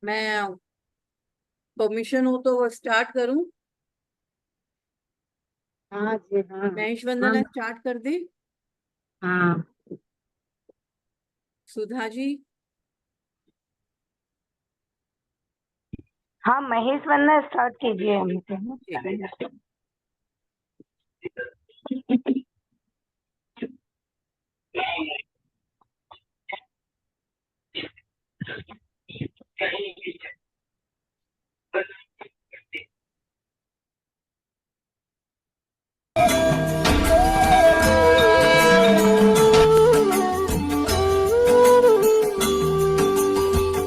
मैं परमिशन हो तो स्टार्ट करूं। हाँ जी, हाँ। महेश हाँ, वंदना स्टार्ट कर दी। हाँ। सुधा जी। हाँ, महेश वंदना स्टार्ट कीजिए हमसे। जी।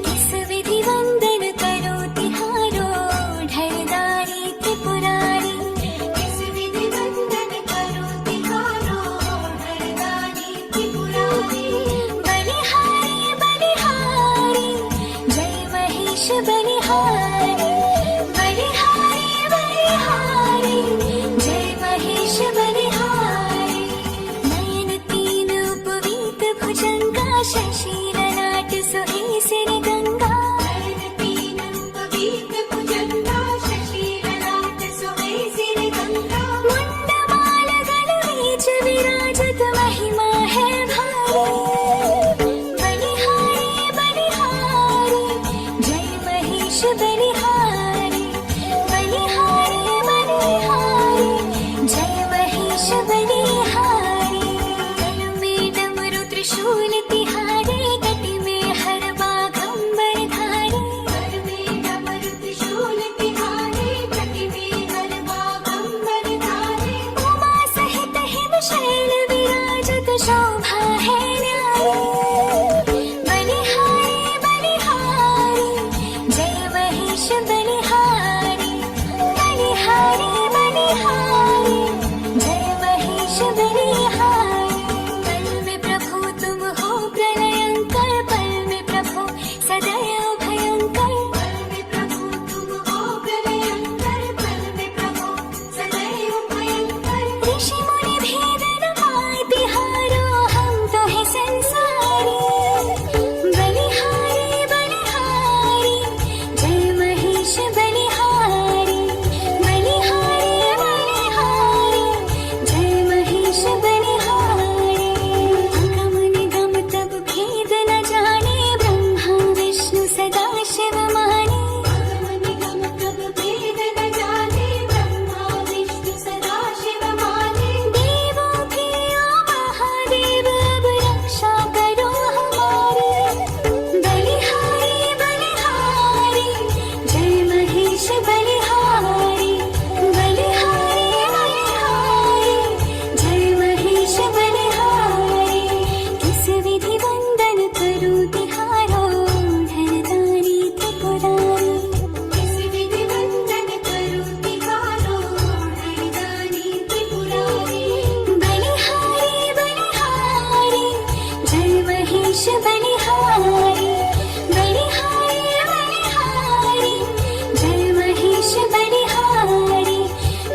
किस विधि वंदन करो तिहारो ढलदारी त्रिपुरारी। किस विधि वंदन करो तिहारो ढलदारी त्रिपुरारी। बलिहारी बलिहारी जय महेश बलिहारी। बलिहारी बलिहारी जय महेश बलिहारी। नयन तीन उपवीत भुजंगा शशि ललाट सुहेसिर गंगा। नयन तीन उपवीत भुजंगा शशि ललाट सुहेसिर गंगा। मुंड माल गल बीच विराजत महिमा है भारी। बलिहारी बलिहारी जय महेश बलिहारी। बलिहारी बलिहारी जय महेश बलिहारी। गल में डमरू त्रिशूल तिहारे कटि में हर बाघंबर धारे। गल में डमरू त्रिशूल तिहारे कटि में हर बाघंबर धारे। उमा सहित हिम शैल विराजत शोभा है न्यारी। बलिहारी बलिहारी जय महेश बलिहारी। बलिहारी बलिहारी जय महेश बलिहारी। पल में प्रभु तुम हो प्रलयंकर। पल में प्रभु सदैव भयंकर। पल में प्रभु तुम हो प्रलयंकर। पल में प्रभु सदैव भयंकर। ऋषि मुनि भेद न पाए तिहारो हम तो है संसारी। बलिहारी बलिहारी जय महेश बलिहारी। बलिहारी बलिहारी जय महेश बलिहारी। अगम निगम तब भेद न जाने ब्रह्मा विष्णु सदा शिव माने। अगम निगम तब भेद न जाने ब्रह्मा विष्णु सदा शिव माने। देवों के ओ महादेव अब रक्षा करो हमारी। बलिहारी बलिहारी जय महेश बलिहारी। बलिहारी बलिहारी जय महेश बलिहारी। किस विधि वंदन करूं तिहारो ढलदारी त्रिपुरारी। किस विधि वंदन करूं तिहारो ढलदारी त्रिपुरारी। बलिहारी बलिहारी जय महेश बलिहारी। बलिहारी बलिहारी जय महेश बलिहारी।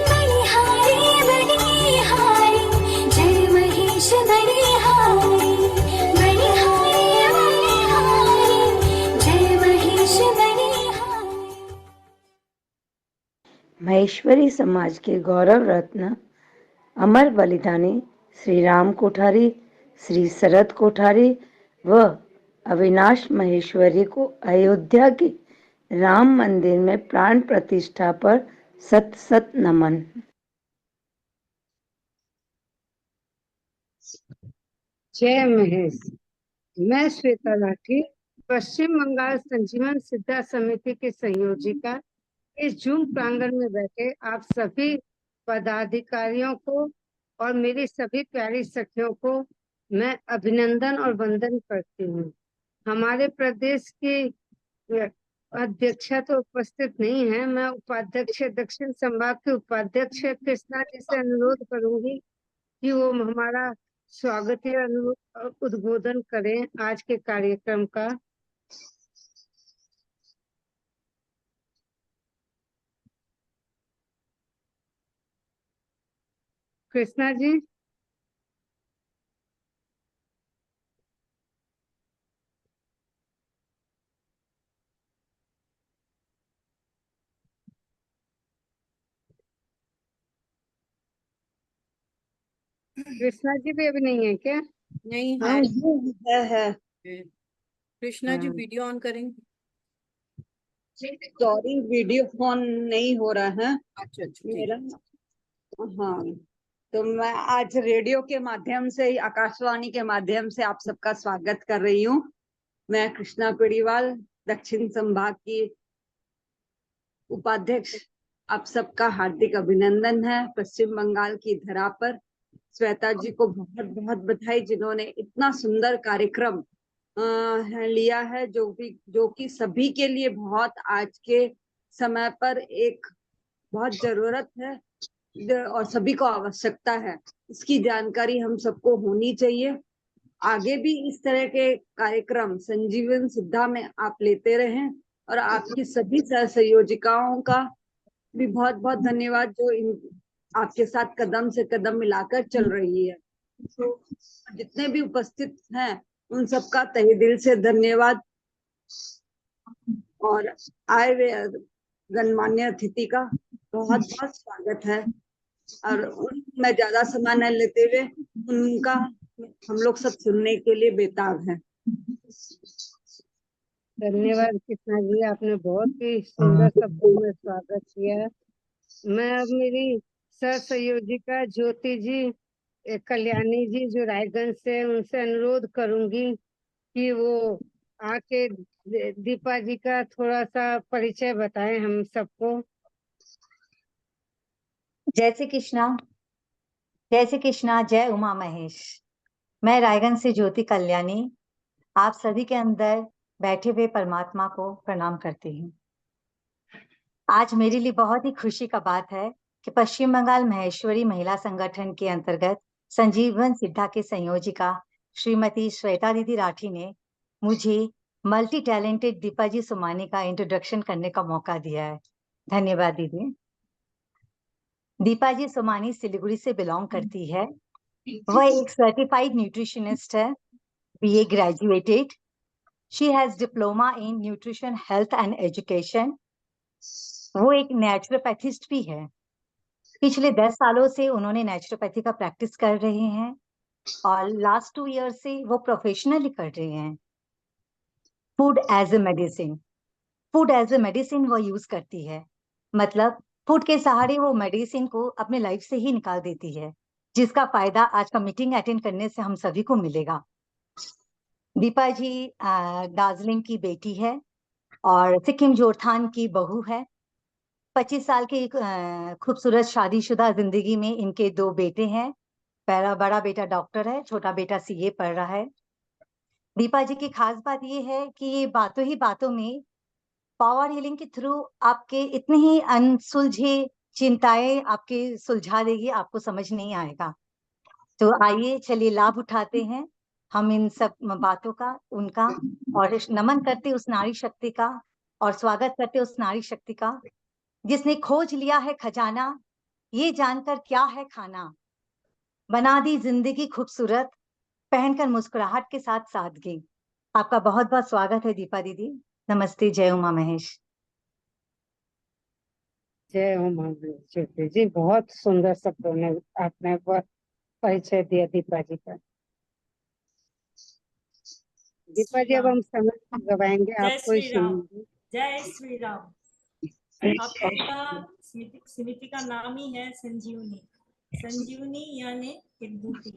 बलिहारी बलिहारी जय महेश बलिहारी। बलिहारी बलिहारी जय महेश बलिहारी। महेश्वरी समाज के गौरव रत्न अमर बलिदानी श्री राम कोठारी, श्री शरद कोठारी व अविनाश महेश्वरी को अयोध्या के राम मंदिर में प्राण प्रतिष्ठा पर सत सत नमन। जय महेश। मैं श्वेता लाठी, पश्चिम बंगाल संजीवन सिद्धा समिति की संयोजिका, इस जूम प्रांगण में बैठे आप सभी पदाधिकारियों को और मेरी सभी प्यारी सखियों को मैं अभिनंदन और वंदन करती हूँ। हमारे प्रदेश की अध्यक्षा तो उपस्थित नहीं है। मैं उपाध्यक्ष दक्षिण संभाग के उपाध्यक्ष कृष्णा जी से अनुरोध करूंगी कि वो हमारा स्वागत उद्बोधन करें आज के कार्यक्रम का। कृष्णा जी। कृष्णा जी भी अभी नहीं है क्या? नहीं हाँ है। है। कृष्णा जी हाँ। वीडियो ऑन करेंगे। सॉरी, वीडियो फोन नहीं हो रहा है अच्छा अच्छा, ठीक। मेरा। हाँ, तो मैं आज रेडियो के माध्यम से, आकाशवाणी के माध्यम से आप सबका स्वागत कर रही हूँ। मैं कृष्णा पेड़ीवाल, दक्षिण संभाग की उपाध्यक्ष। आप सबका हार्दिक अभिनंदन है। पश्चिम बंगाल की धरा पर श्वेता जी को बहुत बहुत बधाई, जिन्होंने इतना सुंदर कार्यक्रम लिया है, जो कि सभी के लिए बहुत आज के समय पर एक बहुत जरूरत है और सभी को आवश्यकता है। इसकी जानकारी हम सबको होनी चाहिए। आगे भी इस तरह के कार्यक्रम संजीवन सिद्धा में आप लेते रहें, और आपकी सभी सहयोजिकाओं का भी बहुत बहुत धन्यवाद, जो आपके साथ कदम से कदम मिलाकर चल रही है। तो जितने भी उपस्थित हैं उन सबका तहे दिल से धन्यवाद, और आए हुए गणमान्य अतिथि का बहुत बहुत स्वागत है। और मैं ज्यादा समय न लेते हुए उनका हम लोग सब सुनने के लिए बेताब हैं। धन्यवाद कृष्णा जी, आपने बहुत ही सुंदर शब्दों में स्वागत किया। मैं अब मेरी सह संयोजिका ज्योति जी कल्याणी जी जो रायगंज से, उनसे अनुरोध करूंगी कि वो आके दीपा जी का थोड़ा सा परिचय बताएं हम सबको। जय श्री कृष्णा, जय श्री कृष्णा, जय उमा महेश। मैं रायगंज से ज्योति कल्याणी आप सभी के अंदर बैठे हुए परमात्मा को प्रणाम करती हूँ। आज मेरे लिए बहुत ही खुशी का बात है कि पश्चिम बंगाल महेश्वरी महिला संगठन के अंतर्गत संजीवन सिद्धा के संयोजिका श्रीमती श्वेता दीदी राठी ने मुझे मल्टी टैलेंटेड दीपा जी सोमानी का इंट्रोडक्शन करने का मौका दिया है। धन्यवाद दीदी। दीपा जी सोमानी सिलीगुड़ी से बिलोंग करती है। वह एक सर्टिफाइड न्यूट्रिशनिस्ट है, BA graduated. She has diploma in nutrition health and education. वो एक नेचुरोपैथिस्ट भी है। पिछले 10 सालों से उन्होंने नेचुरोपैथी का प्रैक्टिस कर रहे हैं और लास्ट 2 ईयर से वो प्रोफेशनली कर रहे हैं। Food as a medicine, food as a medicine वो यूज करती है। मतलब फूड के सहारे वो मेडिसिन को अपने लाइफ से ही निकाल देती है, जिसका फायदा आज का मीटिंग अटेंड करने से हम सभी को मिलेगा। दीपा जी दार्जिलिंग की बेटी है और सिक्किम जोरथान की बहू है। 25 साल की खूबसूरत शादीशुदा जिंदगी में इनके 2 बेटे हैं। पहला बड़ा बेटा डॉक्टर है, छोटा बेटा CA पढ़ रहा है। दीपा जी की खास बात ये है कि ये बातों ही बातों में पावर हीलिंग के थ्रू आपके इतने ही अनसुलझे चिंताएं आपके सुलझा देगी, आपको समझ नहीं आएगा। तो आइए चलिए लाभ उठाते हैं हम इन सब बातों का, उनका, और नमन करते उस नारी शक्ति का और स्वागत करते उस नारी शक्ति का जिसने खोज लिया है खजाना, ये जानकर क्या है खाना, बना दी जिंदगी खूबसूरत, पहनकर मुस्कुराहट के साथ सादगी। आपका बहुत बहुत स्वागत है दीपा दीदी। नमस्ते, जय उमा महेश। जय उमा ज्योति जी, बहुत सुंदर शब्दों में आपने परिचय दिया दीपा जी का। दीपा जी, अब हम समय गवाएंगे, जय आपको ही श्री राम। सुनेंगे। जय श्री राम। आप सबका समिति का नाम ही है संजीवनी। संजीवनी यानी एक बूटी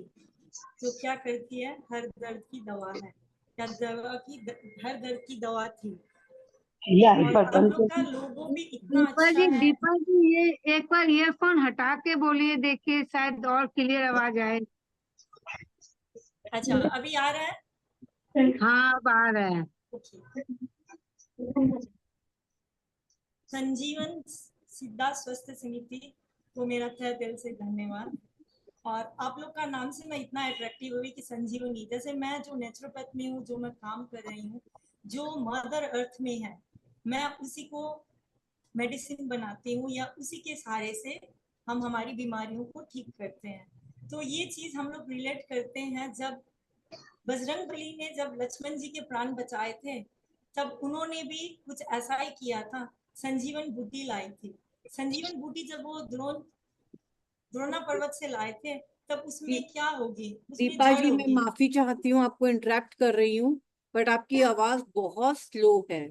जो क्या करती है, हर दर्द की दवा है, या दवा की हर दर्द की दवा थी। और आप लोग का लोगो भी इतना अच्छा है। दीपा जी ये एक बार ईयरफोन हटा के बोलिए, देखिए शायद और क्लियर आवाज आए। अच्छा, अभी आ रहा है? हाँ, अब आ रहा है। संजीवन सिद्धा स्वस्थ समिति को मेरा तहे दिल से धन्यवाद। और आप लोग का नाम से मैं इतना अट्रैक्टिव हुई कि संजीवनी, जैसे मैं जो नेचुरोपैथ में हूँ, जो मैं काम कर रही हूँ, जो मदर अर्थ में है, मैं उसी को मेडिसिन बनाती हूँ, या उसी के सहारे से हम हमारी बीमारियों को ठीक करते हैं। तो ये चीज हम लोग रिलेट करते हैं। जब बजरंग बली ने जब लक्ष्मण जी के प्राण बचाए थे, तब उन्होंने भी कुछ ऐसा ही किया था, संजीवन बूटी लाई थी। संजीवन बूटी जब वो द्रोणा पर्वत से लाए थे, तब उसमें क्या होगी, उसमें दीपा जड़ जी, मैं होगी। माफी चाहती हूँ, आपको इंटरेक्ट कर रही हूँ, बट आपकी आवाज बहुत स्लो है।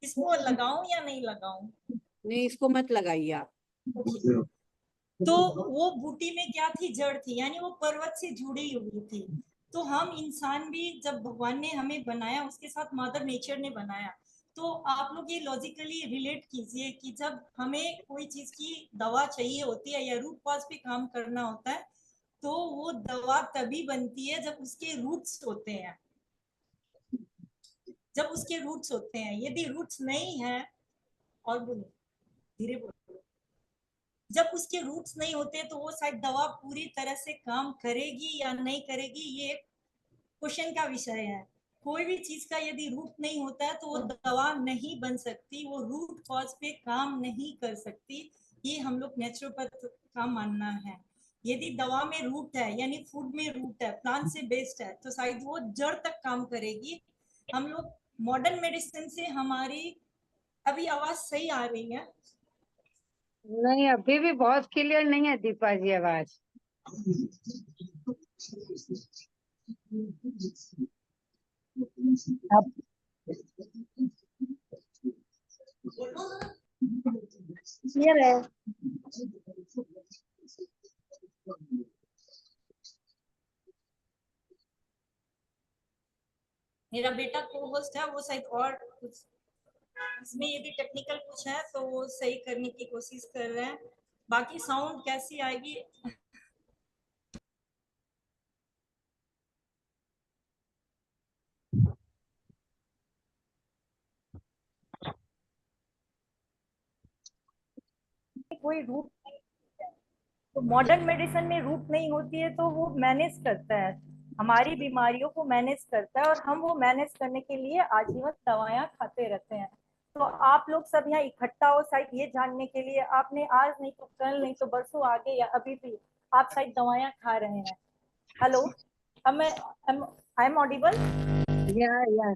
इसको लगाऊं या नहीं लगाऊं? नहीं, इसको मत लगाइए आप। तो वो बूटी में क्या थी, जड़ थी, यानी वो पर्वत से जुड़ी हुई थी। तो हम इंसान भी जब भगवान ने हमें बनाया, उसके साथ मदर नेचर ने बनाया। तो आप लोग ये लॉजिकली रिलेट कीजिए कि जब हमें कोई चीज की दवा चाहिए होती है या रूट कॉज पे काम करना होता है, तो वो दवा तभी बनती है जब उसके रूट्स होते हैं। जब उसके रूट्स होते हैं, यदि रूट्स नहीं है, और बोलो, धीरे बोलो, जब उसके रूट्स नहीं होते तो वो शायद दवा पूरी तरह से काम करेगी या नहीं करेगी, ये क्वेश्चन का विषय है। कोई भी चीज का यदि रूट नहीं होता है तो वो दवा नहीं बन सकती, वो रूट कॉज पे काम नहीं कर सकती। ये हम लोग नेचुरोपैथ का मानना है। यदि दवा में रूट है, यानी फूड में रूट है, प्लांट से बेस्ड है, तो शायद वो जड़ तक काम करेगी। हम लोग मॉडर्न मेडिसिन से हमारी, अभी आवाज सही आ रही है? नहीं, अभी भी बहुत क्लियर नहीं है दीपा जी आवाज। अब क्लियर है। मेरा बेटा को होस्ट है, वो शायद और कुछ इसमें यदि टेक्निकल कुछ है तो वो सही करने की कोशिश कर रहे हैं। बाकी साउंड कैसी आएगी? कोई रूट नहीं है। तो मॉडर्न मेडिसिन में रूट नहीं होती है, तो वो मैनेज करता है, हमारी बीमारियों को मैनेज करता है, और हम वो मैनेज करने के लिए आजीवन दवाएं खाते रहते हैं। तो आप लोग सब यहाँ इकट्ठा हो शायद ये जानने के लिए, आपने आज नहीं तो कल नहीं तो परसों आगे या अभी भी आप शायद दवाएं खा रहे हैं। हेलो, अब मैं आई एम ऑडिबल? या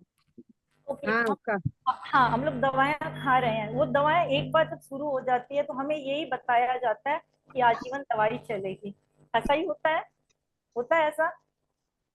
ओके। हाँ का हाँ, हम लोग दवाएं खा रहे हैं। वो दवाएं एक बार जब शुरू हो जाती है तो हमें यही बताया जाता है कि आजीवन दवाई चलेगी। ऐसा ही होता है ऐसा?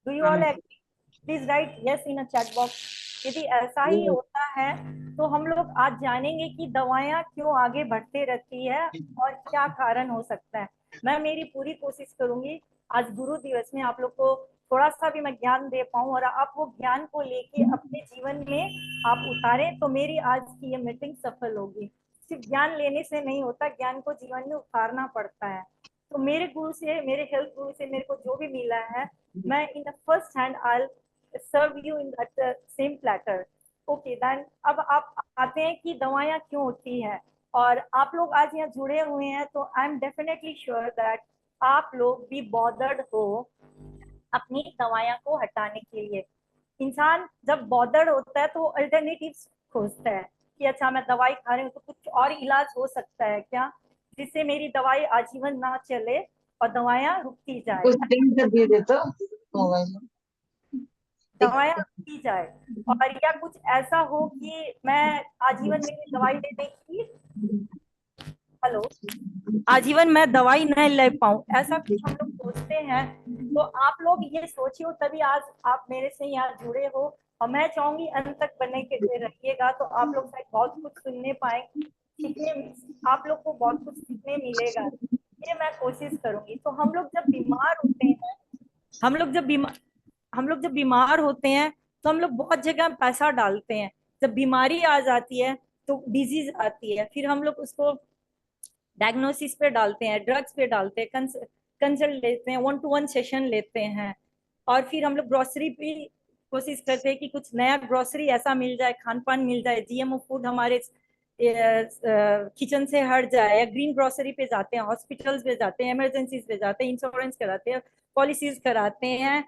Do you all agree? Please write yes in a chat box यदि ऐसा ही ये होता है। तो हम लोग आज जानेंगे कि दवाएं क्यों आगे बढ़ते रहती है और क्या कारण हो सकता है। मैं मेरी पूरी कोशिश करूंगी आज गुरु दिवस में आप लोग को थोड़ा सा भी मैं ज्ञान दे पाऊं, और आप वो ज्ञान को लेके अपने जीवन में आप उतारें, तो मेरी आज की ये मीटिंग सफल होगी। सिर्फ ज्ञान लेने से नहीं होता, ज्ञान को जीवन में उतारना पड़ता है। तो मेरे गुरु से, मेरे हेल्थ गुरु से मेरे को जो भी मिला है, मैं in the first hand I serve you in that same platter. Okay then, अब आप आते हैं कि दवाएं क्यों होती है, और आप लोग आज यहाँ जुड़े हुए हैं, तो I am definitely sure that आप लोग भी बॉदर्ड हो अपनी दवाइयां को हटाने के लिए। इंसान जब बॉदर्ड होता है तो अल्टरनेटिव्स खोजता है कि अच्छा मैं दवाई खा रही हूँ तो कुछ और इलाज हो सकता है क्या, जिससे मेरी दवाई आजीवन ना चले और दवाइयाँ रुकती जाए, दे देता मोबाइल दवाइयाँ रुकती जाए। और या कुछ ऐसा हो कि मैं आजीवन मेरी दवाई लेने की, हेलो, आजीवन मैं दवाई न ले पाऊं, ऐसा कुछ हम लोग सोचते हैं। तो आप लोग ये सोचिए, तभी आज आप मेरे से यहाँ जुड़े हो, और मैं चाहूंगी अंत तक बने के रहिएगा, तो आप लोग शायद बहुत कुछ सुनने पाएंगे, सीखने, आप लोग को बहुत कुछ सीखने मिलेगा। ये मैं कोशिश करूंगी। तो हम लोग जब बीमार होते हैं, हम लोग जब बीमार हम लोग जब बीमार होते हैं तो हम लोग बहुत जगह पैसा डालते हैं। जब बीमारी आ जाती है तो डिजीज आती है, फिर हम लोग उसको डायग्नोसिस पे डालते हैं, ड्रग्स पे डालते हैं, कंसल्ट लेते हैं, 1-to-1 सेशन लेते हैं, और फिर हम लोग ग्रोसरी पे कोशिश करते हैं कि कुछ नया ग्रोसरी ऐसा मिल जाए, खान पान मिल जाए, जीएमओ फूड हमारे किचन से हट जाए, या ग्रीन ग्रोसरी पे जाते हैं, हॉस्पिटल्स पे जाते हैं, इमरजेंसीज पे जाते हैं, इंश्योरेंस कराते हैं, पॉलिसीज कराते हैं,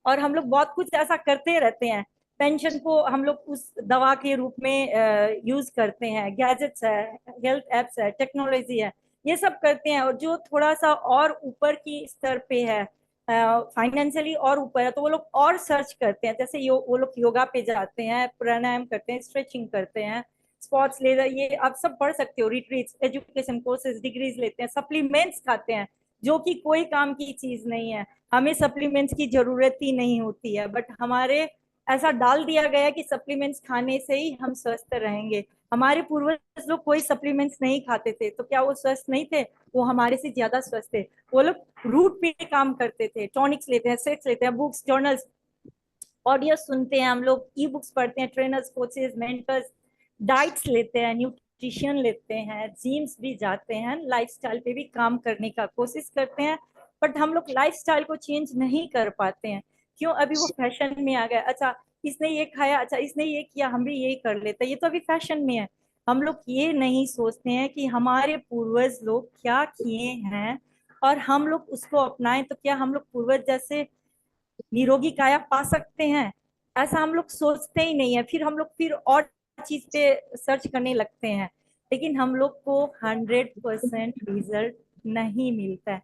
और हम लोग बहुत कुछ ऐसा करते रहते हैं। पेंशन को हम लोग उस दवा के रूप में यूज करते हैं, गैजेट्स है, हेल्थ एप्स है, टेक्नोलॉजी है, ये सब करते हैं। और जो थोड़ा सा और ऊपर की स्तर पे है, फाइनेंशियली और ऊपर है, तो वो लोग और सर्च करते हैं, जैसे वो लोग योगा पे जाते हैं, प्राणायाम करते हैं, स्ट्रेचिंग करते हैं, स्पॉट्स ले रहे, ये आप सब पढ़ सकते हो, रिट्रीट्स, एजुकेशन कोर्सेज, डिग्रीज लेते हैं, सप्लीमेंट्स खाते हैं जो कि कोई काम की चीज नहीं है, हमें सप्लीमेंट्स की जरूरत ही नहीं होती है, बट हमारे ऐसा डाल दिया गया कि सप्लीमेंट्स खाने से ही हम स्वस्थ रहेंगे। हमारे पूर्वज लोग कोई सप्लीमेंट्स नहीं खाते थे, तो क्या वो स्वस्थ नहीं थे? वो हमारे से ज्यादा स्वस्थ थे। वो लोग रूट पे काम करते थे, टॉनिक्स लेते हैं, सेट्स लेते हैं, बुक्स, जर्नल्स, ऑडियो सुनते हैं, हम लोग ई बुक्स पढ़ते हैं, ट्रेनर्स, कोचेस, मेंटर्स, डाइट्स लेते हैं, न्यूट्रिशन लेते हैं, जिम्स भी जाते हैं, लाइफस्टाइल पे भी काम करने का कोशिश करते हैं, बट हम लोग लाइफस्टाइल को चेंज नहीं कर पाते हैं। क्यों? अभी वो फैशन में आ गया, अच्छा इसने ये खाया, अच्छा इसने ये किया, हम भी यही कर लेते हैं, ये तो अभी फैशन में है। हम लोग ये नहीं सोचते हैं कि हमारे पूर्वज लोग क्या किए हैं और हम लोग उसको अपनाएं, तो क्या हम लोग पूर्वज जैसे निरोगी काया पा सकते हैं? ऐसा हम लोग सोचते ही नहीं है, फिर हम लोग फिर और चीज पे सर्च करने लगते हैं, लेकिन हम लोग को 100% रिजल्ट नहीं मिलता है।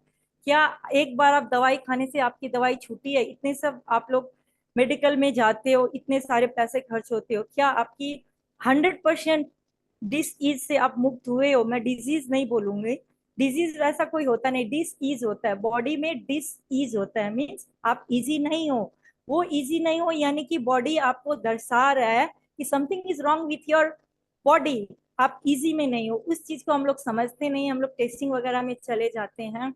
क्या एक बार आप दवाई खाने से आपकी दवाई छूटी है? इतने सब आप लोग मेडिकल में जाते हो, इतने सारे पैसे खर्च होते हो, क्या आपकी 100% डिसीज से आप मुक्त हुए हो? मैं डिजीज नहीं बोलूंगी, डिजीज वैसा कोई होता नहीं, डिस ईज होता है, बॉडी में डिस ईज होता है, मीन्स आप इजी नहीं हो। वो इजी नहीं हो यानी कि बॉडी आपको दर्शा रहा है कि something is wrong with your body, आप इजी में नहीं हो। उस चीज को हम लोग समझते नहीं, हम लोग टेस्टिंग वगैरह में चले जाते हैं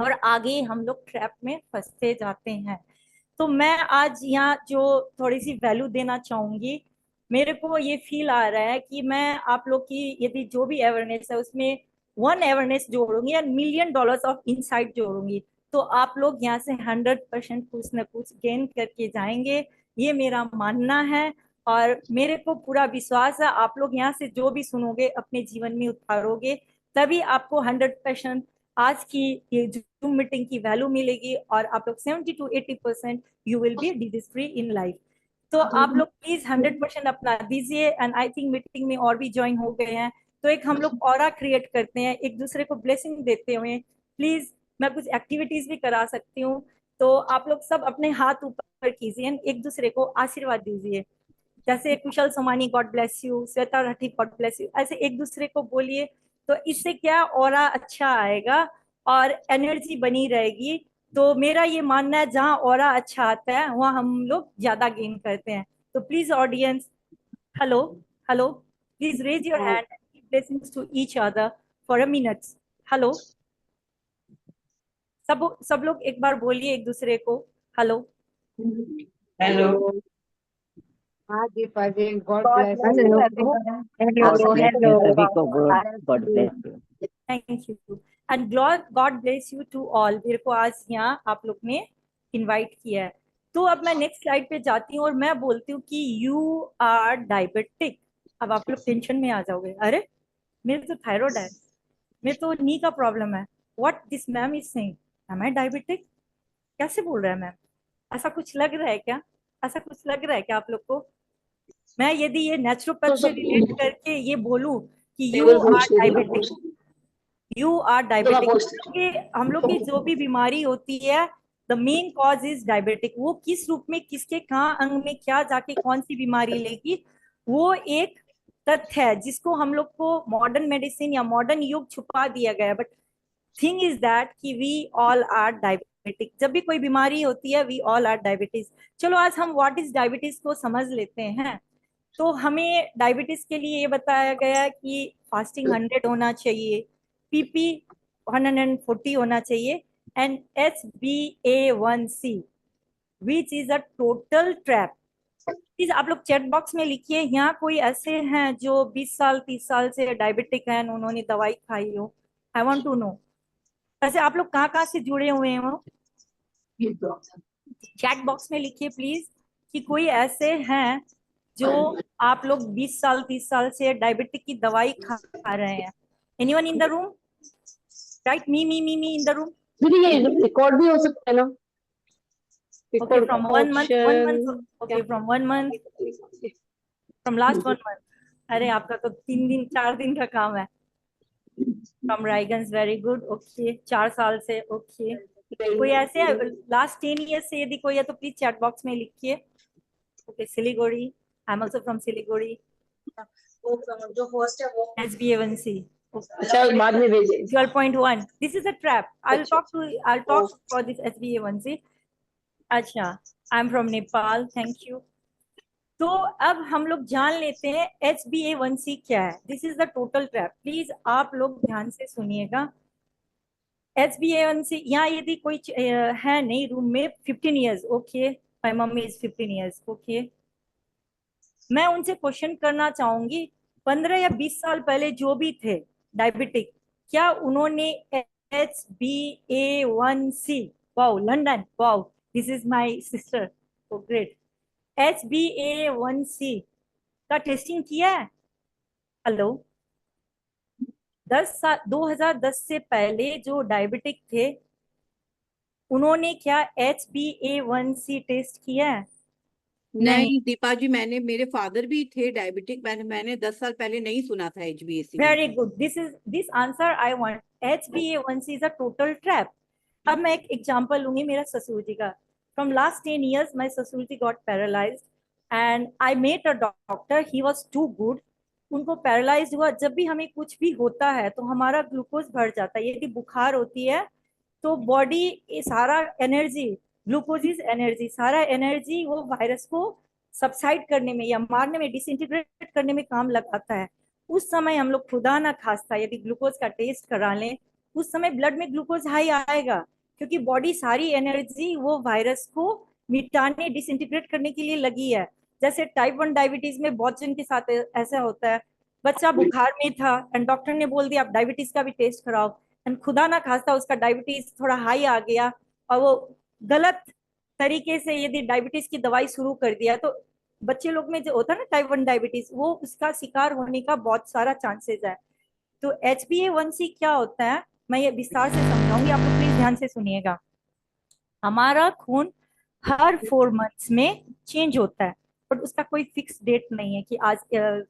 और आगे हम लोग ट्रैप में फंसते जाते हैं। तो मैं आज यहाँ जो थोड़ी सी वैल्यू देना चाहूंगी, मेरे को ये फील आ रहा है कि मैं आप लोग की यदि जो भी अवेयरनेस है उसमें 1 अवेयरनेस जोड़ूंगी या $1,000,000 ऑफ इनसाइट जोड़ूंगी, तो आप लोग यहाँ से 100% कुछ न कुछ गेन करके जाएंगे, ये मेरा मानना है। और मेरे को पूरा विश्वास है आप लोग यहाँ से जो भी सुनोगे अपने जीवन में उतारोगे, तभी आपको 100% आज की ये जूम मीटिंग की वैल्यू मिलेगी और आप लोग 70 to 80% you will be disease free in life. तो आप लोग प्लीज 100% अपना दीजिए। एंड आई थिंक मीटिंग में और भी ज्वाइन हो गए हैं, तो एक हम लोग ऑरा क्रिएट करते हैं, एक दूसरे को ब्लेसिंग देते हुए। प्लीज मैं कुछ एक्टिविटीज भी करा सकती हूँ, तो आप लोग सब अपने हाथ ऊपर कीजिए, एक दूसरे को आशीर्वाद दीजिए। जैसे Kushal Somani God bless you, Shweta Rathi God bless you, ऐसे एक दूसरे को बोलिए, तो इससे क्या ऑरा अच्छा आएगा और एनर्जी बनी रहेगी। तो मेरा ये मानना है जहाँ ऑरा अच्छा आता है वहाँ हम लोग ज्यादा गेन करते हैं। तो please audience, hello hello, please raise your hand and give blessings to each other for a minute. Hello, सब लोग एक बार बोलिए एक दूसरे को हेलो। हेलो। हाँ Deepa ji, God God bless bless you. you, everyone. God bless you, सभी को God bless you. Thank you and God bless you to all. मेरे को आज यहाँ आप लोग ने इनवाइट किया है, तो अब मैं नेक्स्ट स्लाइड पे जाती हूँ और मैं बोलती हूँ कि यू आर डायबिटिक। अब आप लोग टेंशन में आ जाओगे, अरे मेरे तो थायराइड है, मेरे तो नी का प्रॉब्लम है, what this ma'am is saying, am I diabetic? कैसे बोल रहा है मैम? ऐसा कुछ लग रहा है क्या? ऐसा कुछ लग रहा है क्या आप लोग को? मैं यदि ये नेचुरोपैथ से रिलेट करके ये बोलूं कि you are diabetic, you are diabetic, क्योंकि हम लोग की जो भी बीमारी होती है the main cause is diabetic. वो किस रूप में, किसके कहाँ अंग में क्या जाके कौन सी बीमारी लेगी, वो एक तथ्य है जिसको हम लोग को मॉडर्न मेडिसिन या मॉडर्न युग छुपा दिया गया। बट थिंग इज दैट कि वी ऑल आर डायबिटिक, जब भी कोई बीमारी होती है वी ऑल आर डायबिटीज। चलो आज हम व्हाट इज डायबिटीज को समझ लेते हैं। तो हमें डायबिटीज के लिए ये बताया गया है कि फास्टिंग 100 होना चाहिए, पीपी 140 होना चाहिए, and HbA1c which is a total trap. Please आप लोग चैट बॉक्स में लिखिए, यहाँ कोई ऐसे हैं जो 20 साल 30 साल से डायबिटिक हैं, उन्होंने दवाई खाई हो? I want to know. वैसे आप लोग कहाँ कहाँ से जुड़े हुए हो? चैट बॉक्स में लिखिए प्लीज कि कोई ऐसे हैं जो आप लोग 20 साल 30 साल से डायबिटिक की दवाई खा रहे हैं। Anyone in the room? Right, me in the room. दीदी ये रिकॉर्ड भी हो सकता है ना? Okay, from 1 month, okay, from 1 month, from last 1 month. अरे आपका तो 3 दिन 4 दिन का काम है। From Raiganj, very good, okay, 4 साल से, ओके। कोई ऐसे लास्ट 10 years से यदि कोई है तो प्लीज चैट बॉक्स में लिखिए। Okay, Siliguri, I am also from Siliguri. जो होस्ट है वो HbA1c. अच्छा बाद में भेजे 12.1. This is a trap. I'll अच्छा, talk for this HbA1c. अच्छा, I'm from Nepal. Thank you. तो अब हम लोग जान लेते हैं HbA1c क्या है. This is the total trap. Please आप लोग ध्यान से सुनिएगा. HbA1c यहाँ यदि कोई है नहीं रूम में 15 years. Okay, my mummy is 15 years. Okay, मैं उनसे क्वेश्चन करना चाहूंगी 15 या 20 साल पहले जो भी थे डायबिटिक, क्या उन्होंने HbA1c, wow London, wow this is my sister, oh great, HbA1c का टेस्टिंग किया है? हेलो, 2010 से पहले जो डायबिटिक थे उन्होंने क्या HbA1c टेस्ट किया है? नहीं दीपा जी, मैंने, मेरे फादर भी थे डायबिटिक, मैंने 10 साल पहले नहीं सुना था HbA1c. Very good. This answer I want. HbA1c is a total trap. अब मैं एक एग्जांपल लूंगी मेरा ससुर जी का. फ्रॉम लास्ट 10 years माय ससुर जी got paralysed and I met a doctor. He was too good. उनको पैरालाइज हुआ. जब भी हमें कुछ भी होता है तो हमारा ग्लूकोज बढ़ जाता है. यदि बुखार होती है तो बॉडी सारा एनर्जी, ग्लूकोज इज एनर्जी, सारा एनर्जी वो वायरस को सबसाइड करने में या मारने में, डिसइंटीग्रेट करने में काम लगाता है. उस समय हम लोग खुदा ना खास्ता यदि ग्लूकोज का टेस्ट करा लें, उस समय ब्लड में ग्लूकोज हाई आएगा, क्योंकि बॉडी सारी एनर्जी वो वायरस को मिटाने, डिसइंटीग्रेट करने के लिए लगी है. जैसे टाइप 1 डायबिटीज में बहुत जन के साथ ऐसा होता है. बच्चा बुखार में था एंड डॉक्टर ने बोल दिया आप डायबिटीज का भी टेस्ट कराओ, एंड खुदा ना खास्ता उसका डायबिटीज थोड़ा हाई आ गया और वो गलत तरीके से यदि डायबिटीज की दवाई शुरू कर दिया, तो बच्चे लोग में जो होता है ना टाइप 1 डायबिटीज, वो उसका शिकार होने का बहुत सारा चांसेस है. तो HbA1c क्या होता है मैं ये विस्तार से समझाऊंगी, आप लोग प्लीज ध्यान से सुनिएगा. हमारा खून हर 4 months में चेंज होता है, बट उसका कोई फिक्स डेट नहीं है कि आज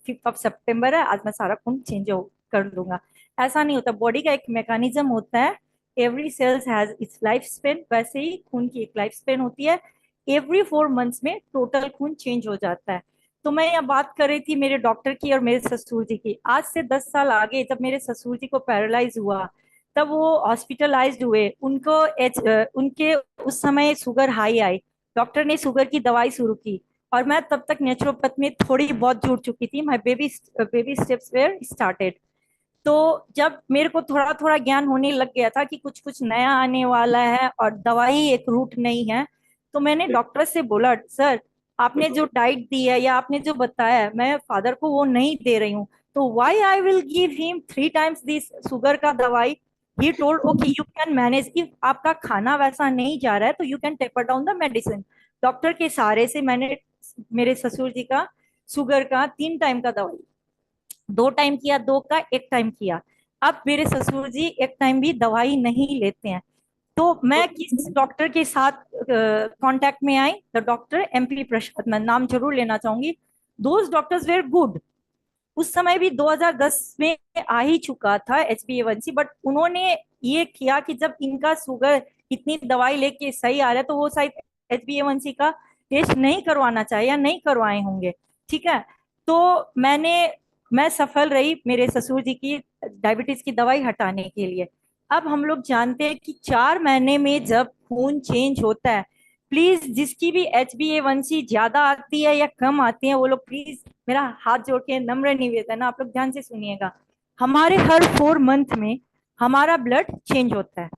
5 सितंबर है, आज मैं सारा खून चेंज कर दूंगा. ऐसा नहीं होता. बॉडी का एक मैकेनिज्म होता है. Every cells has its life span. वैसे ही खून की एक लाइफ स्पेन होती है. एवरी 4 months में टोटल खून चेंज हो जाता है. तो मैं यहाँ बात कर रही थी मेरे डॉक्टर की और मेरे ससुर जी की. आज से 10 साल आगे जब मेरे ससुर जी को पैरालाइज हुआ तब वो हॉस्पिटलाइज्ड हुए. उनके उस समय शुगर हाई आई. डॉक्टर ने शुगर की दवाई शुरू की और मैं तब तक नेचुरोपैथ में थोड़ी बहुत जुड़ चुकी थी. My baby steps were started. तो जब मेरे को थोड़ा थोड़ा ज्ञान होने लग गया था कि कुछ कुछ नया आने वाला है और दवाई एक रूट नहीं है, तो मैंने डॉक्टर से बोला सर आपने जो डाइट दी है या आपने जो बताया है मैं फादर को वो नहीं दे रही हूँ, तो why I will give him 3 times this sugar का दवाई. He told okay you can manage. If आपका खाना वैसा नहीं जा रहा है तो you can taper down the medicine. Doctor के सहारे से मैंने मेरे ससुर जी का शुगर का 3 टाइम का दवाई, 2 टाइम किया, 2 का 1 टाइम किया. अब मेरे ससुर जी 1 टाइम भी दवाई नहीं लेते हैं. तो मैं किस डॉक्टर के साथ कांटेक्ट में आई? The doctor MP Prasad. मैं नाम जरूर लेना चाहूंगी. Those doctors were good. उस समय भी 2010 में आ ही चुका था HbA1c, बट उन्होंने ये किया कि जब इनका शुगर इतनी दवाई लेके सही आ रहा है तो वो शायद HbA1c का टेस्ट नहीं करवाना चाहिए या नहीं करवाए होंगे. ठीक है, तो मैं सफल रही मेरे ससुर जी की डायबिटीज की दवाई हटाने के लिए. अब हम लोग जानते हैं कि 4 महीने में जब खून चेंज होता है, प्लीज जिसकी भी HbA1c ज्यादा आती है या कम आती है वो लोग प्लीज मेरा हाथ जोड़ के नम्र निवेदन है, आप लोग ध्यान से सुनिएगा. हमारे हर 4 month में हमारा ब्लड चेंज होता है,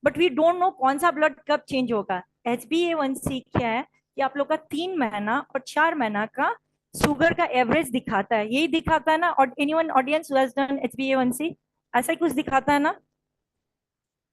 बट वी डोंट नो कौन सा ब्लड कब चेंज होगा. HbA1c क्या है कि आप लोग का 3 महीना और 4 महीना का शुगर का एवरेज दिखाता है. यही दिखाता है ना? और anyone audience who has done HbA1c, ऐसा ही कुछ दिखाता है ना?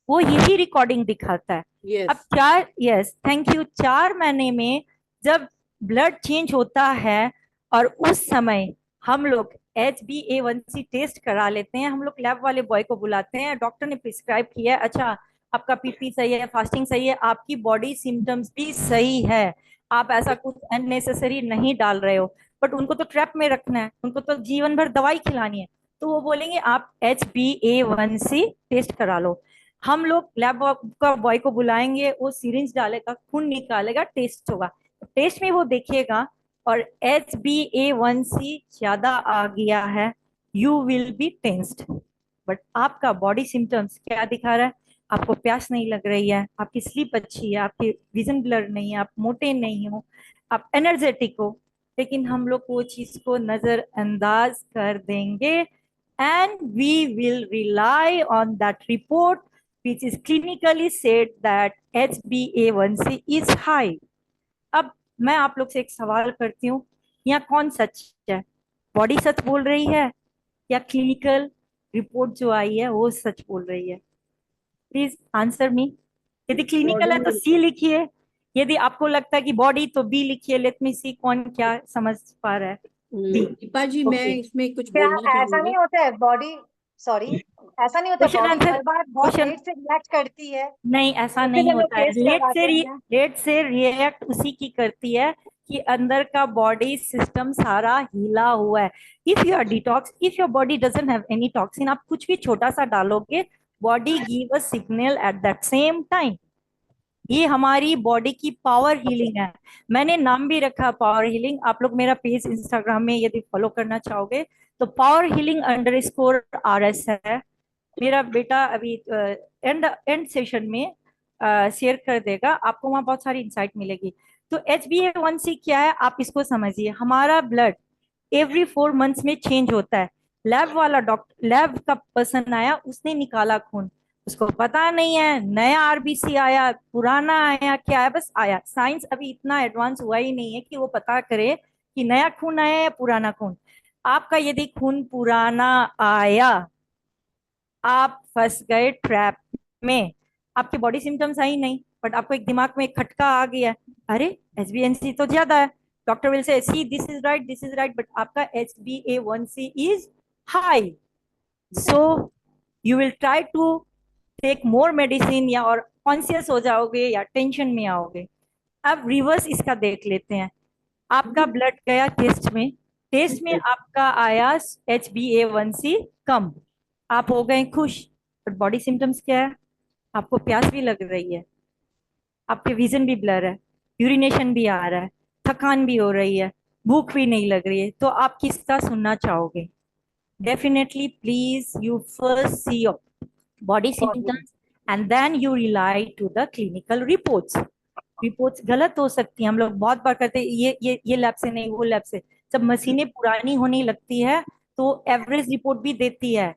वो यही रिकॉर्डिंग दिखाता है. Yes. अब 4, यस थैंक यू, 4 महीने में जब ब्लड चेंज होता है और उस समय हम लोग HbA1c टेस्ट करा लेते हैं. हम लोग लैब वाले बॉय को बुलाते हैं, डॉक्टर ने प्रिस्क्राइब किया है, अच्छा आपका PP सही है, फास्टिंग सही है, आपकी बॉडी सिम्टम्स भी सही है, आप ऐसा कुछ अननेसेसरी नहीं डाल रहे हो, बट उनको तो ट्रैप में रखना है, उनको तो जीवन भर दवाई खिलानी है. तो वो बोलेंगे आप HbA1c टेस्ट करा लो. हम लोग लैब का बॉय को बुलाएंगे, वो सिरिंज डालेगा, खून निकालेगा, टेस्ट होगा. टेस्ट में वो देखिएगा और HbA1c ज्यादा आ गया है, you will be tensed. But आपका बॉडी सिम्टम्स क्या दिखा रहा है? आपको प्यास नहीं लग रही है, आपकी स्लीप अच्छी है, आपकी विजन ब्लर नहीं है, आप मोटे नहीं हो, आप एनर्जेटिक हो। लेकिन हम लोग वो चीज को नजरअंदाज कर देंगे and we will rely on that report which is clinically said that HbA1c is high. अब मैं आप लोग से एक सवाल करती हूँ, यहाँ कौन सच है? बॉडी सच बोल रही है या क्लिनिकल रिपोर्ट जो आई है वो सच बोल रही है? Please answer me. यदि क्लिनिकल है तो सी लिखिए, यदि आपको लगता है कि बॉडी तो बी लिखिए। लेट मी सी कौन क्या समझ पा रहा है। दीपा जी मैं Okay. इसमें कुछ क्या बोलना ऐसा चाहूंगी। नहीं होता है बॉडी, सॉरी, ऐसा नहीं होता क्वेश्चन बॉडी आंसर, हर बार बहुत क्वेश्चन लेट से रिएक्ट करती है? नहीं, ऐसा इसीलिए नहीं लोग होता है। टेस्ट करवाते हैं। लेट से रिएक्ट उसी की करती है कि अंदर का बॉडी सिस्टम सारा हिला हुआ है। If you are detox, if your body doesn't have any toxin, आप कुछ भी छोटा सा डालोगे, body give a signal at that same time. ये हमारी बॉडी की पावर हीलिंग है। मैंने नाम भी रखा पावर हीलिंग। आप लोग मेरा पेज इंस्टाग्राम में यदि फॉलो करना चाहोगे तो पावर हीलिंग _RS है। मेरा बेटा अभी एंड सेशन में शेयर कर देगा, आपको वहां बहुत सारी इंसाइट मिलेगी। तो HbA1c क्या है आप इसको समझिए। हमारा ब्लड एवरी 4 मंथ्स में चेंज होता है। लैब का पर्सन आया, उसने निकाला खून, उसको पता नहीं है नया RBC आया, पुराना आया, क्या है, बस आया। साइंस अभी इतना एडवांस हुआ ही नहीं है कि वो पता करे कि नया खून आया या पुराना खून। आपका यदि खून पुराना आया, आप फंस गए ट्रैप में। आपके बॉडी सिम्टम्स आई नहीं, बट आपको एक दिमाग में एक खटका आ गया है, अरे HbA1c तो ज्यादा है। Doctor will say see this is right, this is right, but आपका HbA1c is high. So you will try to take more medicine, या और कॉन्शियस हो जाओगे या टेंशन में आओगे। अब रिवर्स इसका देख लेते हैं। आपका ब्लड गया टेस्ट में आपका आया HbA1c कम, आप हो गए खुश, बट बॉडी सिम्टम्स क्या है? आपको प्यास भी लग रही है, आपके विजन भी ब्लर है, यूरिनेशन भी आ रहा है, थकान भी हो रही है, भूख भी नहीं लग रही है, तो आप किसका सुनना चाहोगे? Definitely please you first see your body symptoms and then you rely to the clinical reports. Reports गलत हो सकती हैं, हम लोग बहुत बार करते हैं ये लैब से नहीं, वो लैब से। जब मशीनें पुरानी होने लगती है तो एवरेज रिपोर्ट भी देती है।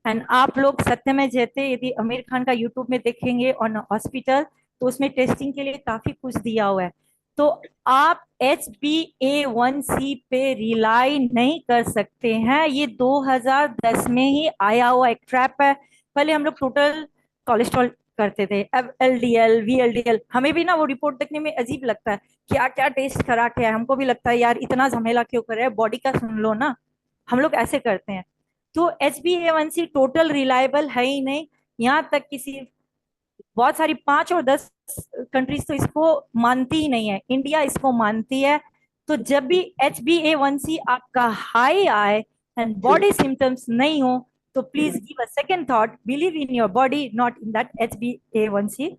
एंड आप लोग सत्य में जैते यदि आमिर खान का यूट्यूब में देखेंगे ऑन हॉस्पिटल, तो उसमें टेस्टिंग के लिए काफी कुछ दिया हुआ है। तो आप HbA1c पे रिलाई नहीं कर सकते हैं। ये 2010 में ही आया हुआ एक ट्रैप है। पहले हम लोग टोटल कोलेस्ट्रॉल करते थे, अब LDL VLDL। हमें भी ना वो रिपोर्ट देखने में अजीब लगता है, क्या क्या टेस्ट करा के है। हमको भी लगता है यार इतना झमेला क्यों कर रहे हैं, बॉडी का सुन लो ना। हम लोग ऐसे करते हैं। तो HbA1c टोटल रिलायबल है ही नहीं। यहाँ तक किसी बहुत सारी 5 और 10 कंट्रीज तो इसको मानती ही नहीं है, इंडिया इसको मानती है। तो जब भी HbA1c आपका हाई आए एंड बॉडी सिम्टम्स नहीं हो, तो please give a second thought, believe in your body, not in that HbA1c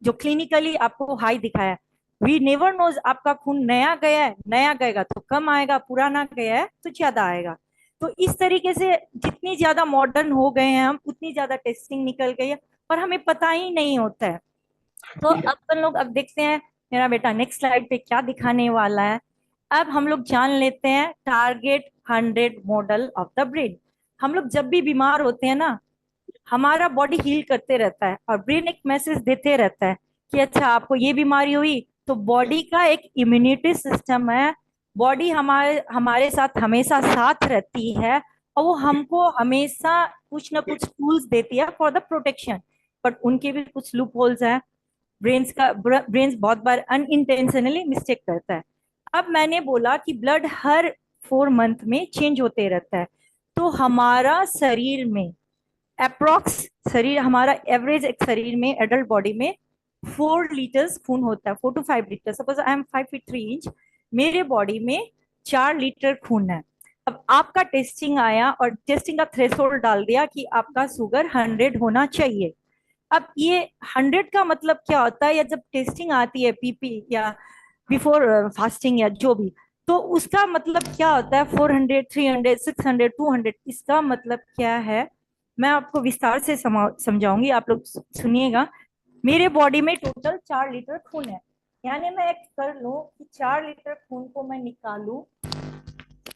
जो क्लिनिकली आपको हाई दिखाया है। वी नेवर नोज आपका खून नया गया है, नया गएगा तो कम आएगा, पुराना गया है तो ज्यादा आएगा। तो इस तरीके से जितनी ज्यादा मॉडर्न हो गए हैं हम, उतनी ज्यादा टेस्टिंग निकल गई है और हमें पता ही नहीं होता है। तो अपन लोग अब देखते हैं मेरा बेटा नेक्स्ट स्लाइड पे क्या दिखाने वाला है। अब हम लोग जान लेते हैं target 100 model of the brain. हम लोग जब भी बीमार होते हैं ना, हमारा बॉडी हील करते रहता है और ब्रेन एक मैसेज देते रहता है कि अच्छा आपको ये बीमारी हुई। तो बॉडी का एक इम्यूनिटी सिस्टम है, बॉडी हमारे हमारे साथ हमेशा साथ रहती है और वो हमको हमेशा कुछ ना कुछ टूल्स देती है फॉर द प्रोटेक्शन। बट उनके भी कुछ लूप होल्स हैं। ब्रेन्स बहुत बार अनइंटेंशनली मिस्टेक करता है। अब मैंने बोला कि ब्लड हर 4 मंथ में चेंज होते रहता है। तो हमारा शरीर में अप्रोक्स हमारा एवरेज एक शरीर में एडल्ट बॉडी में 4 लीटर्स खून होता है, 4 to 5 litre. Suppose I am 5 feet 3 inch, मेरे बॉडी में 4 लीटर खून है। अब आपका टेस्टिंग आया और टेस्टिंग का थ्रेशोल्ड डाल दिया कि आपका शुगर 100 होना चाहिए। अब ये 100 का मतलब क्या होता है, या जब टेस्टिंग आती है PP या बिफोर फास्टिंग या जो भी, तो उसका मतलब क्या होता है 400, 300, 600, 200? इसका मतलब क्या है, मैं आपको विस्तार से समझाऊंगी, आप लोग सुनिएगा। मेरे बॉडी में टोटल 4 लीटर खून है, यानी मैं एक कर लूं कि 4 लीटर खून को मैं निकालूं,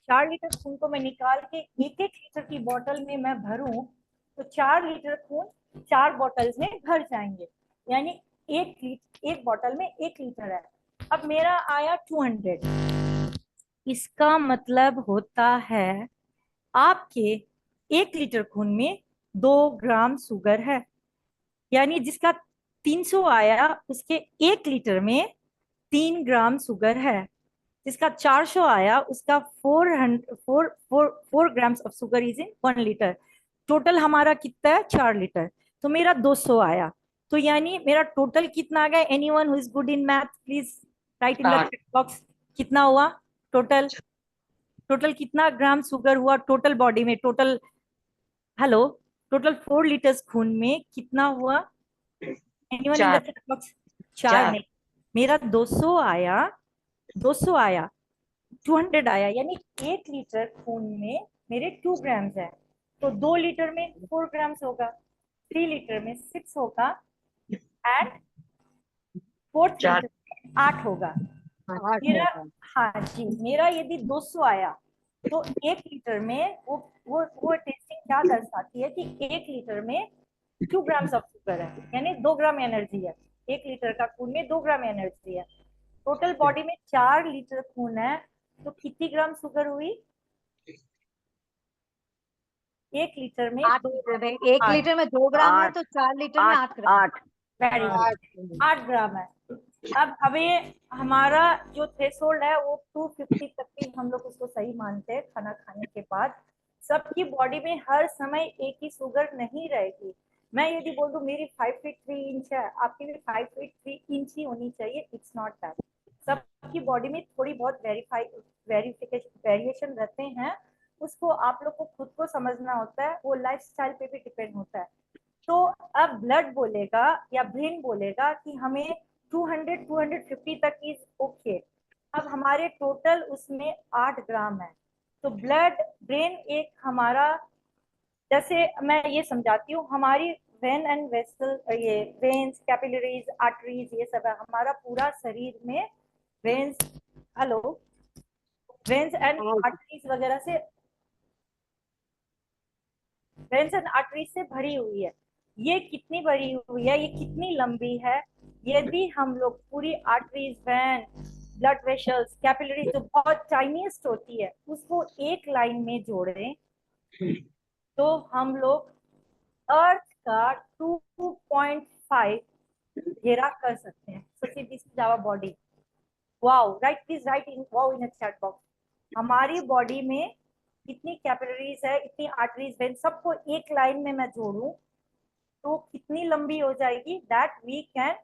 4 लीटर खून को मैं निकाल के एक एक लीटर की बोतल में मैं भरूं, तो 4 लीटर खून 4 बोतल्स में भर जाएंगे, यानी एक बोतल में 1 लीटर है। अब मेरा आया 200, इसका मतलब होता है आपके 1 लीटर खून में 2 ग्राम शुगर है, यानी जिसका 300 आया उसके 1 लीटर में 3 ग्राम शुगर है, जिसका 400 आया उसका 4 grams of sugar is in 1 litre. Total हमारा कितना है 4 लीटर, तो मेरा 200 आया। तो यानी मेरा टोटल कितना आ गया? Anyone who is good in math please write in the chat box. कितना हुआ टोटल? टोटल कितना ग्राम शुगर हुआ टोटल बॉडी में? टोटल हेलो, टोटल 4 लीटर्स खून में कितना हुआ? Anyone in the chat box? 4 नहीं, मेरा 200 आया, 200 आया, 200 आया, यानी 1 लीटर खून में मेरे 2 ग्राम्स है, तो 2 लीटर में 4 ग्राम्स होगा, 3 लीटर में 6 होगा, एंड 4th लीटर में 8 होगा। मेरा, हाँ जी, मेरा यदि 200 आया तो 1 लीटर में वो टेस्टिंग क्या दर्शाती है कि 1 लीटर में 2 ग्राम्स ऑफ शुगर है, यानी 2 ग्राम एनर्जी है। 1 लीटर का खून में 2 ग्राम एनर्जी है। टोटल बॉडी में 4 लीटर खून है, तो कितनी ग्राम शुगर हुई? 1 लीटर में 8 लीटर में, 1 8 लीटर में 2 ग्राम है, तो 4 लीटर में 8 ग्राम। 8 वेरी गुड, 8 ग्राम है। अब हमें हमारा जो थ्रेशोल्ड है वो 250 तक की हम लोग उसको सही मानते हैं खाना खाने के बाद। सबकी बॉडी में हर समय एक ही शुगर नहीं रहेगी। मैं यदि बोल दूं मेरी 5 फीट 3 इंच है, आपकी भी 5 फीट 3 इंच ही होनी चाहिए, इट्स नॉट दैट। सबकी बॉडी में थोड़ी बहुत वेरिएशन रहते हैं, उसको आप लोग को खुद को समझना होता है, वो लाइफस्टाइल पे भी डिपेंड होता है। तो अब ब्लड बोलेगा या ब्रेन बोलेगा कि हमें 200 250 तक इज ओके। अब हमारे टोटल उसमें 8 ग्राम है, तो ब्लड ब्रेन एक हमारा, जैसे मैं ये समझाती हूँ, हमारी वेन एंड वेसल, ये वेन्स, कैपिलरीज, आर्टरीज, ये सब है हमारा पूरा शरीर में। Veins, hello, veins and arteries वगैरह से, वेन्स एंड आर्टरीज से भरी हुई है। ये कितनी भरी हुई है, ये कितनी लंबी है? यदि हम लोग पूरी arteries, vein, blood vessels, capillary जो बहुत टाइनीस्ट होती है उसको एक लाइन में जोड़ें, तो हम लोग अर्थ का 2.5 घेरा कर सकते हैं। So see, this is our body. Wow, right? Please write in wow in a chat box. हमारी बॉडी में कितनी कैपिलरीज है, इतनी आर्टरीज, वेन, सबको एक लाइन में मैं जोड़ूं तो कितनी लंबी हो जाएगी? That we can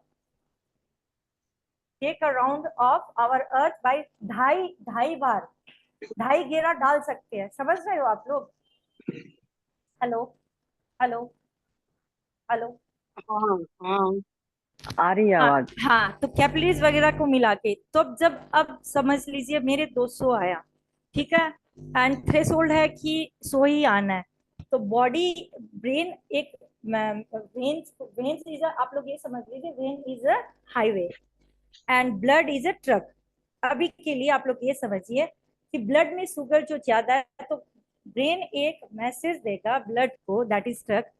take a round of our earth by ढाई बार, 2.5 घेरा डाल सकते हैं। समझ रहे हो आप लोग? हेलो, हेलो, हेलो, आ रही है आवाज। हाँ, तो कैपिलरीज वगैरह को मिला के, तो अब समझ लीजिए मेरे 200 आया, ठीक है, एंड थ्रेशोल्ड है कि 100 ही आना है। तो बॉडी, ब्रेन एक वेन्स इज, आप लोग ये समझ लीजिए, when is a highway and blood is a truck. अभी के लिए आप लोग ये समझिए कि ब्लड में शुगर जो ज्यादा है, तो ब्रेन एक मैसेज देगा ब्लड को, दैट इज ट्रक,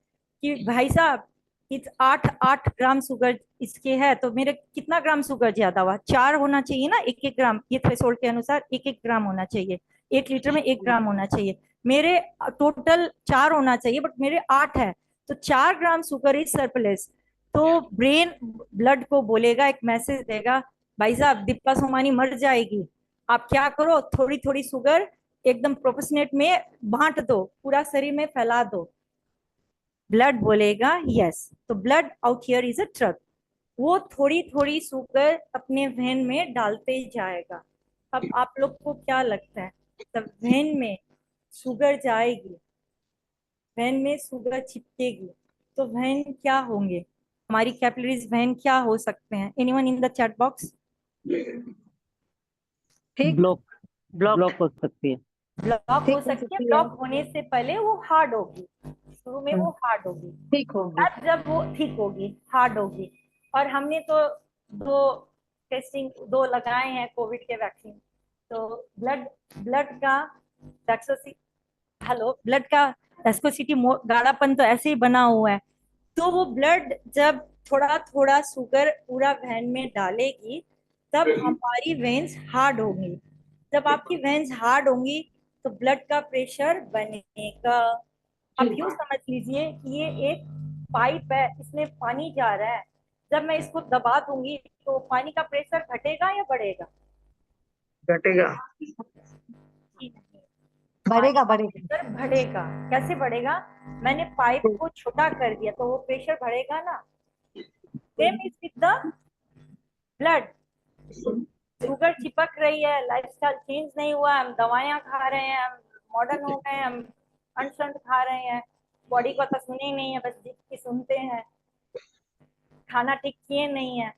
कि भाई साहब इस 8 ग्राम शुगर इसके है, तो मेरे कितना ग्राम शुगर ज्यादा हुआ? 4 होना चाहिए ना, 1 1 ग्राम, ये थ्रेशोल्ड के अनुसार 1 1 ग्राम होना चाहिए, 1 लीटर में 1 ग्राम होना चाहिए। मेरे टोटल 4 होना चाहिए, बट मेरे 8 है, तो 4 ग्राम शुगर इज सरप्लस। तो ब्रेन ब्लड को बोलेगा, एक मैसेज देगा, भाई साहब दीपिका सोमानी मर जाएगी, आप क्या करो, थोड़ी थोड़ी शुगर एकदम प्रोपोर्शनेट में बांट दो, पूरा शरीर में फैला दो। ब्लड बोलेगा यस, तो blood out here is a truck, वो थोड़ी थोड़ी शुगर अपने वेन में डालते जाएगा। अब आप लोग को क्या लगता है, तब वेन में शुगर जाएगी, वेन में शुगर चिपकेगी, तो वेन क्या होंगे हमारी कैपिलरीज? वेन क्या हो सकते हैं? Anyone in the chat box? ठीक, ब्लॉक। ब्लॉक हो सकती है। ब्लॉक हो ठीक हो सकती है, सकती है। ब्लॉक होने से पहले वो हार्ड होगी, शुरू में वो हार्ड होगी, ठीक होगी। अब जब वो ठीक होगी, हार्ड होगी। और हमने तो दो दो लगाए हैं कोविड के वैक्सीन, तो ब्लड ब्लड का टैक्सोसी ब्लड का एस्कोसिटी गाढ़ापन तो ऐसे ही बना हुआ है। तो वो ब्लड जब थोड़ा थोड़ा शुगर पूरा वेन में डालेगी, तब हमारी वेन्स हार्ड होंगी। जब आपकी वेन्स हार्ड होंगी तो ब्लड का प्रेशर बनेगा। अब यूं समझ लीजिए कि ये एक पाइप है, इसमें पानी जा रहा है, जब मैं इसको दबा दूंगी तो पानी का प्रेशर घटेगा या बढ़ेगा? घटेगा। जी नहीं, बढ़ेगा बढ़ेगा। प्रेशर बढ़ेगा। कैसे बढ़ेगा? मैंने पाइप को छोटा कर दिया तो वो प्रेशर बढ़ेगा ना। Same is with the blood. Sugar चिपक रही है, लाइफस्टाइल चेंज नहीं हुआ, हम दवाइयाँ खा रहे हैं, हम मॉडर्न हो गए, हम अनशन खा रहे हैं, बॉडी को तो सुने ही नहीं है, बस जीभ की सुनते हैं, खाना ठीक किए नहीं है।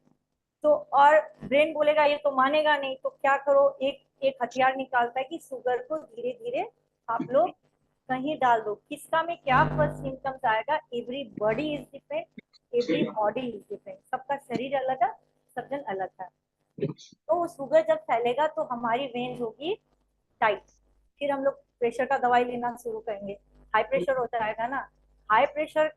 तो और ब्रेन बोलेगा ये तो मानेगा नहीं, तो क्या करो, एक एक हथियार निकालता है कि शुगर को धीरे धीरे आप लोग कहीं डाल दो। किसका में क्या फर्स्ट सिम्टम्स आएगा? Every body is different, every body is different, सबका शरीर अलग है, सब जन अलग है। तो वो शुगर जब फैलेगा तो हमारी वेन्स होगी टाइट, फिर हम लोग प्रेशर का दवाई लेना शुरू करेंगे, हाई प्रेशर हो जाएगा ना। हाई प्रेशर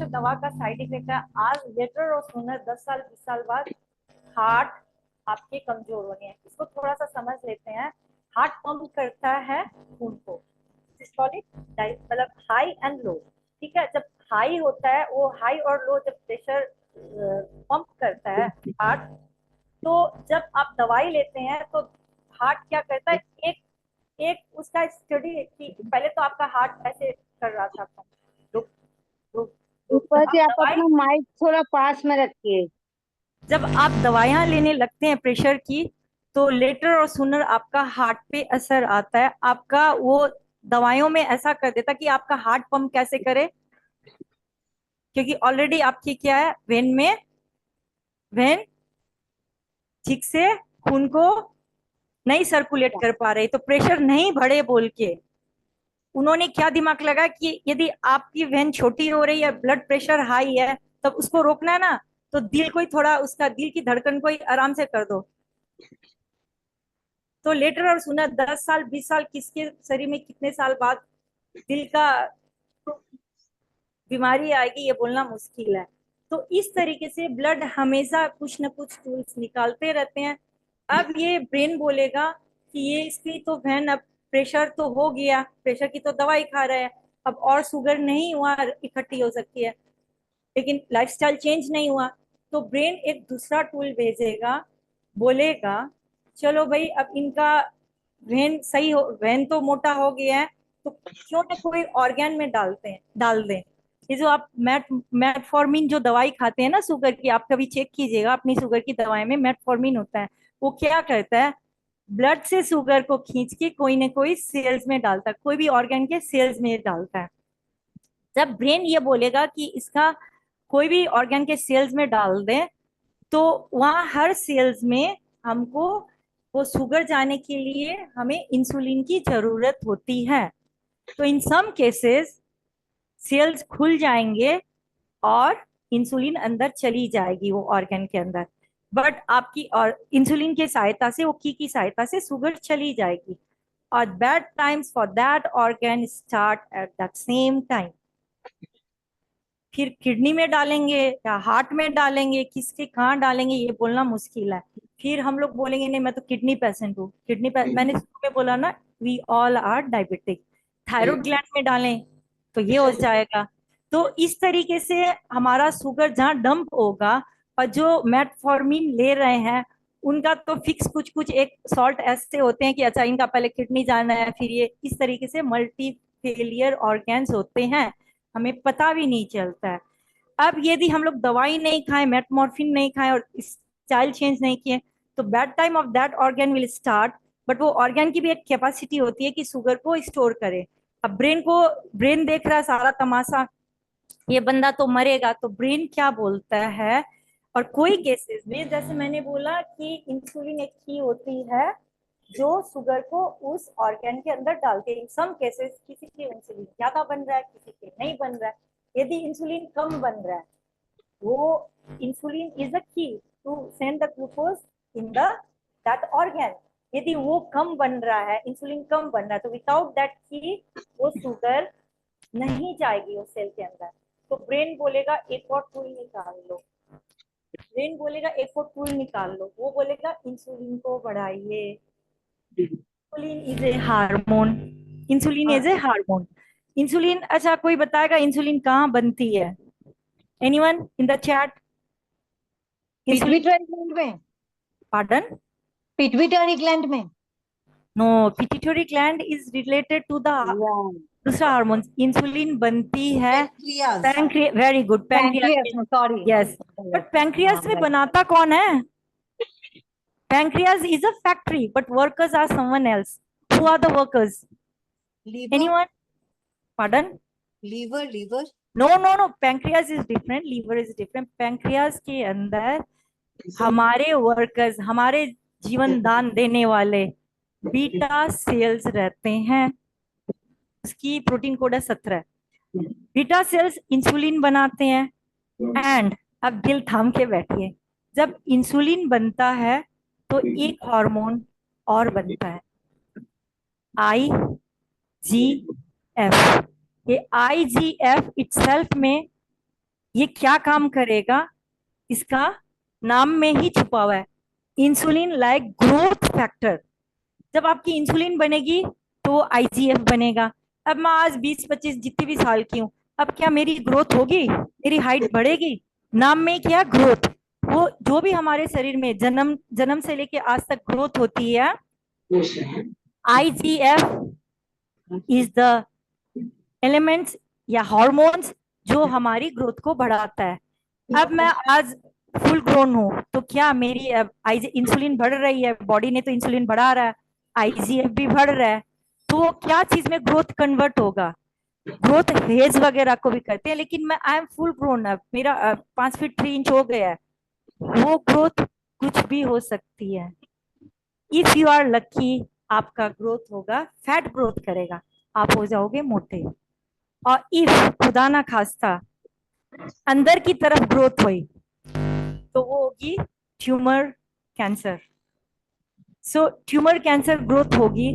दवा का साइड इफेक्ट है, आज लेटर और सूनर 10 साल 20 साल बाद हार्ट आपके कमजोर होने हैं। इसको थोड़ा सा समझ लेते हैं। हार्ट पंप करता है खून को, सिस्टोलिक मतलब हाई एंड लो, ठीक है। जब हाई होता है, वो हाई और लो जब प्रेशर पंप करता है हार्ट, तो जब आप दवाई लेते हैं तो हार्ट क्या करता है, एक एक उसका स्टडी कि पहले तो आपका हार्ट ऐसे कर रहा था, रुक रुक रुक। ऊपर जी आप अपना माइक थोड़ा पास में रखिए। जब आप दवाइयां लेने लगते हैं प्रेशर की, तो लेटर और सुनर आपका हार्ट पे असर आता है। आपका वो दवाइयों में ऐसा कर देता कि आपका हार्ट पंप कैसे करे, क्योंकि ऑलरेडी आपकी क्या है, वेन ठीक से खून को नहीं सर्कुलेट कर पा रहे, तो प्रेशर नहीं बढ़े बोल के उन्होंने क्या दिमाग लगा कि यदि आपकी वेन छोटी हो रही है, ब्लड प्रेशर हाई है, तब उसको रोकना है ना, तो दिल को ही थोड़ा, उसका दिल की धड़कन को ही आराम से कर दो। तो लेटर और सुना 10 साल 20 साल किसके शरीर में कितने साल बाद दिल का बीमारी आएगी, ये बोलना मुश्किल है। तो इस तरीके से ब्लड हमेशा कुछ ना कुछ टूल्स निकालते रहते हैं। अब ये ब्रेन बोलेगा कि ये इसकी तो बहन, अब प्रेशर तो हो गया, प्रेशर की तो दवाई खा रहे हैं, अब और शुगर नहीं हुआ, इकट्ठी हो सकती है, लेकिन लाइफस्टाइल चेंज नहीं हुआ। तो ब्रेन एक दूसरा टूल भेजेगा, बोलेगा चलो भाई अब इनका वेन सही हो, वेन तो मोटा हो गया है, तो क्यों ना कोई ऑर्गेन में डाल दें। ये जो आप मेटफॉर्मिन जो दवाई खाते हैं ना शुगर की, आप कभी चेक कीजिएगा अपनी शुगर की दवाई में मेटफॉर्मिन होता है। वो क्या करता है, ब्लड से शुगर को खींच के कोई ना कोई सेल्स में डालता है, कोई भी ऑर्गन के सेल्स में डालता है। जब ब्रेन ये बोलेगा कि इसका कोई भी ऑर्गन के सेल्स में डाल दें, तो वहां हर सेल्स में हमको वो शुगर जाने के लिए हमें इंसुलिन की जरूरत होती है। तो इन सम केसेस सेल्स खुल जाएंगे और इंसुलिन अंदर चली जाएगी वो ऑर्गन के अंदर, बट आपकी और इंसुलिन की सहायता से, वो की सहायता से शुगर चली जाएगी। और bad times for that organ start at that same time. फिर किडनी में डालेंगे या हार्ट में डालेंगे, किसके कहाँ डालेंगे ये बोलना मुश्किल है। फिर हम लोग बोलेंगे नहीं मैं तो किडनी पेशेंट हूँ, मैंने शुरू में बोला ना, we all are diabetic. Thyroid gland में डालें तो ये हो जाएगा। तो इस तरीके से हमारा शुगर जहाँ डंप होगा, और जो मेटफॉर्मिन ले रहे हैं उनका तो फिक्स कुछ कुछ एक सॉल्ट ऐसे होते हैं कि अच्छा इनका पहले किडनी जाना है, फिर ये, इस तरीके से मल्टी फेलियर ऑर्गन्स होते हैं, हमें पता भी नहीं चलता है। अब यदि हम लोग दवाई नहीं खाएं, मेटमॉर्फिन नहीं खाएं और स्टाइल चेंज नहीं किए, तो bad time of that organ will start. But वो ऑर्गन की भी एक कैपेसिटी होती है कि शुगर को स्टोर करे। अब ब्रेन देख रहा है सारा तमाशा, ये बंदा तो मरेगा, तो ब्रेन क्या बोलता है। और कोई केसेस में जैसे मैंने बोला कि इंसुलिन एक की होती है जो शुगर को उस ऑर्गन के अंदर डालते हैं। सम केसेस किसी के इंसुलिन ज्यादा बन रहा है, किसी के नहीं बन रहा है। यदि इंसुलिन कम बन रहा है, वो insulin is the key to send the glucose in the that organ. यदि वो कम बन रहा है, इंसुलिन कम बन रहा है, तो विदाउट दैट की वो शुगर नहीं जाएगी उस सेल के अंदर। तो ब्रेन बोलेगा एक और टूल निकाल लो, ब्रेन बोलेगा एक और टूल निकाल लो, वो बोलेगा इंसुलिन को बढ़ाइए। Insulin is a hormone, insulin is a hormone. Insulin, अच्छा कोई बताएगा इंसुलिन कहाँ बनती है? Anyone in the chat? Pituitary gland में, पार्डन? पिट्यूटरी ग्लैंड में। No, pituitary gland is related to the दूसरा हार्मोन। इंसुलिन बनती है pancreas. Very good, pancreas. Sorry, yes, but pancreas में बनाता कौन है? Pancreas is a factory, but workers are someone else. Who are the workers? Liver, Anyone? Pardon? Liver No. Pancreas is different. Liver is different. Pancreas के अंदर हमारे workers, हमारे जीवन दान देने वाले बीटा सेल्स रहते हैं। उसकी प्रोटीन कोड है 17। बीटा सेल्स इंसुलिन बनाते हैं। एंड अब दिल थाम के बैठिए, जब इंसुलिन बनता है तो एक हार्मोन और बनता है, IGF। ये IGF इटसेल्फ में ये क्या काम करेगा, इसका नाम में ही छुपा हुआ है, इंसुलिन लाइक ग्रोथ फैक्टर। जब आपकी इंसुलिन बनेगी तो IGF बनेगा। अब मैं आज 20-25 जितनी भी साल की हूँ, अब क्या मेरी ग्रोथ होगी? मेरी हाइट बढ़ेगी? नाम में क्या ग्रोथ। वो जो भी हमारे शरीर में जन्म से लेके आज तक ग्रोथ होती है, IGF इज द एलिमेंट्स या हार्मोन्स जो हमारी ग्रोथ को बढ़ाता है। अब मैं आज फुल ग्रोन हूँ, तो क्या मेरी इंसुलिन बढ़ रही है, बॉडी ने तो इंसुलिन बढ़ा रहा है, IGF भी बढ़ रहा है, तो क्या चीज में ग्रोथ कन्वर्ट होगा? ग्रोथ हेज वगैरह को भी करते हैं, लेकिन मैं आई एम फुल ग्रोन, अब मेरा 5 फीट 3 इंच हो गया है। वो ग्रोथ कुछ भी हो सकती है। इफ यू आर लकी, आपका ग्रोथ होगा, फैट ग्रोथ करेगा, आप हो जाओगे मोटे। और इफ खुदा ना खास्ता अंदर की तरफ ग्रोथ हुई, तो वो होगी ट्यूमर कैंसर। सो ट्यूमर कैंसर ग्रोथ होगी,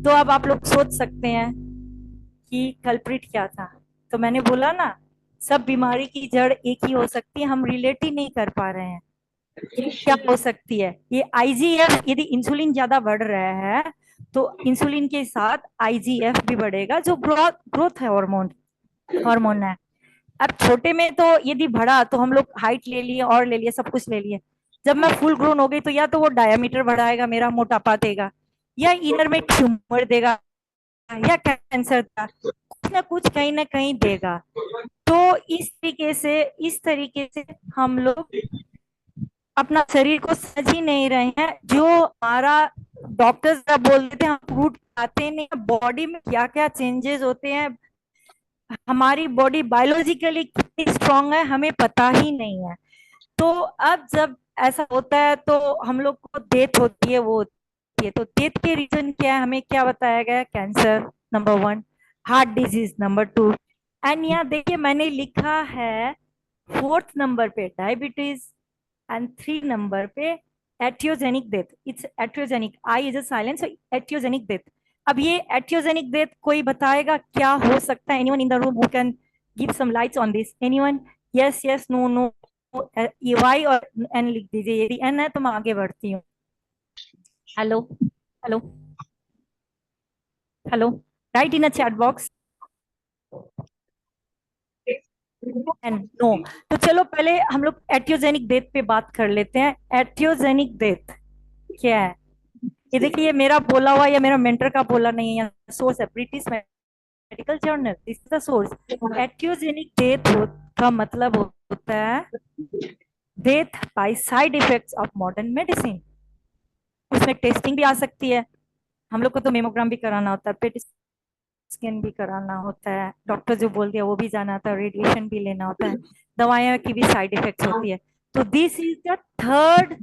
तो अब आप लोग सोच सकते हैं कि कल्प्रिट क्या था। तो मैंने बोला ना, सब बीमारी की जड़ एक ही हो सकती है, हम रिलेट ही नहीं कर पा रहे हैं। क्या हो सकती है ये IGF? यदि इंसुलिन ज्यादा बढ़ रहा है तो इंसुलिन के साथ IGF भी बढ़ेगा, जो ग्रोथ है हार्मोन है। अब छोटे में तो यदि बढ़ा तो हम लोग हाइट ले लिए और ले लिए, सब कुछ ले लिए। जब मैं फुल ग्रोन हो गई तो या तो वो डायमीटर बढ़ाएगा, मेरा मोटापा देगा, या इनर में ट्यूमर देगा, या कैंसर का कुछ ना कुछ कहीं ना कहीं देगा। तो इस तरीके से हम लोग अपना शरीर को समझ ही नहीं रहे हैं। जो हमारा डॉक्टर्स बोल देते हैं, हम फ्रूट खाते नहीं, बॉडी में क्या क्या चेंजेस होते हैं, हमारी बॉडी बायोलॉजिकली कितनी स्ट्रांग है, हमें पता ही नहीं है। तो अब जब ऐसा होता है तो हम लोग को डेथ होती है, वो होती है। तो डेथ के रीजन क्या है, हमें क्या बताया गया? Cancer number 1, heart disease number 2, and यहाँ देखिए मैंने लिखा है 4th नंबर पे डायबिटीज, एंड 3 नंबर पे iatrogenic death. It's iatrogenic, I is a silent, so iatrogenic death. अब ये एटियोजेनिक डेथ कोई बताएगा क्या हो सकता है? Anyone in the room who can give some lights on this? Anyone? Yes yes, no no, Y और एन लिख दीजिए। यदि एन है तो मैं आगे बढ़ती हूँ। Hello hello hello, write in a chat box and no. तो चलो पहले हम लोग एटियोजेनिक डेथ पे बात कर लेते हैं। एटियोजेनिक डेथ क्या है? ये देखिए, ये मेरा बोला हुआ या मेरा मेंटर का बोला नहीं है, सोर्स है British medical journal, this is the source. Iatrogenic death का मतलब होता है death by side effects of modern medicine. उसमें टेस्टिंग भी आ सकती है, हम लोग को तो मेमोग्राम भी कराना होता है, पेट स्कैन भी कराना होता है, डॉक्टर जो बोल दिया वो भी जाना होता है, रेडिएशन भी लेना होता है, दवाइयों की भी साइड इफेक्ट्स होती है। तो this is the third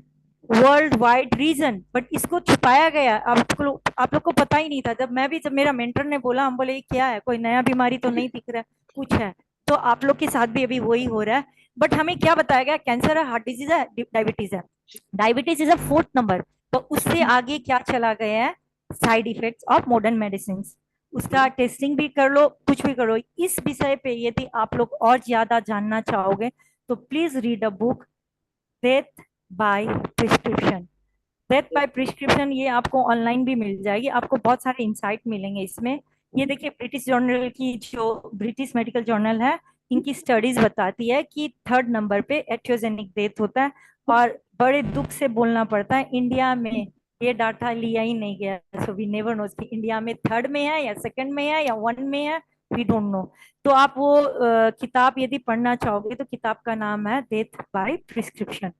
world wide reason, but इसको छुपाया गया। आप लोग को पता ही नहीं था। जब मेरा मेंटर ने बोला, हम बोले ये क्या है, कोई नया बीमारी तो नहीं दिख रहा है, कुछ है। तो आप लोग के साथ भी अभी वही हो रहा है। बट हमें क्या बताया गया, कैंसर है, हार्ट डिजीज है, डायबिटीज है। Diabetes is a fourth number. तो उससे आगे क्या चला गया है, side effects of modern medicine. उसका टेस्टिंग भी कर लो, कुछ भी करो। इस विषय पे यदि आप लोग और ज्यादा जानना चाहोगे तो please read a book, death by prescription. Death by prescription ये आपको ऑनलाइन भी मिल जाएगी, आपको बहुत सारे इंसाइट मिलेंगे इसमें। ये देखिए, ब्रिटिश जर्नल की, जो ब्रिटिश मेडिकल जर्नल है, इनकी स्टडीज बताती है कि थर्ड नंबर पे एथियोजेनिक डेथ होता है। और बड़े दुख से बोलना पड़ता है, इंडिया में ये डाटा लिया ही नहीं गया। सो वी नेवर नो कि इंडिया में थर्ड में है या सेकंड में है या वन में है, वी डोंट नो। तो आप वो किताब यदि पढ़ना चाहोगे तो किताब का नाम है डेथ बाय प्रिस्क्रिप्शन।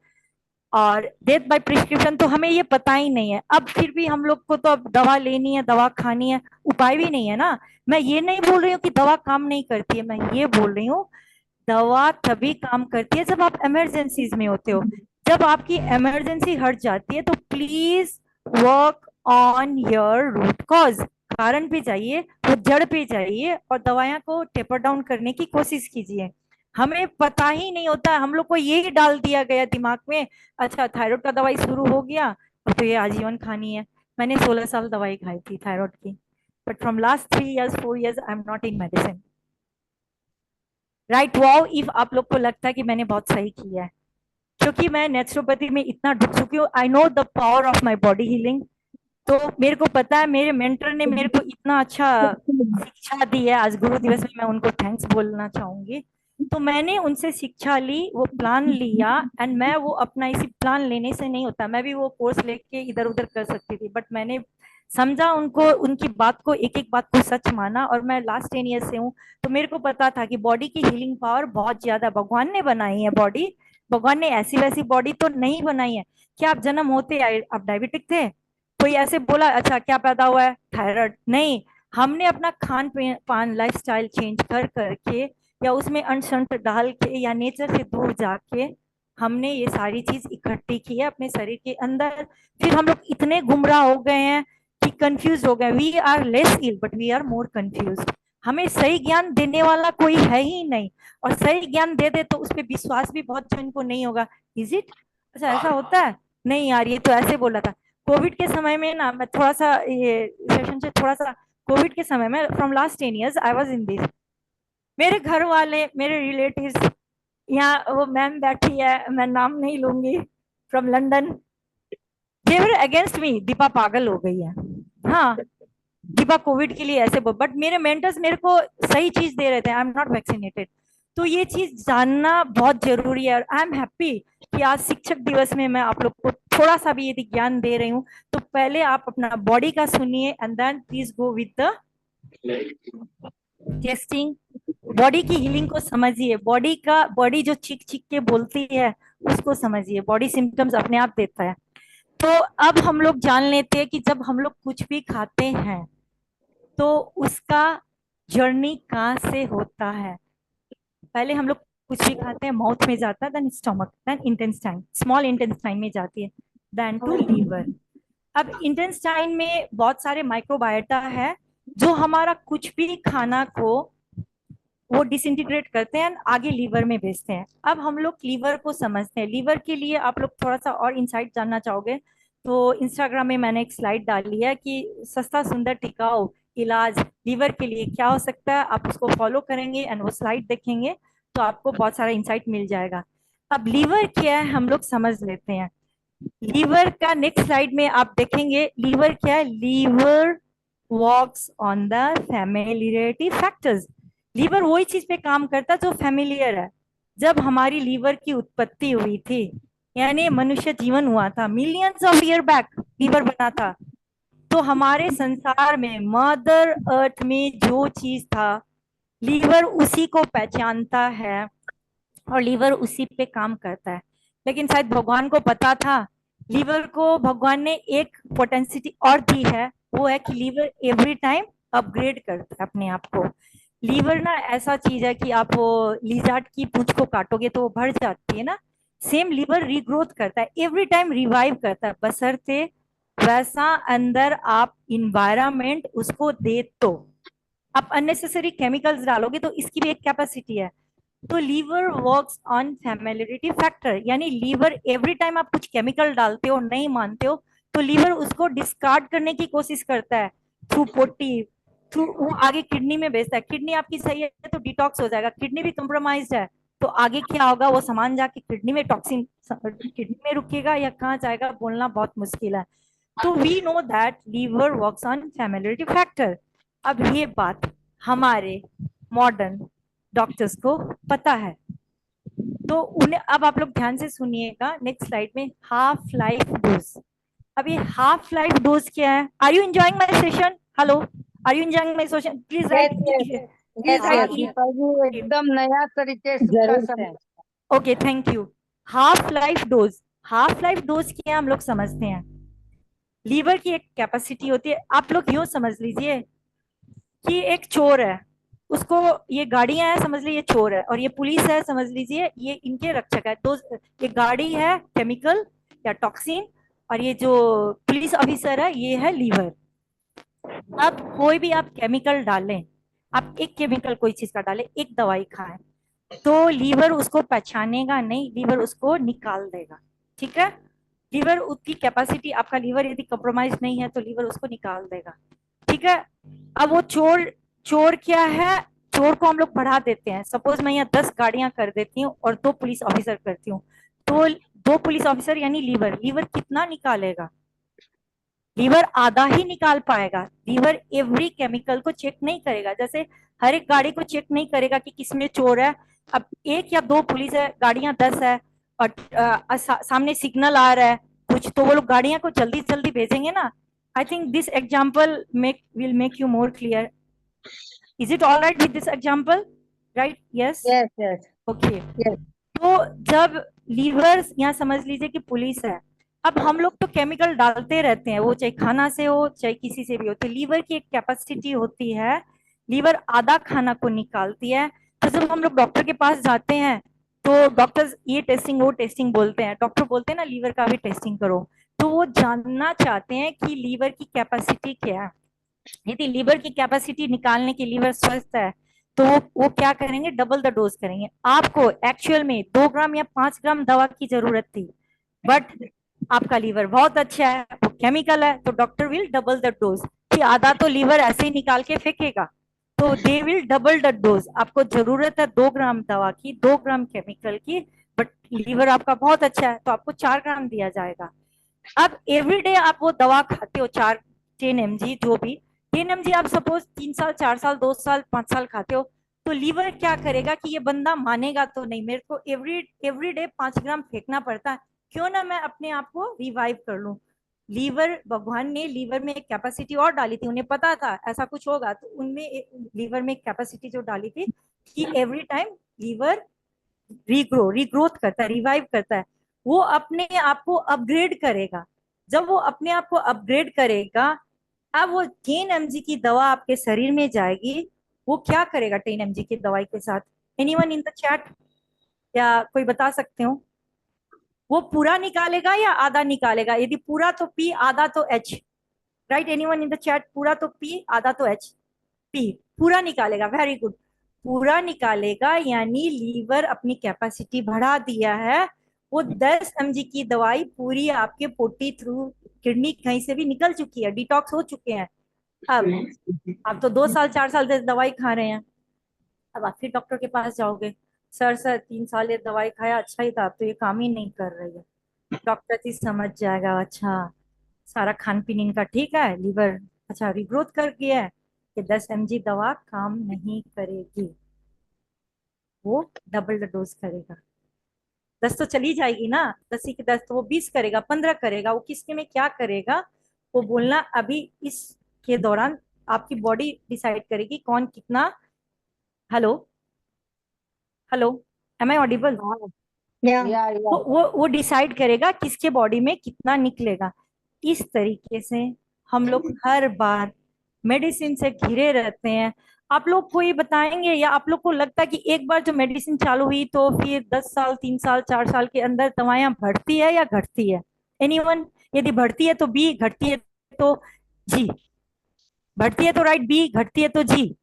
और डेथ बाय प्रिस्क्रिप्शन तो हमें ये पता ही नहीं है। अब फिर भी हम लोग को तो अब दवा लेनी है, दवा खानी है, उपाय भी नहीं है ना। मैं ये नहीं बोल रही हूँ कि दवा काम नहीं करती है, मैं ये बोल रही हूँ दवा तभी काम करती है जब आप इमरजेंसीज में होते हो। जब आपकी इमरजेंसी हट जाती है तो please work on your root cause. कारण पे जाइए, वो जड़ पे जाइए और दवाइयां को टेपर डाउन करने की कोशिश कीजिए। हमें पता ही नहीं होता, हम लोग को ये डाल दिया गया दिमाग में, अच्छा थायराइड का दवाई शुरू हो गया तो ये आजीवन खानी है। मैंने 16 साल दवाई खाई थी थायराइड की, but from last 3 years 4 years I am not in medicine. Right, wow, if आप लोग को लगता है कि मैंने बहुत सही किया है, क्योंकि मैं नेचुरोपैथी में इतना ढुक चुकी हूँ। I know the power of my body healing. तो मेरे को पता है, मेरे मेंटर ने मेरे को इतना अच्छा शिक्षा दी है। आज गुरु दिवस में मैं उनको थैंक्स बोलना चाहूंगी। तो मैंने उनसे शिक्षा ली, वो प्लान लिया, एंड मैं वो अपना इसी प्लान लेने से नहीं होता, मैं भी वो कोर्स लेके इधर उधर कर सकती थी, बट मैंने समझा उनको, उनकी बात को, एक एक बात को सच माना। और मैं लास्ट 10 years से हूँ, तो मेरे को पता था कि बॉडी की हीलिंग पावर बहुत ज्यादा भगवान ने बनाई है बॉडी। भगवान ने ऐसी वैसी बॉडी तो नहीं बनाई है। क्या आप जन्म होते आप डायबिटिक थे? कोई ऐसे बोला अच्छा क्या पैदा हुआ है, थायराइड? नहीं, हमने अपना खान पान लाइफस्टाइल चेंज कर करके, या उसमें अनशंत डाल के, या नेचर से दूर जाके हमने ये सारी चीज इकट्ठी की है अपने शरीर के अंदर। फिर हम लोग इतने गुमराह हो गए हैं कि कंफ्यूज हो गए। We are less ill but we are more confuse. हमें सही ज्ञान देने वाला कोई है ही नहीं, और सही ज्ञान दे दे तो उस पर विश्वास भी बहुत जन को नहीं होगा। Is it? अच्छा ऐसा होता है? नहीं यार, ये तो ऐसे बोला था। कोविड के समय में ना, मैं थोड़ा सा ये सेशन से थोड़ा सा, कोविड के समय में from last 10 years I was in this. मेरे घर वाले, मेरे रिलेटिव्स, यहाँ वो मैम बैठी है, मैं नाम नहीं लूंगी, from London, they were against me. Deepa पागल हो गई है, हाँ दीपा कोविड के लिए ऐसे बोल, बट मेरे मेंटर्स मेरे को सही चीज दे रहे थे, आई एम नॉट वैक्सीनेटेड। तो ये चीज जानना बहुत जरूरी है। और आई एम हैप्पी कि आज शिक्षक दिवस में मैं आप लोग को थोड़ा सा भी यदि ज्ञान दे रही हूँ, तो पहले आप अपना बॉडी का सुनिए and then please go with the testing. Body की हीलिंग को समझिए, बॉडी जो चीख चीख के बोलती है उसको समझिए, बॉडी सिम्टम्स अपने आप देता है। तो अब हम लोग जान लेते हैं कि जब हम लोग कुछ भी खाते हैं तो उसका जर्नी कहाँ से होता है। पहले हम लोग कुछ भी खाते हैं, माउथ में जाता है, then stomach, then intestine, small intestine में जाती है, देन टू लीवर। अब इंटेस्टाइन में बहुत सारे माइक्रोबायोटा है जो हमारा कुछ भी खाना को वो डिसइंटीग्रेट करते हैं, आगे लीवर में भेजते हैं। अब हम लोग लीवर को समझते हैं। लीवर के लिए आप लोग थोड़ा सा और इंसाइट जानना चाहोगे तो इंस्टाग्राम में मैंने एक स्लाइड डाली है कि सस्ता सुंदर टिकाऊ इलाज लीवर के लिए क्या हो सकता है। आप उसको फॉलो करेंगे एंड वो स्लाइड देखेंगे तो आपको बहुत सारा इंसाइट मिल जाएगा। अब लीवर क्या है हम लोग समझ लेते हैं। लीवर का नेक्स्ट स्लाइड में आप देखेंगे लीवर क्या है। Liver works on the familiarity factors. Liver वही चीज पे काम करता है जो फैमिलियर है। जब हमारी लीवर की उत्पत्ति हुई थी, यानी मनुष्य जीवन हुआ था, millions of year back liver बना था, तो हमारे संसार में मदर अर्थ में जो चीज था लीवर उसी को पहचानता है और लीवर उसी पे काम करता है। लेकिन शायद भगवान को पता था, लीवर को भगवान ने एक पोटेंसिटी और दी है, वो है कि लीवर एवरी टाइम अपग्रेड करता है अपने आप को। लीवर ना ऐसा चीज है कि आप वो लिजार्ड की पूंछ को काटोगे तो वो भर जाती है ना, सेम लीवर रीग्रोथ करता है, एवरी टाइम रिवाइव करता है, बशर्ते वैसा अंदर आप इन्वायरमेंट उसको दे। तो आप अननेसेसरी केमिकल्स डालोगे तो इसकी भी एक कैपेसिटी है। तो liver works on familiarity factor, यानी लीवर एवरी टाइम आप कुछ केमिकल डालते हो, नहीं मानते हो, तो लीवर उसको डिस्कार्ड करने की कोशिश करता है थ्रू पोटी, थ्रू वो आगे किडनी में भेजता है। किडनी आपकी सही है तो डिटॉक्स हो जाएगा, किडनी भी कंप्रोमाइज्ड है तो आगे क्या होगा, वो सामान जाके किडनी में टॉक्सिन किडनी में रुकेगा या कहाँ जाएगा बोलना बहुत मुश्किल है। तो we know that liver works on familiarity factor. अब ये बात हमारे मॉडर्न डॉक्टर्स को पता है, तो उन्हें अब आप लोग ध्यान से सुनिएगा नेक्स्ट स्लाइड में हाफ लाइफ डोज। अब ये हाफ लाइफ डोज क्या है? Are you enjoying my session? Hello, are you enjoying my session? Please write, please write. एकदम नया तरीके से जरूर का sir. Okay, thank you. Half life dose, half life dose क्या हम लोग समझते हैं? लीवर की एक कैपेसिटी होती है, आप लोग यूं समझ लीजिए कि एक चोर है, उसको ये गाड़ियां है समझ लीजिए, चोर है, और ये पुलिस है समझ लीजिए, ये इनके रक्षक है। तो ये गाड़ी है केमिकल या टॉक्सिन, और ये जो पुलिस ऑफिसर है ये है लीवर। अब कोई भी आप केमिकल डालें, आप एक केमिकल कोई चीज का डालें, एक दवाई खाएं, तो लीवर उसको पहचानेगा नहीं, लीवर उसको निकाल देगा। ठीक है, लीवर उसकी कैपेसिटी, आपका लीवर यदि कंप्रोमाइज नहीं है तो लीवर उसको निकाल देगा। ठीक है, अब वो चोर, चोर क्या है, चोर को हम लोग बढ़ा देते हैं। सपोज मैं यहाँ 10 गाड़ियां कर देती हूँ और 2 पुलिस ऑफिसर करती हूँ, तो 2 पुलिस ऑफिसर यानी लीवर, लीवर कितना निकालेगा? लीवर आधा ही निकाल पाएगा। लीवर एवरी केमिकल को चेक नहीं करेगा, जैसे हर एक गाड़ी को चेक नहीं करेगा कि किसमें चोर है। अब 1 या 2 पुलिस है, गाड़ियां 10 है, और सामने सिग्नल आ रहा है कुछ, तो वो लोग गाड़ियां को जल्दी जल्दी भेजेंगे ना। I think this example will make you more clear. Is it all right with this example? Right, yes, yes yes okay. Yes तो जब लीवर यहाँ समझ लीजिए कि पुलिस है, अब हम लोग तो केमिकल डालते रहते हैं, वो चाहे खाना से हो चाहे किसी से भी हो, तो लीवर की एक कैपेसिटी होती है, लीवर आधा खाना को निकालती है। तो जब हम लोग डॉक्टर के पास जाते हैं तो डॉक्टर ये टेस्टिंग वो टेस्टिंग बोलते हैं, डॉक्टर बोलते हैं ना लीवर का भी टेस्टिंग करो, तो वो जानना चाहते हैं कि लीवर की कैपेसिटी क्या है। यदि लीवर की कैपेसिटी निकालने की लीवर स्वस्थ है तो वो क्या करेंगे, डबल द डोज करेंगे। आपको एक्चुअल में 2 ग्राम या 5 ग्राम दवा की जरूरत थी, बट आपका लीवर बहुत अच्छा है, वो केमिकल है, तो doctor will double the dose. कि आधा तो लीवर ऐसे ही निकाल के फेंकेगा, तो they will double the dose. आपको जरूरत है 2 ग्राम दवा की, 2 ग्राम केमिकल की, बट लीवर आपका बहुत अच्छा है तो आपको 4 ग्राम दिया जाएगा। अब एवरीडे आप वो दवा खाते हो 10 mg, जो भी 10 mg आप सपोज 3 साल 4 साल 2 साल 5 साल खाते हो, तो लीवर क्या करेगा कि ये बंदा मानेगा तो नहीं, मेरे को एवरीडे 5 ग्राम फेंकना पड़ता है, क्यों ना मैं अपने आप को रिवाइव कर लूं। लीवर, भगवान ने लीवर में एक कैपेसिटी और डाली थी, उन्हें पता था ऐसा कुछ होगा, तो उनमें लीवर में एक कैपेसिटी जो डाली थी कि एवरी टाइम लीवर रीग्रोथ करता है, रिवाइव करता है, वो अपने आप को अपग्रेड करेगा। जब वो अपने आप को अपग्रेड करेगा, अब वो 10 mg की दवा आपके शरीर में जाएगी, वो क्या करेगा 10 mg की दवाई के साथ? एनीवन इन द चैट, या कोई बता सकते हो? वो पूरा निकालेगा या आधा निकालेगा? यदि पूरा तो पी, आधा तो H. Right, anyone in the chat? पूरा तो पी, आधा तो एच। पी पूरा निकालेगा, वेरी गुड, पूरा निकालेगा, यानी लीवर अपनी कैपेसिटी बढ़ा दिया है। वो 10 mg की दवाई पूरी आपके पोटी थ्रू किडनी कहीं से भी निकल चुकी है, डिटॉक्स हो चुके हैं। अब आप तो 2 साल 4 साल से दवाई खा रहे हैं, अब आप फिर डॉक्टर के पास जाओगे, सर 3 साल ये दवाई खाया, अच्छा ही था, अब तो ये काम ही नहीं कर रही है। डॉक्टर जी समझ जाएगा, अच्छा सारा खान पीन इनका ठीक है, लीवर अच्छा रिग्रोथ कर गया है, कि 10 mg दवा काम नहीं करेगी, वो डबल द डोज करेगा। 10 तो चली जाएगी ना, 10 ही के 10 तो वो 20 करेगा, 15 करेगा, वो किसके में क्या करेगा वो बोलना अभी इस के दौरान आपकी बॉडी डिसाइड करेगी कौन कितना। Hello, hello, am I audible? या वो डिसाइड करेगा किसके बॉडी में कितना निकलेगा। इस तरीके से हम लोग हर बार मेडिसिन से घिरे रहते हैं। आप लोग कोई बताएंगे, या आप लोग को लगता है कि एक बार जो मेडिसिन चालू हुई तो फिर 10 साल, 3 साल, 4 साल के अंदर दवाइयां बढ़ती है या घटती है? एनीवन? यदि बढ़ती है तो बी, घटती है तो जी। बढ़ती है तो राइट बी, घटती है तो जी।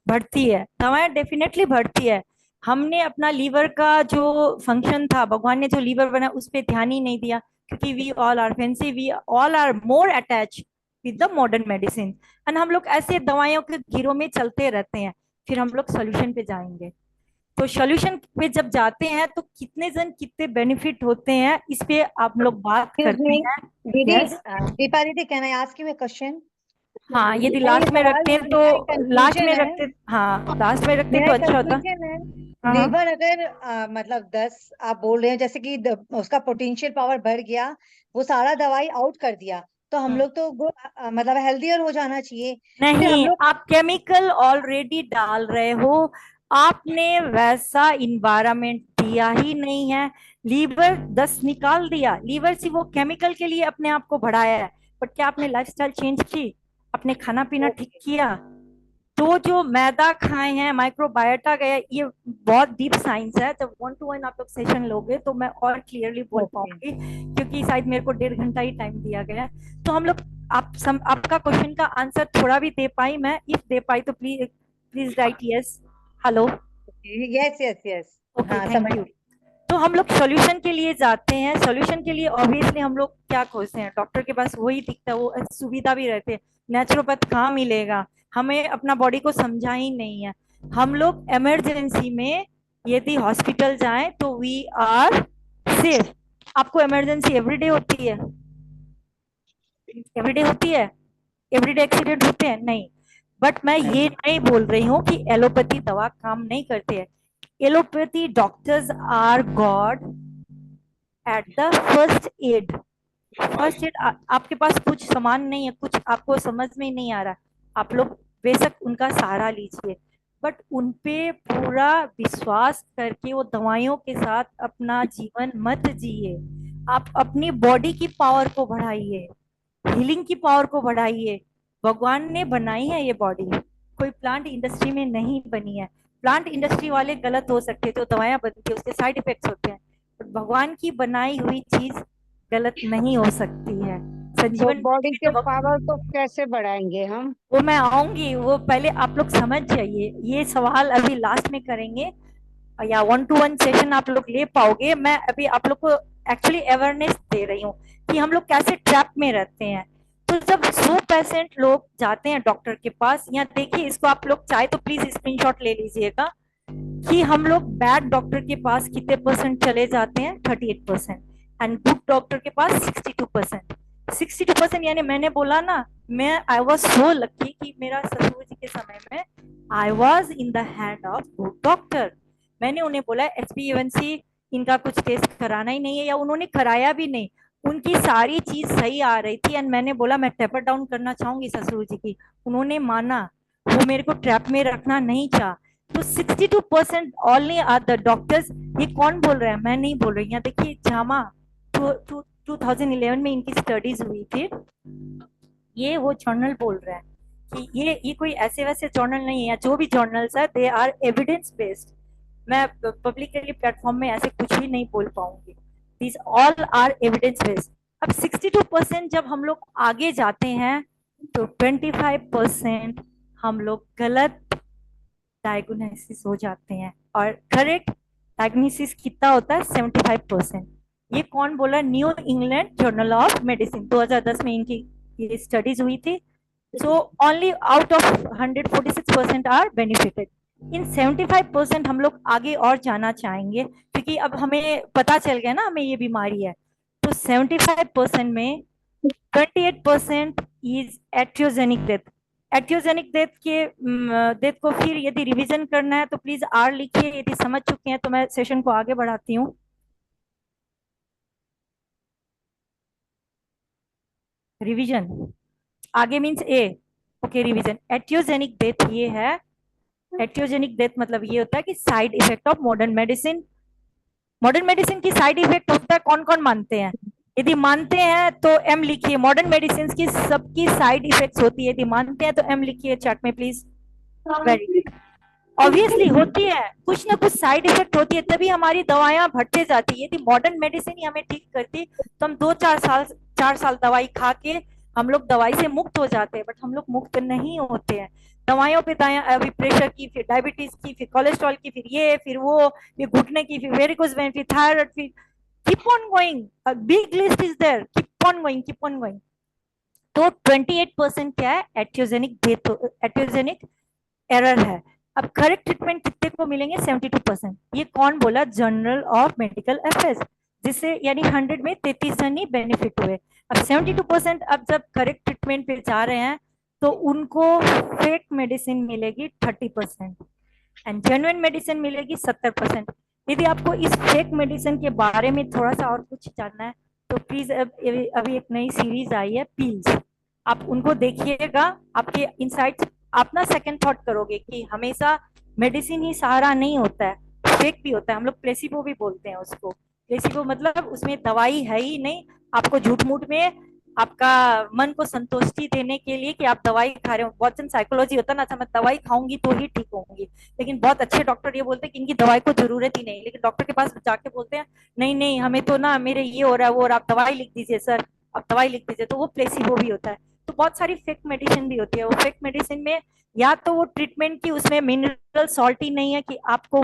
बढ़ती है, दवाएं डेफिनेटली बढ़ती है। हमने अपना लीवर का जो फंक्शन था, भगवान ने जो लीवर बनाया उस पर ध्यान ही नहीं दिया, क्योंकि we all are fancy, we all are more attach with the modern medicine, and हम लोग ऐसे दवाइयों के घेरों में चलते रहते हैं। फिर हम लोग सोल्यूशन पे जाएंगे, तो सोल्यूशन पे जब जाते हैं तो कितने जन कितने बेनिफिट होते हैं, इस पे आप लोग बात Excuse करते me, हैं। Didi, yes, Deepa Didi, can I ask you a question? हाँ, यदि मेरा ये लास्ट में सवाल, रखते हैं मेरा एक तो लास्ट में कंफ्यूजन है, रखते, हाँ लास्ट में रखते मेरा तो एक अच्छा होता। कंफ्यूजन है। हाँ हाँ। लीवर अगर मतलब 10 आप बोल रहे हैं, जैसे कि उसका पोटेंशियल पावर बढ़ गया, वो सारा दवाई आउट कर दिया, तो हम लोग तो मतलब हेल्दियर हो जाना चाहिए। फिर हम नहीं, लोग आप केमिकल ऑलरेडी डाल रहे हो, आपने वैसा इन्वायरमेंट दिया ही नहीं है। लीवर 10 निकाल दिया, लीवर से वो केमिकल के लिए अपने आप को बढ़ाया है, बट क्या आपने लाइफस्टाइल चेंज की, अपने खाना पीना ठीक किया? तो जो मैदा खाए हैं, माइक्रोबायोटा गया, ये बहुत डीप साइंस है। जब 1 to 1 आप लोग सेशन लोगे तो मैं और क्लियरली बोल ओके, पाऊंगी, क्योंकि शायद मेरे को 1.5 घंटा ही टाइम दिया गया है। तो हम लोग, आपका क्वेश्चन का आंसर थोड़ा भी दे पाई मैं, इफ दे पाई तो please please write yes. Hello. Yes yes yes, okay, हाँ थैंक समझ। यू। तो हम लोग सॉल्यूशन के लिए जाते हैं, सॉल्यूशन के लिए ऑब्वियसली हम लोग क्या खोजते हैं, डॉक्टर के पास वही दिखता है, वो सुविधा भी रहते हैं। नेचुरोपैथ कहाँ मिलेगा? हमें अपना बॉडी को समझा ही नहीं है। हम लोग इमरजेंसी में यदि हॉस्पिटल जाएं तो वी आर सेफ। आपको इमरजेंसी एवरीडे होती है? एवरीडे होती है? एवरीडे एक्सीडेंट होते हैं? नहीं। बट मैं ये नहीं बोल रही हूँ कि एलोपैथी दवा काम नहीं करती है। Allopathy doctors are God at the first aid. First aid, आपके पास कुछ सामान नहीं है, कुछ आपको समझ में नहीं आ रहा, आप लोग बेशक उनका सहारा लीजिए, बट उनपे पूरा विश्वास करके वो दवाइयों के साथ अपना जीवन मत जिए। आप अपनी बॉडी की पावर को बढ़ाइए, हीलिंग की पावर को बढ़ाइए। भगवान ने बनाई है ये बॉडी, कोई प्लांट इंडस्ट्री में नहीं बनी है। प्लांट इंडस्ट्री वाले गलत हो सकते हैं, जो दवाइयां बनती है उसके साइड इफेक्ट्स होते हैं, बट भगवान की बनाई हुई चीज गलत नहीं हो सकती है। तो संजीवन बॉडी के जो पावर को कैसे बढ़ाएंगे हम? वो मैं आऊंगी, वो पहले आप लोग समझ जाइए, ये सवाल अभी लास्ट में करेंगे, या 1 to 1 सेशन आप लोग ले पाओगे। मैं अभी आप लोग को एक्चुअली अवेयरनेस दे रही हूँ कि हम लोग कैसे ट्रैप में रहते हैं। तो जब 100% लोग जाते हैं डॉक्टर के पास, या देखिए इसको आप लोग चाहे तो प्लीज स्क्रीनशॉट ले लीजिएगा कि हम लोग बैड डॉक्टर के पास कितने परसेंट चले जाते हैं, 38%, एंड गुड डॉक्टर के पास 62%। 62%, यानी मैंने बोला ना, मैं आई वॉज सो लकी कि मेरा ससुर जी के समय में I was in the hand of good doctor. मैंने उन्हें बोला HbA1c इनका कुछ टेस्ट कराना ही नहीं है, या उन्होंने कराया भी नहीं, उनकी सारी चीज सही आ रही थी, एंड मैंने बोला मैं टेपर डाउन करना चाहूंगी ससुर जी की, उन्होंने माना, वो मेरे को ट्रैप में रखना नहीं चाहा। तो 62% ओनली आर द डॉक्टर्स। ये कौन बोल रहा है? मैं नहीं बोल रही, यहाँ देखिए जामा 2011 में इनकी स्टडीज हुई थी, ये वो जर्नल बोल रहा है कि ये कोई ऐसे वैसे जर्नल नहीं है, जो भी जर्नल्स है दे आर एविडेंस बेस्ड। मैं पब्लिकली प्लेटफॉर्म में ऐसे कुछ भी नहीं बोल पाऊंगी, this all are evidence based. अब 62% जब हम लोग आगे जाते हैं तो 25% हम लोग गलत डायग्नोसिस हो जाते हैं, और करेक्ट डायग्नोसिस कितना होता है? 75%। ये कौन बोला? New England journal of medicine 2010 में इनकी ये स्टडीज हुई थी। So only out of 146% are benefited. इन 75% हम लोग आगे और जाना चाहेंगे, क्योंकि अब हमें पता चल गया ना हमें ये बीमारी है। तो 75% में 28% इज एट्रियोजेनिक डेथ। एट्रियोजेनिक डेथ के डेथ को फिर यदि रिवीजन करना है तो प्लीज आर लिखिए, यदि समझ चुके हैं तो मैं सेशन को आगे बढ़ाती हूँ। रिवीजन आगे मीन्स ए, ओके रिवीजन। एट्रियोजेनिक डेथ ये है, एट्रियोजेनिक डेथ मतलब ये होता है कि side effect of modern medicine. Modern medicine की साइड इफेक्ट होता है, कौन कौन मानते हैं? यदि मानते हैं तो एम लिखिए। मॉडर्न मेडिसिन की सबकी साइड इफेक्ट्स होती है, यदि मानते हैं तो एम लिखिए चैट में प्लीज। Very good. ऑब्वियसली होती है, कुछ ना कुछ साइड इफेक्ट होती है, तभी हमारी दवाइयां बढ़ते जाती है। यदि मॉडर्न मेडिसिन ही हमें ठीक करती तो हम 2-4 साल दवाई खा के हम लोग दवाई से मुक्त हो जाते हैं, बट हम लोग मुक्त नहीं होते हैं। दवाइयों पे दाया, अभी प्रेशर की, फिर डायबिटीज की, फिर कोलेस्ट्रॉल की, फिर ये, फिर वो, फिर घुटने की, फिर वेरिकोज वेन, फिर थायराइड, फिर keep on going, a big list is there, keep on going, keep on going. तो 28% क्या है, एट्योजेनिक डेथ, एट्योजेनिक एरर है। अब करेक्ट ट्रीटमेंट कितने को मिलेंगे, 72%। ये कौन बोला, जर्नल ऑफ मेडिकल अफेयर्स, जिससे यानी 100 में 33 जन ही बेनिफिट हुए। अब 72% अब जब करेक्ट ट्रीटमेंट पे जा रहे हैं तो उनको फेक मेडिसिन मिलेगी 30% एंड जेन्युइन मेडिसिन मिलेगी 70%। यदि आपको इस फेक मेडिसिन के बारे में थोड़ा सा और कुछ जानना है तो प्लीज, अभी एक नई सीरीज आई है पील्स, आप उनको देखिएगा। आपके इंसाइट्स, आप ना सेकंड थॉट करोगे कि हमेशा मेडिसिन ही सहारा नहीं होता है, फेक भी होता है। हम लोग प्लेसिबो भी बोलते हैं उसको। प्लेसिबो मतलब उसमें दवाई है ही नहीं, आपको झूठ मूठ में आपका मन को संतुष्टि देने के लिए कि आप दवाई खा रहे हो। बहुत जन साइकोलॉजी होता है ना, अच्छा मैं दवाई खाऊंगी तो ही ठीक होंगी, लेकिन बहुत अच्छे डॉक्टर ये बोलते हैं कि इनकी दवाई को जरूरत ही नहीं, लेकिन डॉक्टर के पास जाके बोलते हैं नहीं नहीं हमें तो ना मेरे ये हो रहा है वो, और आप दवाई लिख दीजिए सर, आप दवाई लिख दीजिए, तो वो प्लेसिबो भी होता है। तो बहुत सारी फेक मेडिसिन भी होती है। वो फेक मेडिसिन में या तो वो ट्रीटमेंट की उसमें मिनरल सॉल्ट ही नहीं है कि आपको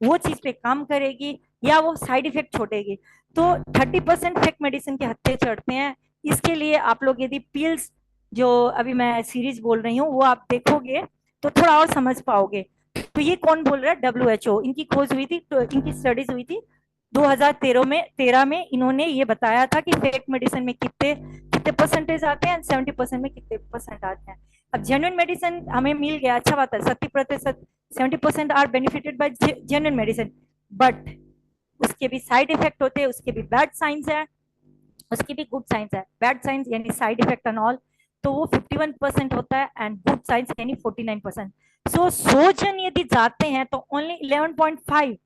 वो चीज पे काम करेगी, या वो साइड इफेक्ट छोड़ेगी। तो 30% फेक मेडिसिन के हत्थे चढ़ते हैं। इसके लिए आप लोग यदि पील्स जो अभी मैं सीरीज बोल रही हूँ वो आप देखोगे तो थोड़ा और समझ पाओगे। तो ये कौन बोल रहा है, WHO, इनकी खोज हुई थी, तो इनकी स्टडीज हुई थी 2013 में इन्होंने ये बताया था कि फेक मेडिसिन में कितने कितने परसेंटेज आते हैं, 70% में कितने परसेंट आते हैं। अब जेन्युइन मेडिसिन हमें मिल गया, अच्छा बात है, 70%, 70% are benefited by genuine medicine, but उसके भी साइड इफेक्ट होते हैं, उसके भी बैड साइंस है, उसकी भी गुड साइंस है। बैड साइंस यानी साइड इफेक्ट एंड ऑल, तो वो 51% होता है, एंड गुड साइंस यानी 49%। सो 100 जन यदि जाते हैं तो ओनली 11.5,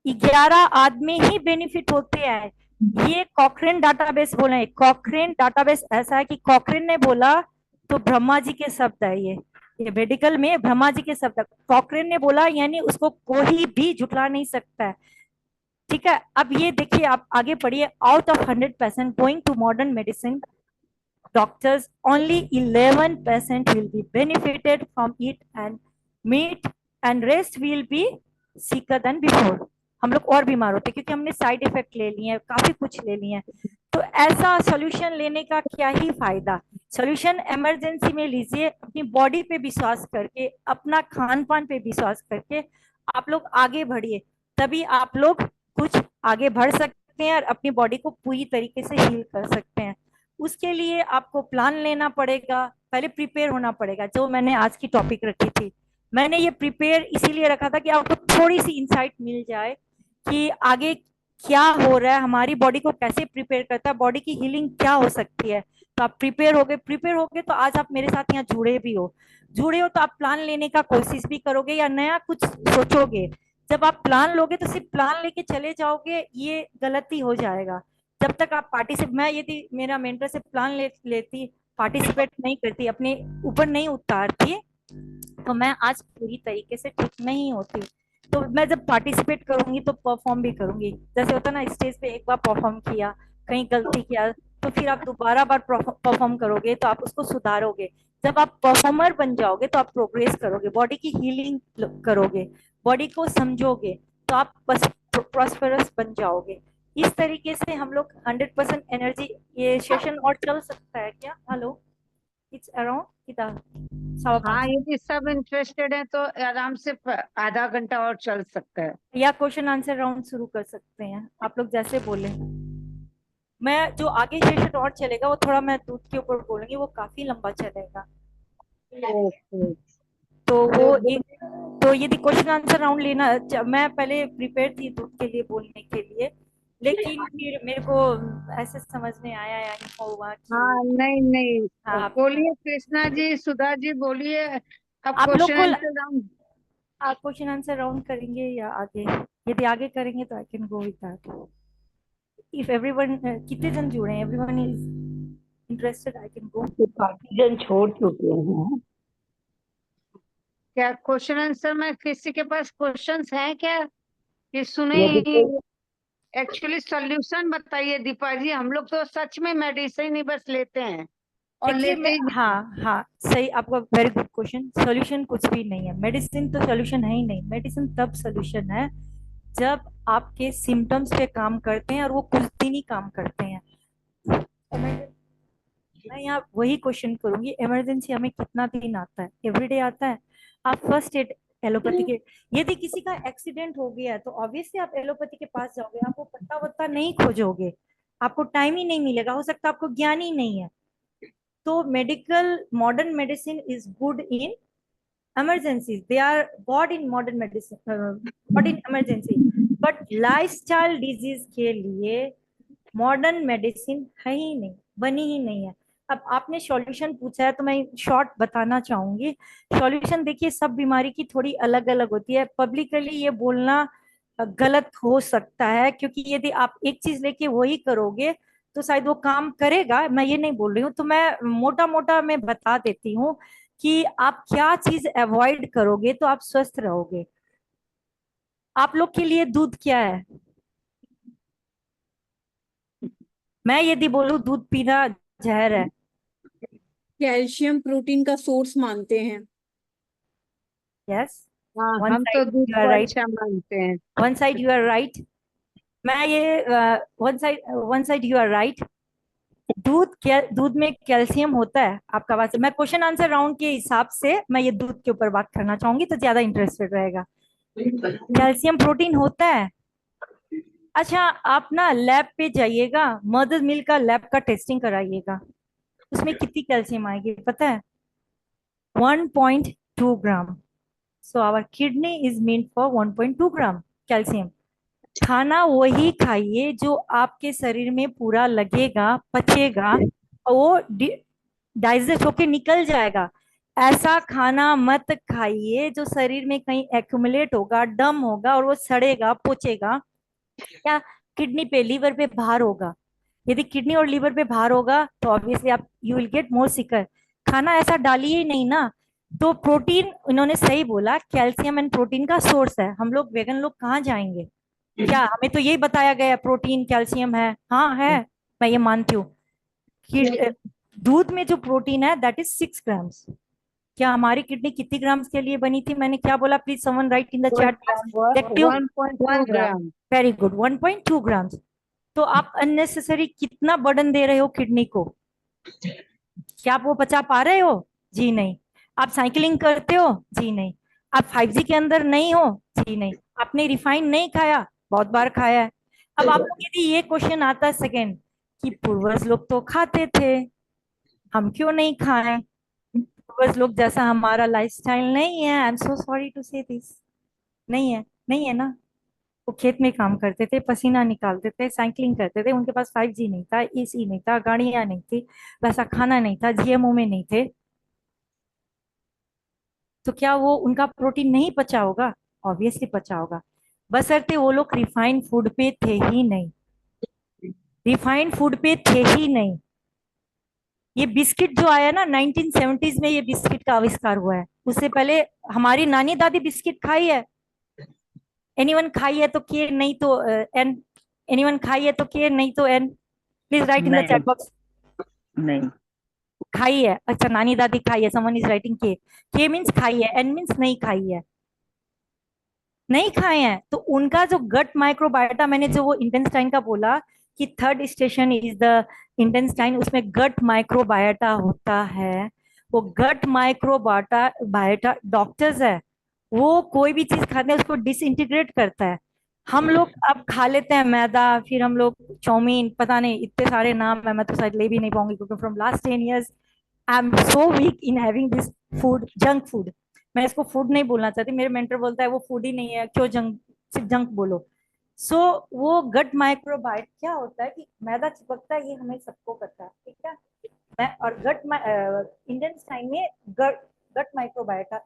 11 आदमी ही बेनिफिट होते हैं। ये कॉकरेन डाटाबेस बोला है, कॉकरेन डाटाबेस ऐसा है कि कॉकरेन ने बोला तो ब्रह्मा जी के शब्द है, ये मेडिकल में ब्रह्मा जी के शब्द है, कॉकरेन ने बोला यानी उसको कोई भी झुठला नहीं सकता है। ठीक है, अब ये देखिए, आप आगे पढ़िए। Out of 100% going to modern medicine doctors, only 11% will be benefited from it and meet, and rest will be sicker than before। हम लोग और बीमार होते हैं क्योंकि हमने साइड इफेक्ट ले लिए हैं, काफी कुछ ले लिए हैं। तो ऐसा सोल्यूशन लेने का क्या ही फायदा। सोल्यूशन इमरजेंसी में लीजिए, अपनी बॉडी पे विश्वास करके, अपना खान पान पे विश्वास करके आप लोग आगे बढ़िए, तभी आप लोग कुछ आगे बढ़ सकते हैं और अपनी बॉडी को पूरी तरीके से हील कर सकते हैं। उसके लिए आपको प्लान लेना पड़ेगा, पहले प्रिपेयर होना पड़ेगा। जो मैंने आज की टॉपिक रखी थी, मैंने ये प्रिपेयर इसीलिए रखा था कि आपको थोड़ी सी इंसाइट मिल जाए कि आगे क्या हो रहा है, हमारी बॉडी को कैसे प्रिपेयर करता है, बॉडी की हीलिंग क्या हो सकती है। तो आप प्रिपेयर होगे तो आज आप मेरे साथ यहाँ जुड़े हो तो आप प्लान लेने का कोशिश भी करोगे या नया कुछ सोचोगे। जब आप प्लान लोगे तो सिर्फ प्लान लेके चले जाओगे, ये गलती हो जाएगा। जब तक आप पार्टिसिपेट, मैं यदि मेरा मेंटर से प्लान लेती, पार्टिसिपेट नहीं करती, अपने ऊपर नहीं उतारती, तो मैं आज पूरी तरीके से ठीक नहीं होती। तो मैं जब पार्टिसिपेट करूंगी तो परफॉर्म भी करूंगी। जैसे होता ना, स्टेज पे एक बार परफॉर्म किया, कहीं गलती किया, तो फिर आप दोबारा बार परफॉर्म करोगे तो आप उसको सुधारोगे। जब आप परफॉर्मर बन जाओगे तो आप प्रोग्रेस करोगे, बॉडी की हीलिंग करोगे, बॉडी को समझोगे, तो आप बस प्रॉस्पेरस बन जाओगे। इस तरीके से हम लोग 100% एनर्जी। ये सेशन और चल सकता है क्या? हेलो, इट्स अराउंड कितना, 5:15। हाँ, यदि सब इंटरेस्टेड है तो आराम से आधा घंटा और चल सकता है। या क्वेश्चन आंसर राउंड शुरू कर सकते हैं, आप लोग जैसे बोले। मैं जो आगे सेशन और चलेगा वो थोड़ा मैं दूध के ऊपर बोलूंगी, वो काफी लंबा चलेगा। ओके। तो वो एक, तो यदि क्वेश्चन आंसर राउंड लेना, मैं पहले प्रिपेयर थी दूध के लिए बोलने के लिए, लेकिन फिर मेरे को ऐसे समझ में आया या इन्फो हुआ कि हाँ, नहीं नहीं, हाँ, बोलिए कृष्णा जी, सुधा जी बोलिए। अब आप लोग क्वेश्चन को आंसर राउंड। आप क्वेश्चन आंसर राउंड करेंगे या आगे? यदि आगे करेंगे तो I can go with that. if everyone कितने जन जुड़े हैं, everyone is interested, I can go. काफी जन छोड़ चुके हैं। क्या क्वेश्चन आंसर में किसी के पास क्वेश्चंस हैं क्या? ये सुने यदि ही कोई एक्चुअली सॉल्यूशन बताइए दीपा जी। हम लोग तो सच में मेडिसिन ही बस लेते हैं और देखिए लेते ही हाँ हाँ सही, आपका वेरी गुड क्वेश्चन। सॉल्यूशन कुछ भी नहीं है, मेडिसिन तो सॉल्यूशन है ही नहीं। मेडिसिन तब सॉल्यूशन है जब आपके सिम्टम्स पे काम करते हैं और वो कुछ दिन ही काम करते हैं। मैं यहाँ वही क्वेश्चन करूंगी, इमरजेंसी हमें कितना दिन आता है? एवरीडे आता है? आप फर्स्ट एड एलोपैथी के, यदि किसी का एक्सीडेंट हो गया है तो ऑब्वियसली आप एलोपैथी के पास जाओगे, आप वो पत्ता वत्ता नहीं खोजोगे, आपको टाइम ही नहीं मिलेगा, हो सकता है आपको ज्ञान ही नहीं है। तो medical modern medicine is good in emergencies, they are god in modern medicine, god in emergency, but lifestyle disease के लिए मॉडर्न मेडिसिन है ही नहीं, बनी ही नहीं है। अब आपने सॉल्यूशन पूछा है तो मैं शॉर्ट बताना चाहूंगी। सॉल्यूशन देखिए, सब बीमारी की थोड़ी अलग अलग होती है, पब्लिकली ये बोलना गलत हो सकता है, क्योंकि यदि आप एक चीज लेके वही करोगे तो शायद वो काम करेगा, मैं ये नहीं बोल रही हूँ। तो मैं मोटा मोटा मैं बता देती हूँ कि आप क्या चीज अवॉइड करोगे तो आप स्वस्थ रहोगे। आप लोग के लिए दूध क्या है? मैं यदि बोलूं दूध पीना जहर है, कैल्शियम प्रोटीन का सोर्स मानते हैं। यस, हाँ, वन हम तो साइड दूध यू आर को राइट, अच्छा मानते हैं। One side you are right. मैं ये one side you are right. दूध में कैल्शियम होता है, आपका बात से मैं क्वेश्चन आंसर राउंड के हिसाब से मैं ये दूध के ऊपर बात करना चाहूंगी तो ज्यादा इंटरेस्टेड रहेगा। कैल्शियम प्रोटीन होता है। अच्छा, आप ना लैब पे जाइएगा, मदर मिल्क का लैब का टेस्टिंग कराइएगा, उसमें कितनी कैल्शियम आएगी पता है? 1.2 gram. So our kidney is meant for 1.2 gram calcium. खाना वही खाइए जो आपके शरीर में पूरा लगेगा, पचेगा और वो डाइजेस्ट होके निकल जाएगा। ऐसा खाना मत खाइए जो शरीर में कहीं एक्यूमुलेट होगा, डम होगा और वो सड़ेगा, पचेगा, या किडनी पे लीवर पे भार होगा। यदि किडनी और लीवर पे भार होगा तो ऑब्वियसली आप you will get more sicker. खाना ऐसा डालिए ही नहीं ना। तो प्रोटीन, इन्होंने सही बोला, कैल्शियम एंड प्रोटीन का सोर्स है। हम लोग वेगन लोग कहाँ जाएंगे? क्या हमें तो यही बताया गया है प्रोटीन कैल्शियम है, हाँ है, मैं ये मानती हूँ कि दूध में जो प्रोटीन है दैट इज 6 ग्राम्स। क्या हमारी किडनी कितनी ग्राम्स के लिए बनी थी? मैंने क्या बोला? Please someone right in the chat box. 1.2 gram. Very good, 1.2 grams. तो आप अननेसेसरी कितना बर्डन दे रहे हो किडनी को? क्या आप वो पचा पा रहे हो? जी नहीं। आप साइकिलिंग करते हो? जी नहीं। आप 5G के अंदर नहीं हो? जी नहीं। आपने रिफाइन नहीं खाया? बहुत बार खाया है। अब आपको यदि ये क्वेश्चन आता है सेकेंड कि पूर्वज लोग तो खाते थे, हम क्यों नहीं खाएं? पूर्वज लोग जैसा हमारा लाइफस्टाइल नहीं है, I am so sorry to say this. नहीं है, नहीं है ना। वो खेत में काम करते थे, पसीना निकालते थे, साइकिलिंग करते थे, उनके पास 5G नहीं था, AC नहीं था, गाड़ियां नहीं थी, वैसा खाना नहीं था, GMO में नहीं थे। तो क्या वो उनका प्रोटीन नहीं पचा होगा? ऑब्वियसली पचा होगा, बशर्ते वो लोग रिफाइंड फूड पे थे ही नहीं। रिफाइंड फूड पे थे ही नहीं। ये बिस्किट जो आया ना 1970s में, ये बिस्किट का आविष्कार हुआ है। उससे पहले हमारी नानी दादी बिस्किट खाई है? एनीवन खाई है तो के, नहीं तो एन। एनीवन खाई है तो के, नहीं तो N. Please write in the नहीं चैट बॉक्स। नहीं खाई है, अच्छा नानी दादी खाई है, someone is writing K means खाई है, एन मीन्स नहीं खाई है। नहीं खाए हैं तो उनका जो गट माइक्रोबायोटा, मैंने जो वो इंटेस्टाइन का बोला कि third station is the intestine, उसमें गट माइक्रोबायोटा होता है। वो गट माइक्रोबायोटा बायोटा डॉक्टर्स है, वो कोई भी चीज खाते हैं उसको डिसइंटीग्रेट करता है। हम लोग अब खा लेते हैं मैदा, फिर हम लोग चाउमीन, पता नहीं इतने सारे नाम है, मैं तो शायद ले भी नहीं पाऊंगी क्योंकि from last 10 years I am so weak in having this food, junk food. मैं इसको फूड नहीं बोलना चाहती, मेरे मेंटर बोलता है वो फूड ही नहीं है, क्यों जंक, सिर्फ जंक बोलो। सो वो गट माइक्रोबाइट क्या होता है कि मैदा चिपकता है, ये हमें सबको पता है, ठीक है। मैं और गट इंडियन स्टाइल में gut gut microbiota.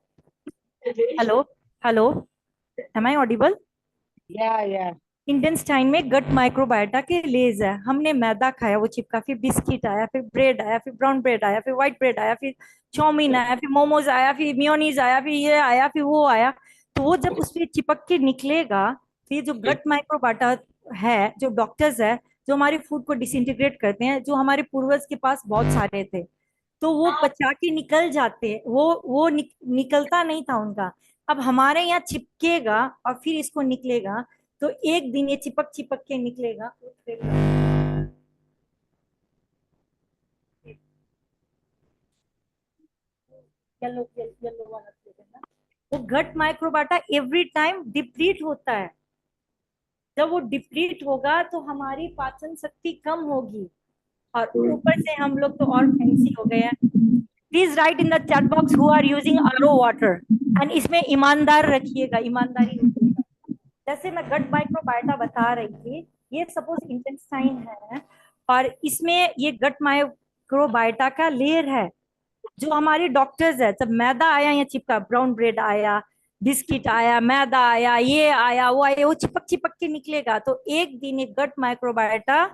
Hello, hello, am I audible? या इंटेस्टाइन में गट माइक्रोबायोटा के लेज है। हमने मैदा खाया, वो चिपका, फिर बिस्किट आया, फिर ब्रेड आया, फिर ब्राउन ब्रेड आया, फिर व्हाइट ब्रेड आया, फिर चाउमीन आया, फिर मोमोज आया, फिर मियोनीज आया, फिर ये आया, फिर वो आया। तो वो जब उसपे चिपक के निकलेगा, फिर जो गट माइक्रोबायोटा है, जो डॉक्टर्स है, जो हमारे फूड को डिसइंटीग्रेट करते हैं, जो हमारे पूर्वज के पास बहुत सारे थे, तो वो पचा के निकल जाते हैं। वो निकलता नहीं था उनका। अब हमारे यहाँ चिपकेगा और फिर इसको निकलेगा, तो एक दिन ये चिपक चिपक के निकलेगा। येलो येलो वाला ना, वो गट माइक्रोबाटा एवरी टाइम डिप्लीट होता है। जब वो डिप्लीट होगा तो हमारी पाचन शक्ति कम होगी, और ऊपर से हम लोग तो और फैंसी हो गए हैं। Please write in the chat box who are using RO water, and इसमें ईमानदार रखिएगा, ईमानदारी रखिएगा। जैसे मैं गट माइक्रोबायोटा बता रही थी, ये सपोज इंटेस्टाइन है, और इसमें ये गट माइक्रोबायोटा का लेयर है। जो हमारे डॉक्टर्स है, जब मैदा आया या चिपका, ब्राउन ब्रेड आया, बिस्किट आया, मैदा आया, ये आया, वो आया, वो चिपक चिपक के निकलेगा, तो एक दिन ये गट माइक्रोबायोटा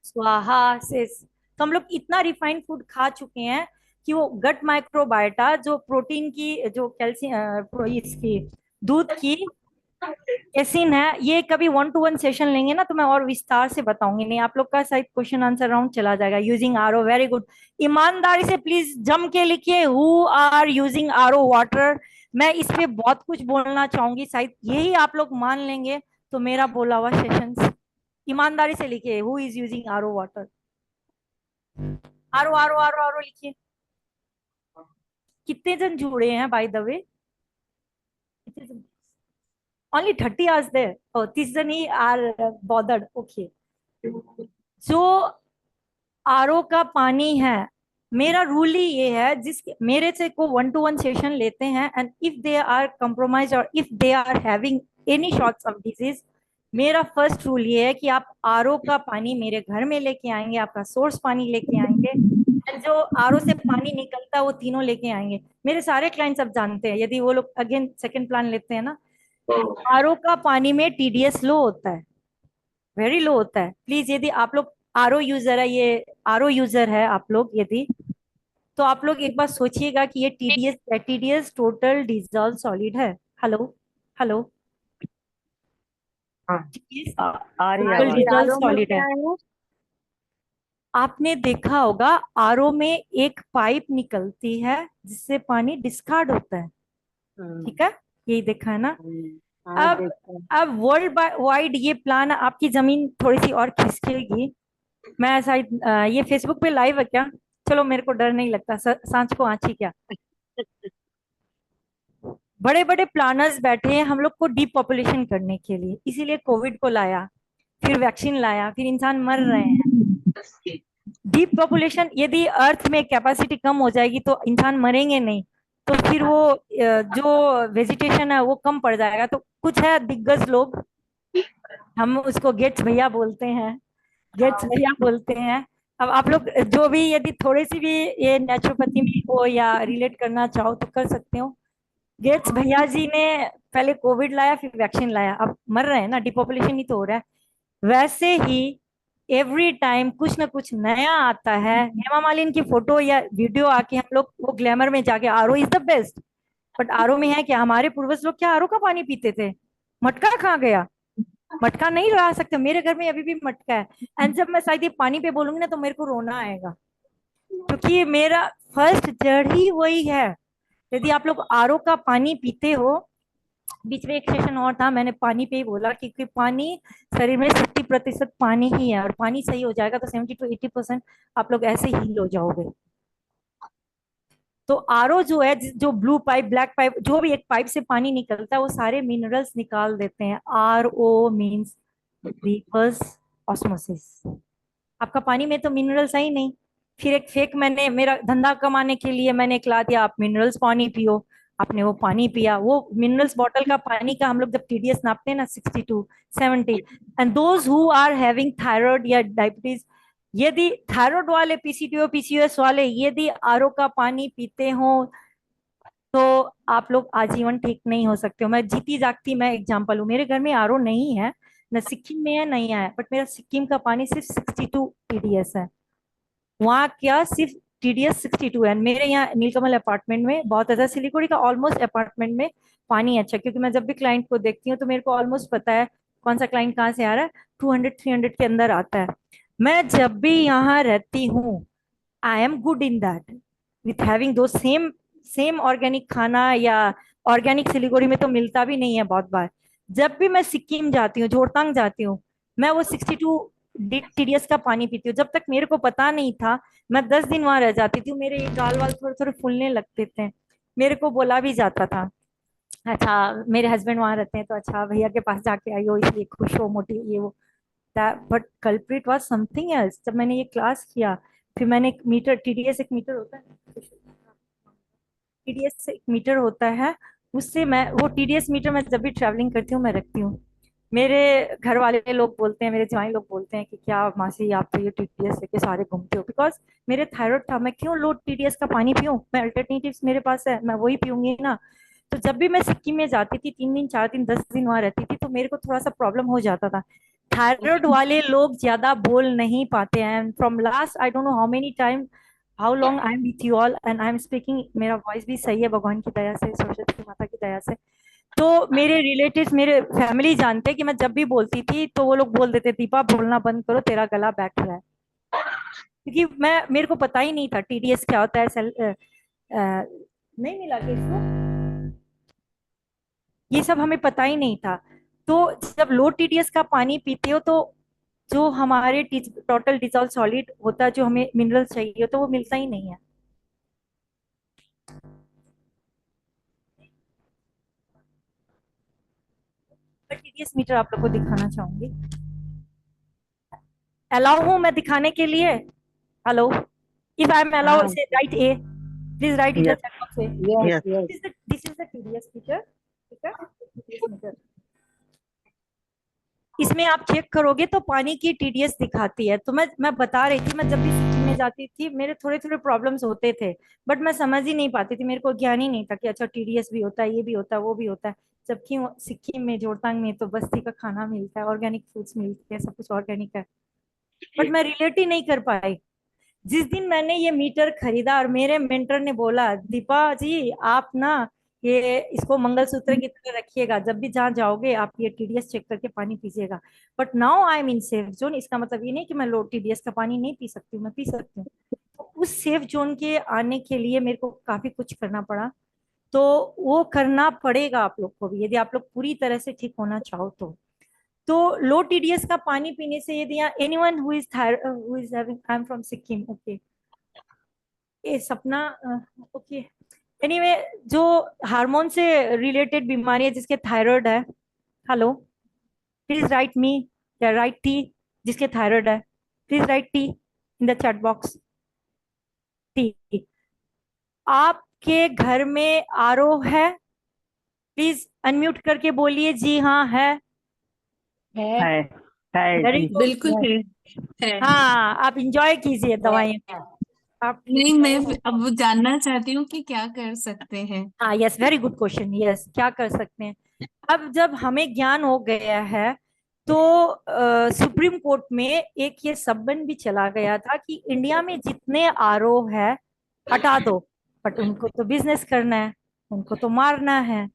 स्वाहा से। तो हम लोग इतना रिफाइंड फूड खा चुके हैं कि वो गट माइक्रोबायोटा, जो प्रोटीन की, जो कैल्शियम, इसकी दूध की एसिन है, ये कभी 1-to-1 सेशन लेंगे ना, तो मैं और विस्तार से बताऊंगी। नहीं, आप लोग का शायद क्वेश्चन आंसर राउंड चला जाएगा। Using RO, very good. ईमानदारी से प्लीज जम के लिखिए, who are using RO water. मैं इस पे बहुत कुछ बोलना चाहूंगी, शायद यही आप लोग मान लेंगे तो मेरा बोला हुआ सेशन। ईमानदारी से लिखिए, who is using RO water. RO RO RO RO लिखिए। कितने जन जुड़े हैं by the way? Only 30 hours there. Oh, 30 जन ही are bothered. Okay. जो आरओ का पानी है, मेरा रूल ही ये है, जिस मेरे से को 1-to-1 सेशन लेते हैं, and if they are compromise और if they are having any shorts of disease, मेरा फर्स्ट रूल ये है कि आप आरओ का पानी मेरे घर में लेके आएंगे, आपका सोर्स पानी लेके आएंगे, एंड जो आरओ से पानी निकलता है वो तीनों लेके आएंगे। मेरे सारे क्लाइंट्स अब जानते हैं, यदि वो लोग अगेन सेकंड प्लान लेते हैं ना, आरओ का पानी में टीडीएस लो होता है, वेरी लो होता है। प्लीज, यदि आप लोग आरओ यूजर है, ये आरओ यूजर है आप लोग यदि, तो आप लोग एक बार सोचिएगा कि ये टीडीएस टोटल डिजॉल्व सॉलिड है। हेलो हेलो, हाँ, आ रही है टोटल आवाज। डिजॉल्व सॉलिड है। आपने देखा होगा आरओ में एक पाइप निकलती है जिससे पानी डिस्कार्ड होता है, ठीक है, यही देखा है ना। अब वर्ल्ड वाइड ये प्लान, आपकी जमीन थोड़ी सी और खिसकेगी। मैं शायद ये फेसबुक पे लाइव है क्या? चलो, मेरे को डर नहीं लगता, सांच को आंची क्या। बड़े बड़े प्लानर्स बैठे हैं हम लोग को डीपॉपुलेशन करने के लिए, इसीलिए कोविड को लाया, फिर वैक्सीन लाया, फिर इंसान मर रहे हैं। डीप पॉपुलेशन, यदि अर्थ में कैपेसिटी कम हो जाएगी तो इंसान मरेंगे नहीं, तो फिर वो जो वेजिटेशन है वो कम पड़ जाएगा। तो कुछ है दिग्गज लोग, हम उसको गेट्स भैया बोलते हैं, गेट्स भैया बोलते हैं। अब आप लोग जो भी यदि थोड़ी सी भी ये नेचुरोपैथी में हो या रिलेट करना चाहो तो कर सकते हो। गेट्स भैया जी ने पहले कोविड लाया, फिर वैक्सीन लाया, अब मर रहे हैं ना, डिपॉपुलेशन ही तो हो रहा है। वैसे ही एवरी टाइम कुछ ना कुछ नया आता है। हेमा मालिनी की फोटो या वीडियो आके हम लोग वो ग्लैमर में जाके RO is the best, but RO में है क्या? हमारे पूर्वज लोग क्या आरओ का पानी पीते थे? मटका कहाँ गया? मटका नहीं ला सकते, मेरे घर में अभी भी मटका है। एंड जब मैं शायद ये पानी पे बोलूंगी ना तो मेरे को रोना आएगा, क्योंकि मेरा फर्स्ट जड़ ही वही है। यदि आप लोग आरओ का पानी पीते हो, बीच में एक सेशन और था, मैंने पानी पे ही बोला, क्योंकि पानी शरीर में 60% पानी ही है, और पानी सही हो जाएगा तो 70-80% आप लोग ऐसे हील हो जाओगे। तो आरओ जो है, जो ब्लू पाइप, ब्लैक पाइप, जो भी एक पाइप से पानी निकलता है, वो सारे मिनरल्स निकाल देते हैं। RO means reverse osmosis. आपका पानी में तो मिनरल्स है ही नहीं। फिर एक फेक, मैंने मेरा धंधा कमाने के लिए मैंने एक ला दिया, आप मिनरल्स पानी पियो। आपने वो पानी पिया, वो मिनरल्स बॉटल का पानी का हम लोग जब टीडीएस नापते हैं ना 60-70, and those who are having thyroid या डायबिटीज, यदि थायराइड वाले, पीसीटीओ पीसीओएस वाले यदि आरओ का पानी पीते हो तो आप लोग आजीवन ठीक नहीं हो सकते हो। मैं जीती जागती मैं एग्जांपल हूँ, मेरे घर में आरओ नहीं है, न सिक्किम में है नहीं है, बट मेरा सिक्किम का पानी सिर्फ 62 टीडीएस है, वहाँ क्या सिर्फ टीडीएस 62 है। मेरे यहाँ नीलकमल अपार्टमेंट में बहुत अच्छा, सिलीगुड़ी का ऑलमोस्ट अपार्टमेंट में पानी अच्छा, क्योंकि मैं जब भी क्लाइंट को देखती हूँ तो मेरे को ऑलमोस्ट पता है कौन सा क्लाइंट कहाँ से आ रहा है, 200-300 के अंदर आता है। मैं जब भी यहाँ रहती हूँ I am good in that with having दो सेम सेम ऑर्गेनिक खाना, या ऑर्गेनिक सिलीगुड़ी में तो मिलता भी नहीं है बहुत बार। जब भी मैं सिक्किम जाती हूँ, जोरतांग जाती हूँ, मैं वो 62 टीडीएस का पानी पीती हूँ। जब तक मेरे को पता नहीं था, मैं 10 दिन वहां रह जाती थी, मेरे ये गाल वाल थोड़े थोड़े फूलने लगते थे, मेरे को बोला भी जाता था अच्छा मेरे हस्बैंड वहां रहते हैं तो अच्छा भैया के पास जाके आई हो इसलिए खुश हो मोटी ये वो। But culprit was something else. जब मैंने ये क्लास किया, फिर मैंने एक मीटर, टीडीएस एक मीटर होता है, टीडीएस एक मीटर होता है, उससे मैं वो टीडीएस मीटर मैं जब भी ट्रैवलिंग करती हूँ मैं रखती हूँ। मेरे घर वाले लोग बोलते हैं, मेरे जवाई लोग बोलते हैं कि क्या मासी आप तो ये टीडीएस लेके सारे घूमते हो, बिकॉज मेरे थायराइड था, मैं क्यों लो टीडीएस का पानी पीऊं, मैं अल्टरनेटिव्स मेरे पास है, मैं वही पीऊंगी ना। तो जब भी मैं सिक्किम में जाती थी 3 दिन 4 दिन 10 दिन वहां रहती थी, तो मेरे को थोड़ा सा प्रॉब्लम हो जाता था। थायराइड वाले लोग ज्यादा बोल नहीं पाते हैं। From last I don't know how many time, how long I am with you all and I am speaking, मेरा वॉइस भी सही है भगवान की दया से, सरस्वती माता की दया से। तो मेरे रिलेटिव्स, मेरे फैमिली जानते हैं कि मैं जब भी बोलती थी तो वो लोग बोल देते दीपा बोलना बंद करो, तेरा गला बैठ रहा है। क्योंकि मैं, मेरे को पता ही नहीं था टीडीएस क्या होता है। नहीं मिला कि इसको, ये सब हमें पता ही नहीं था। तो जब लो टीडीएस का पानी पीते हो तो जो हमारे टोटल डिजॉल्व सॉलिड होता है, जो हमें मिनरल चाहिए तो वो मिलता ही नहीं है। टीडीएस मीटर आप लोग को दिखाना चाहूंगी, अलाउ हूं मैं दिखाने के लिए? Hello, if I am allow, हाँ से write A, please write in the Yes. Chat box A. Yes Yes. Yes this is the TDS meter, ठीक है, TDS मीटर। इसमें आप चेक करोगे तो पानी की टीडीएस दिखाती है। तो मैं बता रही थी, मैं जब भी सिक्किम में जाती थी मेरे थोड़े थोड़े प्रॉब्लम्स होते थे, बट मैं समझ ही नहीं पाती थी, मेरे को ज्ञान ही नहीं था कि अच्छा टीडीएस भी होता है, ये भी होता है, वो भी होता है। जबकि सिक्किम में जोरतांग में तो बस्ती का खाना मिलता है, ऑर्गेनिक फूड्स मिलते हैं, सब कुछ ऑर्गेनिक है, बट मैं रिलेट ही नहीं कर पाई। जिस दिन मैंने ये मीटर खरीदा और मेरे मेंटर ने बोला दीपा जी आप ना ये इसको मंगलसूत्र की तरह रखिएगा, जब भी जहाँ जाओगे आप ये टीडीएस चेक करके पानी पीजिएगा। But now I am in safe zone. इसका मतलब ये नहीं कि मैं लो टीडीएस का पानी नहीं पी सकती हूँ, मैं पी सकती हूँ। तो उस सेफ जोन के आने के लिए मेरे को काफी कुछ करना पड़ा, तो वो करना पड़ेगा आप लोग को भी, यदि आप लोग पूरी तरह से ठीक होना चाहो तो लो टीडीएस का पानी पीने से, यदि anyone who is having, I am from Sikkim, okay, ये सपना, ओके, एनीवे, जो हार्मोन से रिलेटेड बीमारी है, जिसके थायराइड है, हेलो, प्लीज राइट मी, या राइट टी, जिसके थायराइड है please right T in the chat box. T, आपके घर में आरओ है? प्लीज अनम्यूट करके बोलिए जी हाँ है। है है वेरी जी। गुड। बिल्कुल है। हाँ, आप इंजॉय कीजिए दवाइयाँ, आप नहीं, मैं अब जानना चाहती हूँ कि क्या कर सकते हैं। हाँ, yes, very good question, yes, क्या कर सकते हैं। अब जब हमें ज्ञान हो गया है तो सुप्रीम कोर्ट में एक ये सबन भी चला गया था कि इंडिया में जितने आरओ है हटा दो, बट उनको तो बिजनेस करना है, उनको तो मारना है,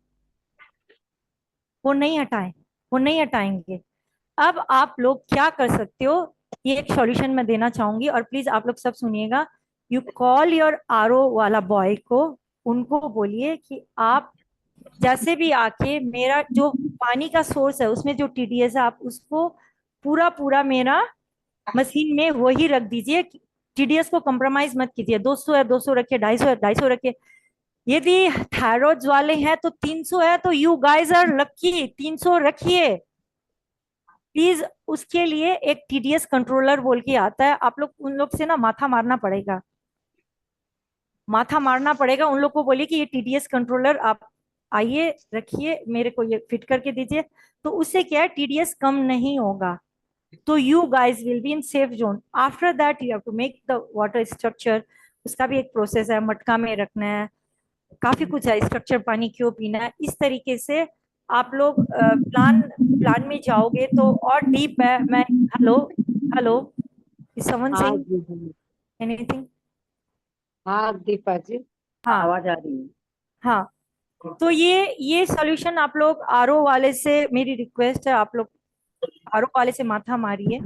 वो नहीं हटाए, वो नहीं हटाएंगे। अब आप लोग क्या कर सकते हो, ये एक सॉल्यूशन मैं देना चाहूंगी, और प्लीज आप लोग सब सुनिएगा। यू कॉल योर आरओ वाला बॉय को, उनको बोलिए कि आप जैसे भी आके मेरा जो पानी का सोर्स है उसमें जो टीडीएस है आप उसको पूरा पूरा मेरा मशीन में वही रख दीजिए, टीडीएस को कंप्रोमाइज मत कीजिए। 200 है 200 रखिए, 250 है 250 रखिए। यदि थायराइड वाले हैं तो 300 है, तो यू गाइज आर लकी, 300 रखिए प्लीज। उसके लिए एक टीडीएस कंट्रोलर बोल के आता है, आप लोग उन लोग से ना माथा मारना पड़ेगा, माथा मारना पड़ेगा। उन लोग को बोलिए कि ये टीडीएस कंट्रोलर आप आइए रखिए, मेरे को ये फिट करके दीजिए, तो उससे क्या है टीडीएस कम नहीं होगा। तो you guys will be in safe zone. After that you have to make the water structure, उसका भी एक प्रोसेस है, मटका में रखना है, काफी कुछ है, स्ट्रक्चर पानी क्यों पीना है, इस तरीके से आप लोग प्लान प्लान में जाओगे तो और डीप है। मैं हेलो हेलो, इज समवन हाँ सेइंग जी हाँ। एनीथिंग? हाँ दीपा जी, हाँ आवाज आ रही है। हाँ। तो ये सॉल्यूशन आप लोग आरओ वाले से, मेरी रिक्वेस्ट है, आप लोग आरओ वाले से माथा मारिए।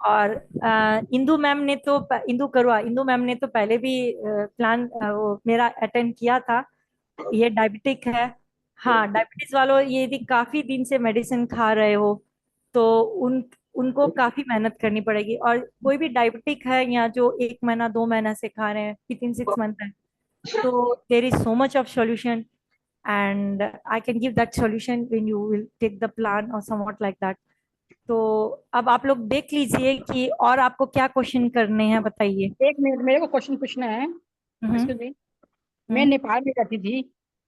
और इंदू मैम ने तो पहले भी प्लान वो मेरा अटेंड किया था। ये डायबिटिक है। हाँ, डायबिटीज वालों, ये यदि काफी दिन से मेडिसिन खा रहे हो तो उनको काफी मेहनत करनी पड़ेगी। और कोई भी डायबिटिक है या जो 1 महीना 2 महीना से खा रहे हैं, विद इन 6 मंथ है, तो there is so much of solution and I can give that solution when you will take the plan और समवॉट लाइक दैट। तो अब आप लोग देख लीजिए कि और आपको क्या क्वेश्चन करने हैं, बताइए। एक मिनट, मेरे को क्वेश्चन पूछना है। हम्म Excuse me, मैं हम्म नेपाल में रहती थी,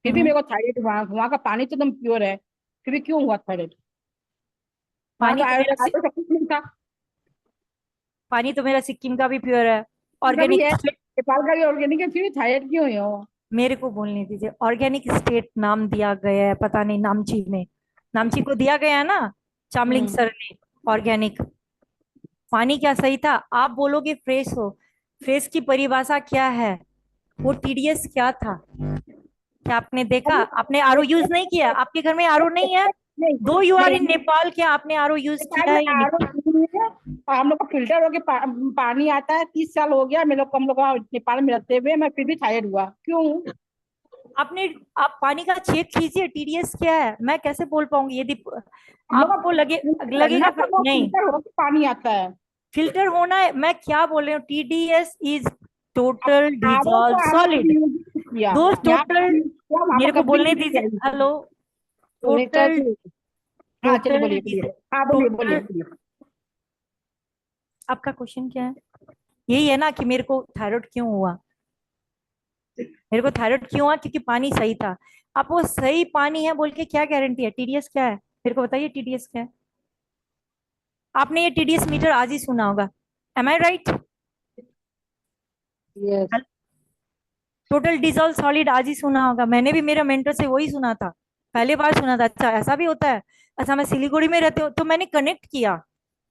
फिर भी हम्म। मेरे को थायराइड, वहाँ वहाँ का पानी तो एकदम प्योर है, फिर भी क्यों हुआ थायराइड? वहाँ पानी तो तो मेरा आयुर्वेद सब कुछ नहीं था। पानी तो मेरा सिक्किम का भी प्योर है, उनका भी ऑर्गेनिक है, स्टेट। नेपाल का भी ऑर्गेनिक है, फिर भी थायराइड क्यों है वो? मेरे को बोलने दीजिए। ऑर्गेनिक स्टेट नाम दिया गया है, पता नहीं नामची में, नामची को दिया गया है ना, चामलिंग हम्म। सर ने। ऑर्गेनिक पानी क्या सही था? आप बोलोगे फ्रेश हो, फ्रेश की परिभाषा क्या है? वो टीडीएस क्या था? क्या आपने देखा? अभी आपने आरओ यूज नहीं किया? आपके घर में आरओ नहीं है? नहीं दो यू आर नहीं, इन नेपाल, क्या आपने आरओ यूज नेपाल किया में है या आर नहीं? नहीं है, और हम लोग का फिल्टर होके पानी आता है। 30 साल हो गया हम लोग वहाँ नेपाल में रहते हुए, मैं फिर भी थायराइड हुआ क्यों? आपने आप पानी का चेक कीजिए, टीडीएस क्या है। मैं कैसे बोल पाऊंगी यदि हम लोग आपको करना लगेगा तो वो नहीं। फिल्टर होके पानी आता है। फिल्टर होना है, मैं क्या बोल रही हूँ, टीडीएस इज अब टोटल आरओ डिजॉल्व को हम लोग सॉलिड। कभी यूज नहीं किया, दो यहाँ पे टोटल, यूज किया, वहाँ मेरे पर को कभी बोलने नहीं दीजिए। किया। हेलो, सुनीता टोटल जी, हाँ चलिए टोटल बोलिए बोलिए, हाँ बोलिए बोलिए टोटल बोलिए। आपका क्वेश्चन क्या है? यही है ना कि मेरे को थायराइड क्यों हुआ? मेरे को थायराइड क्यों हुआ? क्योंकि पानी सही था। आप वो सही पानी है बोल के क्या गारंटी है? टीडीएस क्या है मेरे को बताइए, टीडीएस क्या है? आपने ये टीडीएस मीटर आज ही सुना होगा, am I right? Yes. Total dissolve solid आज ही सुना होगा। मैंने भी मेरे मेंटर से वही सुना था, पहले बार सुना था। अच्छा ऐसा भी होता है? अच्छा, मैं सिलीगुड़ी में रहती हूँ तो मैंने कनेक्ट किया।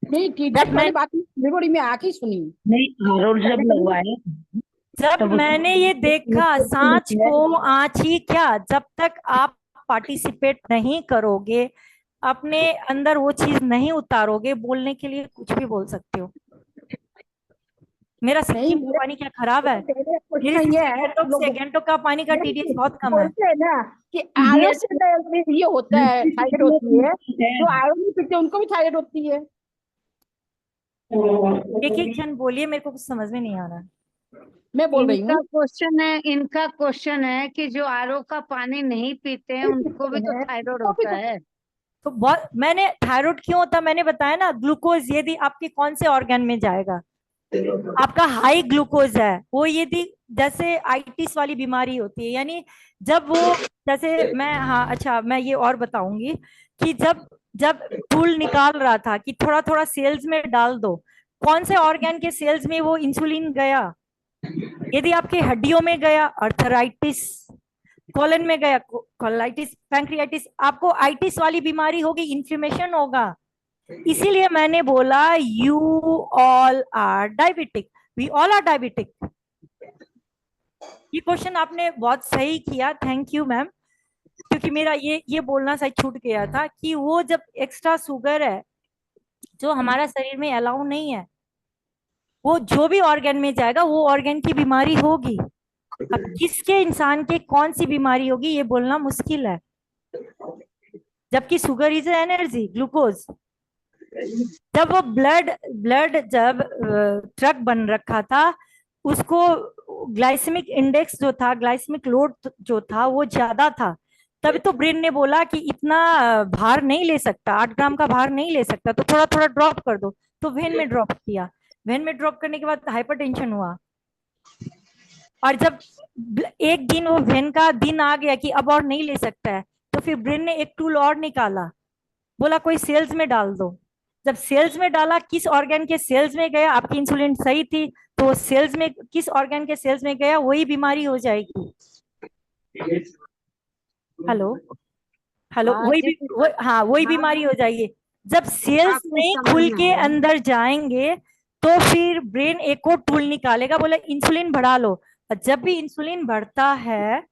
नहीं टीडीएस जब मैं वाली बात सिलीगुड़ी में आके ही सुनी। नहीं, आरओ जब पहले कभी लगवाए जब तब मैंने ये देखा, सांच को आँच ही क्या, जब तक आप पार्टिसिपेट नहीं करोगे, अपने अंदर वो चीज नहीं उतारोगे, बोलने के लिए कुछ भी बोल सकते हो। मेरा नहीं, सिक्किम का पानी क्या खराब है? मेरे मेरे क्वेश्चन ये है, से गैंगटोक का पानी का टीडीएस नहीं बहुत कम है। बोलते हैं ना कि आरओ से ये होता है, थायराइड होती है, जो आरओ नहीं पीते उनको भी थायराइड होती है। एक एक क्षण बोलिए, मेरे को कुछ समझ में नहीं आ रहा। मैं बोल रही हूँ। इनका क्वेश्चन है कि जो आरओ का पानी नहीं पीते हैं उनको भी तो थायराइड तो भी होता है। तो बहुत, मैंने थायराइड क्यों होता मैंने बताया ना, ग्लूकोज यदि आपके कौन से ऑर्गन में जाएगा, आपका हाई ग्लूकोज है वो, यदि जैसे आइटिस वाली बीमारी होती है, यानी जब वो, जैसे मैं, हाँ अच्छा मैं ये और बताऊंगी कि जब जब टूल निकाल रहा था कि थोड़ा थोड़ा सेल्स में डाल दो, कौन से ऑर्गन के सेल्स में वो इंसुलिन गया? यदि आपके हड्डियों में गया, अर्थराइटिस, कॉलन में गया, कोलाइटिस, पैंक्रियाटिस, आपको आइटिस वाली बीमारी होगी, इन्फ्लेमेशन होगा। इसीलिए मैंने बोला you all are diabetic, we all are diabetic. ये क्वेश्चन आपने बहुत सही किया, थैंक यू मैम, क्योंकि मेरा ये बोलना सही छूट गया था कि वो जब एक्स्ट्रा शुगर है जो हमारा शरीर में अलाउ नहीं है, वो जो भी ऑर्गन में जाएगा वो ऑर्गन की बीमारी होगी। अब किसके इंसान के कौन सी बीमारी होगी ये बोलना मुश्किल है, जबकि शुगर इज एनर्जी, ग्लूकोज। जब वो ब्लड ब्लड जब ट्रक बन रखा था, उसको ग्लाइसेमिक इंडेक्स जो था, ग्लाइसेमिक लोड जो था वो ज्यादा था, तब तो ब्रेन ने बोला कि इतना भार नहीं ले सकता, 8 ग्राम का भार नहीं ले सकता, तो थोड़ा थोड़ा ड्रॉप कर दो। तो वेन में ड्रॉप किया, वेन में ड्रॉप करने के बाद हाइपरटेंशन हुआ। और जब एक दिन वो वेन का दिन आ गया कि अब और नहीं ले सकता है, तो फिर ब्रेन ने एक टूल और निकाला, बोला कोई सेल्स में डाल दो। जब सेल्स में डाला, किस ऑर्गन के सेल्स में गया, आपकी इंसुलिन सही थी तो सेल्स में, किस ऑर्गन के सेल्स में गया वही बीमारी हो जाएगी। हेलो हेलो, हाँ वही जी हाँ वही हाँ बीमारी हो जाएगी। जब सेल्स आपको नहीं समझ खुल में के आया। अंदर जाएंगे तो फिर ब्रेन एक और टूल निकालेगा, बोला इंसुलिन बढ़ा लो। और जब भी इंसुलिन बढ़ता है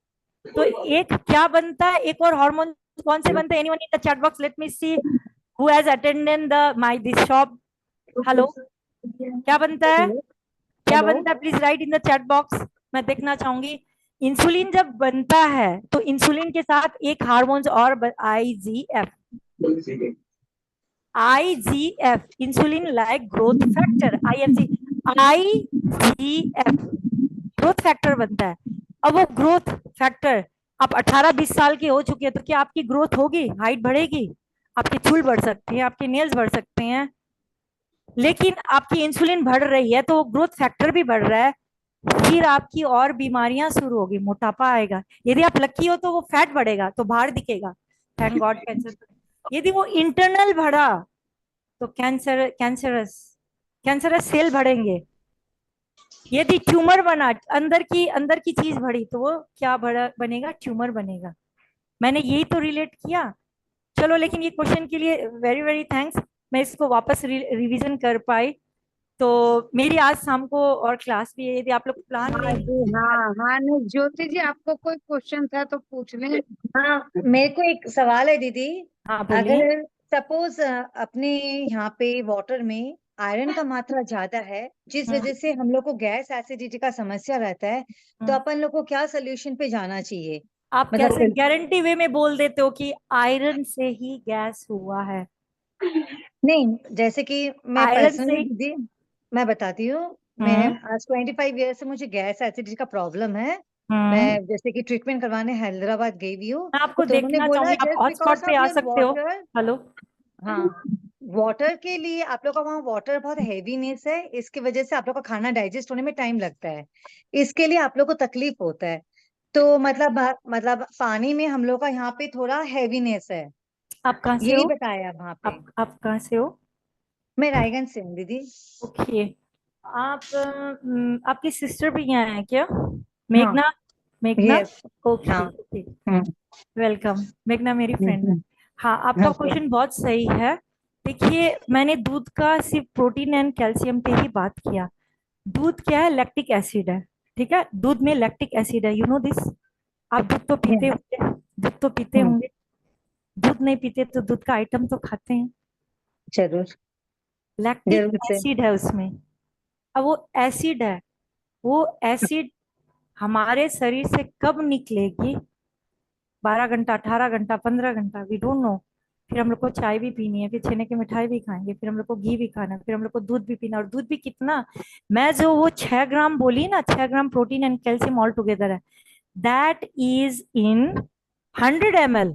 तो एक क्या बनता है, एक और हार्मोन कौन से बनते हैं? Anyone in the chat box, let me see who has attended the my this shop. Hello, क्या बनता है? क्या हेलो बनता है? Please write in the chat box, मैं देखना चाहूंगी। इंसुलिन जब बनता है तो इंसुलिन के साथ एक हार्मोन्स और IGF, IGF insulin like growth factor, IFG, IGF growth factor बनता है। अब वो ग्रोथ फैक्टर, आप 18-20 साल के हो चुके हैं तो क्या आपकी ग्रोथ होगी, हाइट बढ़ेगी? आपके चूल बढ़ सकते हैं, आपके नेल्स बढ़ सकते हैं, लेकिन आपकी इंसुलिन बढ़ रही है तो वो ग्रोथ फैक्टर भी बढ़ रहा है। फिर आपकी और बीमारियां शुरू होगी, मोटापा आएगा। यदि आप लकी हो तो वो फैट बढ़ेगा तो बाहर दिखेगा, थैंक गॉड कैंसर। यदि वो इंटरनल बढ़ा तो कैंसरस सेल बढ़ेंगे। यदि ट्यूमर बना, अंदर की चीज बढ़ी तो वो क्या बनेगा? ट्यूमर बनेगा। मैंने यही तो रिलेट किया। चलो, लेकिन ये क्वेश्चन के लिए वेरी वेरी थैंक्स, मैं इसको वापस रिवीजन कर पाई। तो मेरी आज शाम को और क्लास भी है, यदि आप लोग प्लान हाँ ले जी हाँ हाँ नहीं ज्योति जी आपको कोई क्वेश्चन था तो पूछ लें। हाँ, मेरे को एक सवाल है दीदी। हाँ बोलिए। अगर सपोज अपने यहाँ पे वाटर में आयरन का मात्रा ज्यादा है, जिस हम्म, वजह से हम लोग को गैस एसिडिटी का समस्या रहता है, तो हम्म। अपन लोग को क्या सोल्यूशन पे जाना चाहिए? आप मतलब कैसे गारंटी वे में बोल देते हो कि आयरन से ही गैस हुआ है? नहीं, जैसे कि मैं आयरन से पर्सनली दीदी, मैं बताती हूँ। मैं हम्म आज 25 ईयर से मुझे गैस एसिडिटी का प्रॉब्लम है। हम्म मैं जैसे कि ट्रीटमेंट करवाने हैदराबाद गई हुई हूँ, मैं आपको तो उन्होंने देखना बोला चाहूंगी, आप जस्ट हॉटस्पॉट बिकॉज पे ऑफ आ योर सकते हो। वाटर। हेलो। हाँ, वाटर के लिए आप लोग का वहाँ वाटर बहुत हेवीनेस है, इसकी वजह से आप लोग का खाना डाइजेस्ट होने में टाइम लगता है, इसके लिए आप लोग को तकलीफ होता है। तो मतलब पानी में हम लोग का यहाँ पे थोड़ा हैवीनेस है, आप कहाँ से यही हो? बताया वहाँ पे। आप कहाँ से हो? मैं रायगंज से हूँ दीदी। ओके। आपकी सिस्टर भी यहाँ है क्या? हाँ। मेघना? मेघना। यस। ओके हाँ। ओके, हम्म, वेलकम। मेघना मेरी फ्रेंड है। हम्म, हाँ, आपका ओके। क्वेश्चन बहुत सही है। देखिए, मैंने दूध का सिर्फ प्रोटीन एंड कैल्शियम पे ही बात किया। दूध क्या है? लैक्टिक एसिड है, ठीक है? दूध में लैक्टिक एसिड है, यू नो दिस। आप दूध तो पीते यस। होंगे, दूध तो पीते होंगे। दूध नहीं पीते तो दूध का आइटम तो खाते हैं। जरूर। लैक्टिक जरूर से। एसिड है उसमें। अब वो एसिड है, वो एसिड हमारे शरीर से कब निकलेगी? 12 घंटा, 18 घंटा, 15 घंटा, वी डोंट नो। फिर हम लोग को चाय भी पीनी है, फिर छेने की मिठाई भी खाएंगे, फिर हम लोग को घी भी खाना है, फिर हम लोग को दूध भी पीना है। और दूध भी कितना? मैं जो वो 6 ग्राम बोली ना, 6 gram protein and calcium all together है, दैट इज इन 100 ml।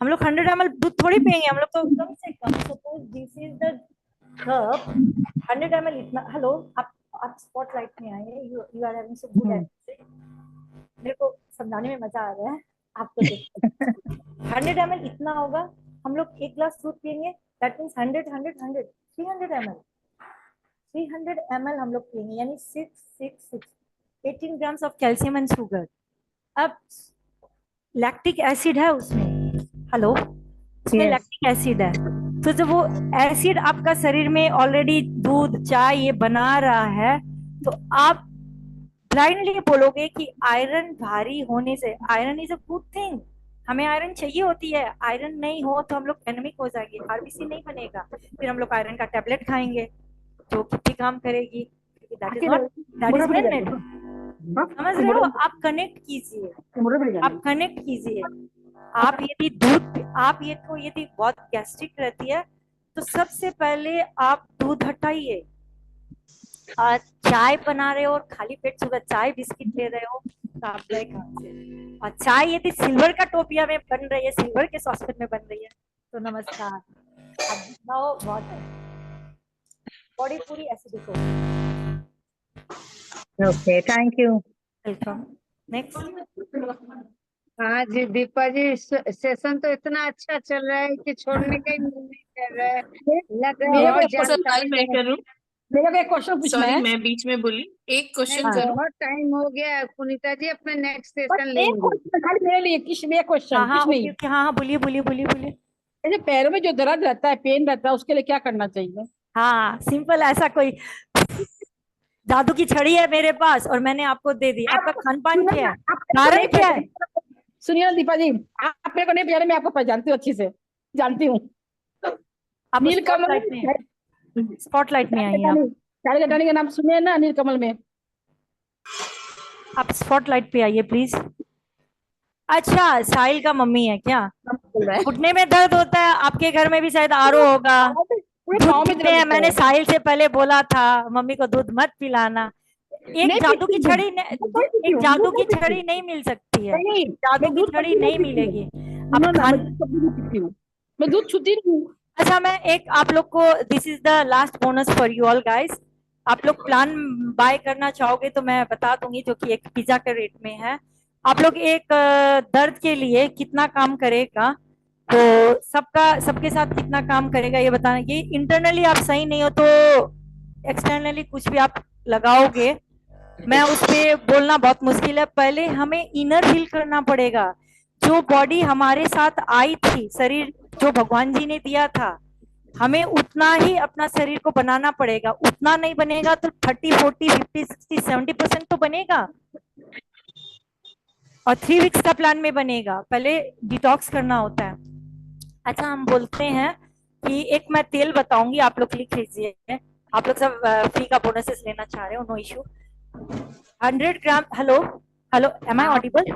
हम लोग 100 ml दूध थोड़ी पियेंगे, हम लोग तो कम से कम, suppose this is the cup, 100 ml इतना। हेलो, आप स्पॉटलाइट में आए, you you are having so good hmm. एट, मेरे को समझाने में मजा आ रहा है आपको देख। 100 ml इतना होगा, हम लोग एक ग्लास दूध पियेंगे, दैट मीन्स 100 300 ml, 300 ml हम लोग पियेंगे, यानी 18 grams of calcium and sugar. अब लैक्टिक एसिड है उसमें, हेलो, उसमें यस। लैक्टिक एसिड है। तो जब वो एसिड आपका शरीर में ऑलरेडी दूध चाय ये बना रहा है, तो आप ब्लाइंडली बोलोगे कि आयरन भारी होने से, iron is a good thing, हमें आयरन चाहिए होती है, आयरन नहीं हो तो हम लोग एनेमिक हो जाएंगे, आरबीसी नहीं बनेगा, फिर हम लोग आयरन का टैबलेट खाएंगे जो कितनी काम करेगी। That is not, that is man made. समझ रहे हो? आप कनेक्ट कीजिए, आप कनेक्ट कीजिए। आप यदि दूध, आप ये तो यदि बहुत गैस्ट्रिक रहती है तो सबसे पहले आप दूध हटाइए। और चाय बना रहे हो और खाली पेट सुबह चाय बिस्किट ले रहे हो तो आप गए कहाँ से? और चाय यदि सिल्वर का टोपिया में बन रही है, सिल्वर के सॉसपेन में बन रही है, तो नमस्कार, आप बताओ, बहुत बॉडी पूरी एसिडिक हो। Okay, thank you. Welcome. Next. हाँ जी दीपा जी सेशन तो इतना अच्छा चल रहा है कि छोड़ने का ही मन नहीं कर रहा है। लग रहा है मेरा और सवाल जानकारी मैं है। करूं? मेरे को एक क्वेश्चन पूछना सॉरी है। मैं बीच में बोली, एक नहीं, क्वेश्चन करो। बहुत टाइम हो गया है पुनीता जी, अपने नेक्स्ट बस सेशन एक लेंगे। क्वेश्चन खाली मेरे लिए, किस में हाँ क्वेश्चन हाँ कुछ नहीं। ओके ओके, हाँ हाँ बोलिए बोलिए बोलिए बोलिए। जैसे पैरों में जो दर्द रहता है, पेन रहता है, उसके लिए क्या करना चाहिए? हाँ सिंपल, ऐसा कोई जादू की छड़ी है मेरे पास और मैंने आपको दे दी। आपका आप खान पान सुनो क्या ना, है, आप मेरे को कारण नहीं क्या है? पहचाने। सुनिए ना दीपा जी, आप मेरे को नहीं पहचाने, मैं आपको पहचानती हूँ अच्छी से, जानती हूँ। आप नीलकमल, स्पॉटलाइट में आइए। आप चाली कटानी का नाम सुने ना, नीलकमल में। आप स्पॉटलाइट पे आइए प्लीज। अच्छा, साहिल का मम्मी है क्या? बोल रहा है घुटने में दर्द होता है, आपके घर में भी शायद आरओ होगा। पूरे दूध पाँव में पीते दर्द हैं, होता मैंने है। साहिल से पहले बोला था मम्मी को दूध मत पिलाना। एक नहीं जादू पीती की हूँ छड़ी दूध नहीं पीती एक हूँ, जादू दूध की नहीं पीती। छड़ी नहीं मिल सकती है, नहीं, जादू मैं की दूध छड़ी कभी नहीं नहीं पीती हूँ। मिलेगी। सुनो अब ना, मैं खान दूध कभी नहीं पीती हूँ, मैं दूध छूती नहीं हूँ। अच्छा, मैं एक आप लोग को, this is the last bonus for you all guys. आप लोग प्लान बाय करना चाहोगे तो मैं बता दूंगी, जो कि एक पिज्जा के रेट में है। आप लोग एक दर्द के लिए कितना काम करेगा, तो सबके साथ कितना काम करेगा ये बताना। ये इंटरनली आप सही नहीं हो तो एक्सटर्नली कुछ भी आप लगाओगे, मैं उस पे बोलना बहुत मुश्किल है। पहले हमें इनर हील करना पड़ेगा। जो बॉडी हमारे साथ आई थी, शरीर जो भगवान जी ने दिया था, हमें उतना ही अपना शरीर को बनाना पड़ेगा। उतना नहीं बनेगा तो 30 40 50 60 70% तो बनेगा, और 3 वीक्स का प्लान में बनेगा। पहले डिटॉक्स करना होता है। अच्छा, हम बोलते हैं कि एक मैं तेल बताऊंगी, आप लोग लिख लीजिए। आप लोग सब फ्री का बोनसेस लेना चाह रहे हो, no issue. 100 gram, hello hello, am आई हाँ, ऑडिबल?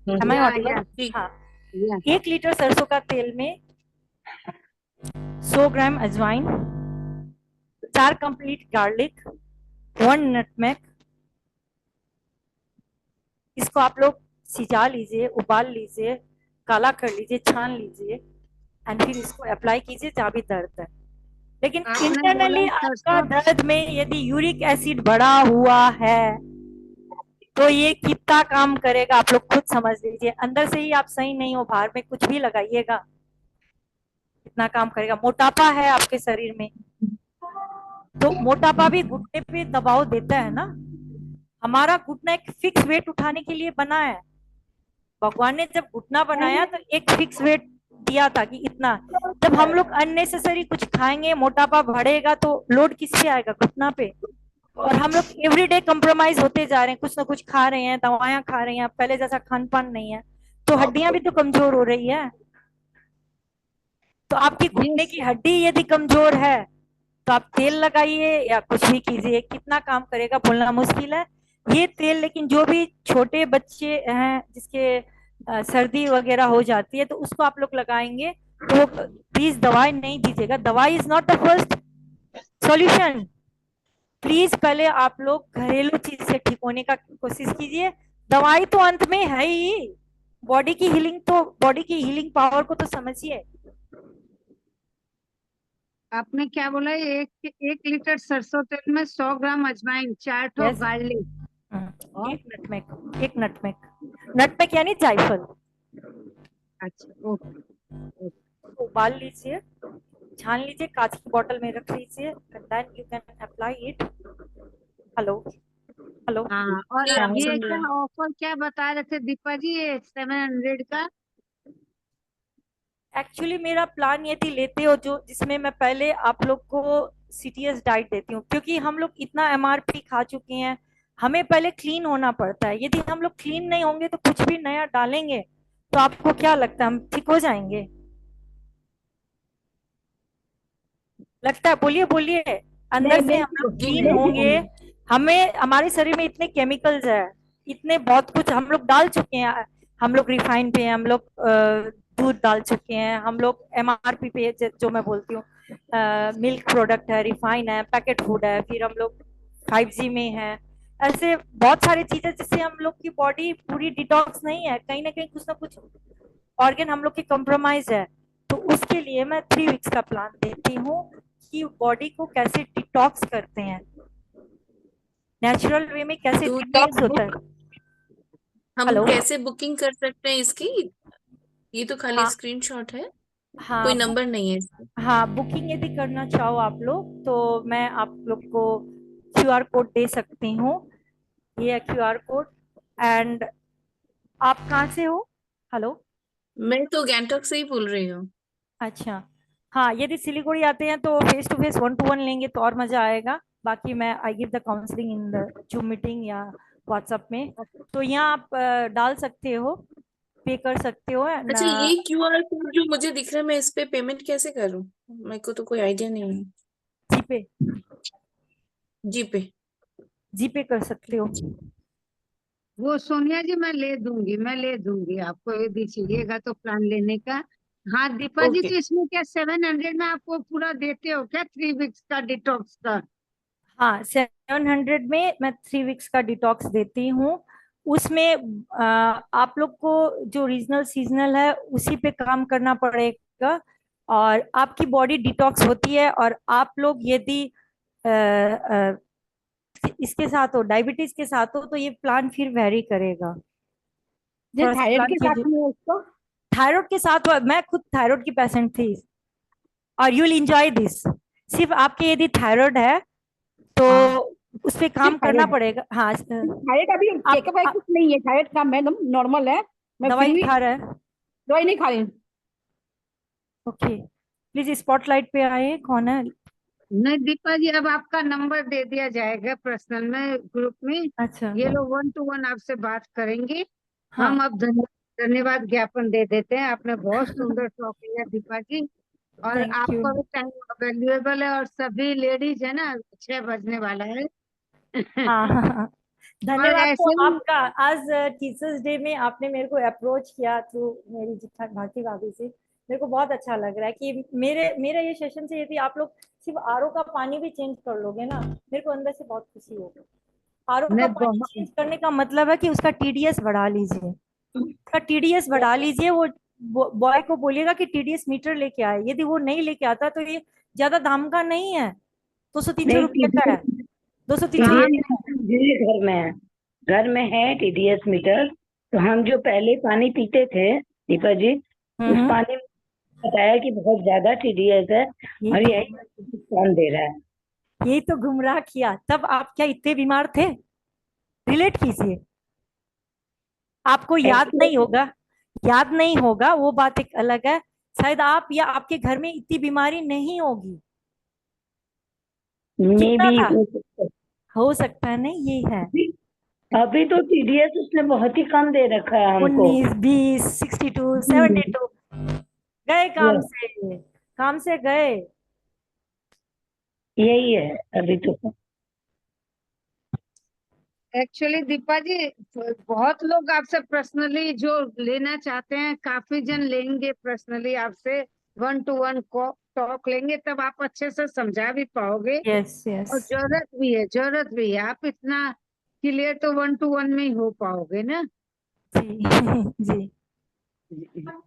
एम आई या ऑडिबल? ठीक। हाँ। या 1 लीटर सरसों का तेल में 100 ग्राम अजवाइन, 4 कंप्लीट गार्लिक, 1 नटमेग। इसको आप लोग सिजा लीजिए, उबाल लीजिए, काला कर लीजिए, छान लीजिए, एंड फिर इसको अप्लाई कीजिए जहाँ भी दर्द है। लेकिन आपने बोला इंटरनली आपका सरसों, दर्द में यदि यूरिक एसिड बढ़ा हुआ है तो ये कितना काम करेगा आप लोग खुद समझ लीजिए। अंदर से ही आप सही नहीं हो, बाहर में कुछ भी लगाइएगा कितना काम करेगा। मोटापा है आपके शरीर में, तो मोटापा भी घुटने पे दबाव देता है ना। हमारा घुटना एक फिक्स वेट उठाने के लिए बना है। भगवान ने जब घुटना बनाया तो एक फिक्स वेट दिया था कि इतना। जब हम लोग अननेसेसरी कुछ खाएंगे, मोटापा बढ़ेगा, तो लोड किस पे आएगा? घुटना पे। और हम लोग एवरीडे कंप्रोमाइज होते जा रहे हैं, कुछ ना कुछ खा रहे हैं, दवाएं खा रहे हैं, पहले जैसा खान पान नहीं है, तो हड्डियां भी तो कमजोर हो रही है। तो आपकी घुटने की हड्डी यदि कमजोर है तो आप तेल लगाइए या कुछ भी कीजिए, कितना काम करेगा बोलना मुश्किल है। ये तेल, लेकिन जो भी छोटे बच्चे हैं जिसके सर्दी वगैरह हो जाती है, तो उसको आप लोग लगाएंगे तो प्लीज दवाई नहीं दीजिएगा। दवाई is not the first solution. Please पहले आप लोग घरेलू चीज से ठीक होने का कोशिश कीजिए। दवाई तो अंत में है ही। बॉडी की हीलिंग पावर को तो समझिए। आपने क्या बोला? 1 लीटर सरसों तेल में 100 ग्राम अजवाइन, 4 ठो Yes. गार्लिक और एक नटमेग यानी जायफल। अच्छा, ओके। उबाल लीजिए, छान लीजिए, कांच की बोतल में रख लीजिए, and then you can apply it. Hello hello. हाँ, और जी, आप ये सुन क्या रहे हैं। ऑफर क्या बता रहे थे दीपा जी, ये 700 का? एक्चुअली मेरा प्लान यदि लेते हो जो, जिसमें मैं पहले आप लोग को सीटीएस डाइट देती हूँ, क्योंकि हम लोग इतना एमआरपी खा चुके हैं, हमें पहले क्लीन होना पड़ता है। यदि हम लोग क्लीन नहीं होंगे तो कुछ भी नया डालेंगे तो आपको क्या लगता है हम ठीक हो जाएंगे? लगता है? बोलिए बोलिए। अंदर से नहीं हम लोग जी क्लीन नहीं। होंगे, हमें हमारे शरीर में इतने केमिकल्स है, इतने बहुत कुछ हम लोग डाल चुके हैं। हम लोग रिफाइन पे हैं, हम लोग दूध डाल चुके हैं, हम लोग एमआरपी पे जो मैं बोलती हूँ, मिल्क प्रोडक्ट है, रिफाइन है, पैकेट फूड है, फिर हम लोग 5G में है। ऐसे बहुत सारी चीजें जिससे हम लोग की बॉडी पूरी डिटॉक्स नहीं है, कहीं ना कहीं कुछ ना कुछ ऑर्गन हम लोग की कॉम्प्रोमाइज है। तो उसके लिए मैं 3 वीक्स का प्लान देती हूँ कि बॉडी को कैसे डिटॉक्स करते हैं, नेचुरल वे में कैसे तो ये डिटॉक्स होता बुक है। हम हेलो। कैसे बुकिंग कर सकते हैं इसकी? ये तो खाली हाँ स्क्रीनशॉट है। हाँ कोई नंबर नहीं है इसका। हाँ, बुकिंग यदि करना चाहो आप लोग तो मैं आप लोग को क्यूआर कोड दे सकती हूँ। ये है क्यूआर कोड। एंड आप कहाँ से हो? हेलो। मैं तो गैंगटॉक से ही बोल रही हूँ। अच्छा। हाँ, यदि सिलीगुड़ी आते हैं तो फेस टू फेस 1-to-1 लेंगे तो और मजा आएगा। बाकी मैं I give the counselling in the zoom meeting या व्हाट्सएप में। तो यहाँ आप डाल सकते हो, पे कर सकते हो एंड अच्छा, ये क्यूआर कोड जो मुझे दिख रहा है, मैं इस पे पेमेंट कैसे करूँ? मेरे को तो कोई आइडिया नहीं है। जीपे जी पे। जीपे कर सकते हो। वो सोनिया जी मैं ले दूंगी आपको, यदि चाहिएगा तो प्लान लेने का। हाँ दीपा जी, ओके। तो इसमें क्या 700 में आपको पूरा देते हो क्या 3 वीक्स का डिटॉक्स का? हाँ, 700 में मैं 3 वीक्स का डिटॉक्स देती हूँ। उसमें आप लोग को जो रीजनल सीजनल है उसी पे काम करना पड़ेगा। और आपकी बॉडी डिटॉक्स होती है। और आप लोग यदि अ, अ, इसके साथ हो, डायबिटीज के साथ हो, तो ये प्लान फिर वेरी करेगा। जो थोड़ा सा थायराइड प्लान के चेंज। साथ में है उसको। थायराइड के साथ हुआ, मैं खुद थायराइड की पेशेंट थी। और यू विल एंजॉय दिस। सिर्फ आपके यदि थायराइड है तो हाँ, उस पे सिर्फ काम करना थायराइड है। पड़ेगा। हाँ, थायराइड अभी आप, चेकअप है, कुछ नहीं है, थायराइड का मैडम नॉर्मल है। मैं फिर दवाई भी खा रहे हैं? दवाई नहीं खा रही हूँ। ओके, प्लीज स्पॉटलाइट पे आइए, कौन है? नहीं दीपा जी, अब आपका नंबर दे दिया जाएगा पर्सनल में, ग्रुप में। अच्छा। ये लोग 1-to-1 आपसे बात करेंगे। हाँ। हम अब धन्यवाद ज्ञापन दे देते हैं। आपने बहुत सुंदर टॉक किया दीपा जी, और थैंक यू। आपका भी टाइम वैल्यूएबल है, और सभी लेडीज है ना, 6 बजने वाला है। हाँ हाँ हाँ। और धन्यवाद तो ऐसे ही आपका। आज टीचर्स डे में आपने मेरे को अप्रोच किया थ्रू मेरी जितना भारती भाभी से। मेरे को बहुत अच्छा लग रहा है कि मेरे ये सेशन से यदि आप लोग सिर्फ आरओ का पानी भी चेंज कर लोगे ना, मेरे को अंदर से बहुत खुशी होगी। आरओ का मैं पानी चेंज करने का मतलब है कि उसका टीडीएस बढ़ा लीजिए। उसका टीडीएस बढ़ा लीजिए। वो बॉय को बोलिएगा कि टीडीएस मीटर लेके आए। यदि वो नहीं लेके आता तो ये ज्यादा दाम का नहीं है, 200-300 नहीं, रुपये का है। 200-300 हाँ टीडीएस रुपये। मेरे घर में है। घर में है टीडीएस मीटर। तो हम जो पहले पानी पीते थे दीपा जी, उस हम्म। पानी में बताया कि बहुत ज्यादा टीडीएस है, यही और तो यही नुकसान दे रहा है। यही तो गुमराह किया। तब आप क्या इतने बीमार थे? रिलेट कीजिए। आपको याद नहीं एक्चुअली होगा। याद नहीं होगा, वो बात एक अलग है। शायद आप या आपके घर में इतनी बीमारी नहीं होगी। मे कितना भी था? हो सकता है। हो सकता है, नहीं यही है। अभी अभी तो टीडीएस उसने बहुत ही कम दे रखा है हमको। 19, 20, 62, हम्म, 72। गए काम yes, से। काम से गए। यही है अभी तो। एक्चुअली दीपा जी, बहुत लोग आपसे पर्सनली जो लेना चाहते हैं, काफी जन लेंगे पर्सनली आपसे, 1-to-1 टॉक लेंगे, तब आप अच्छे से समझा भी पाओगे। Yes yes. और जरूरत भी है, आप इतना क्लियर तो 1-to-1 में ही हो पाओगे ना। जी जी।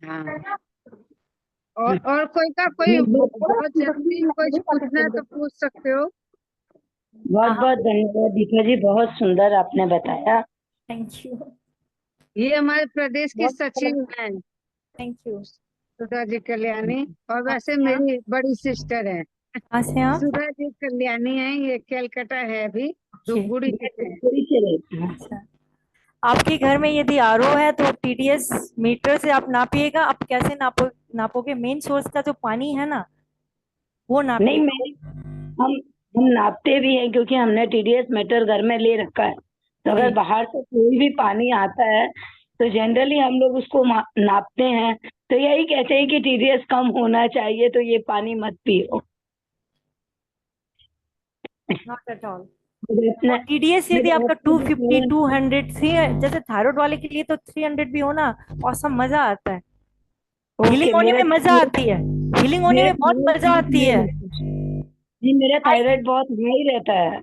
हाँ, और कोई बहुत जल्दी कुछ पूछना है तो पूछ सकते हो। बहुत हाँ हाँ, बहुत धन्यवाद दीपा जी, बहुत सुंदर आपने बताया। Thank you. ये हमारे प्रदेश की बहुत सचिव हैं, थैंक यू। सुधा जी कल्याणी, और कहाँ वैसे से आप? मेरी बड़ी सिस्टर है। कहाँ से आप? सुधा जी कल्याणी है, ये कलकत्ता है अभी, ओके। धूपगुड़ी मैं से है। धूपगुड़ी से रहती हूँ। अच्छा। आपके घर में यदि आरओ है तो टीडीएस मीटर से आप नापिएगा। आप कैसे नापोगे? मेन सोर्स का जो पानी है ना, वो नहीं, नापिएगा। मैं हम हम नापते भी हैं, क्योंकि हमने टीडीएस मीटर घर में ले रखा है। तो अगर जी। बाहर से कोई भी पानी आता है तो जनरली हम लोग उसको नापते हैं। तो यही कहते हैं कि टीडीएस कम होना चाहिए, तो ये पानी मत पियो। Not at all. मुझे अपने और टीडीएस यदि मुझे आपका आपसे 250, बताया। 200, 3, जैसे थायराइड वाले के लिए तो 300 भी हो ना, औसम मजा आता है। हीलिंग ओके, होने मेरा में मजा आती है। हीलिंग होने मेरा में बहुत थायराइड मजा बहुत आती हाई है। रहता है। जी, मेरा थायराइड बहुत हाई रहता है।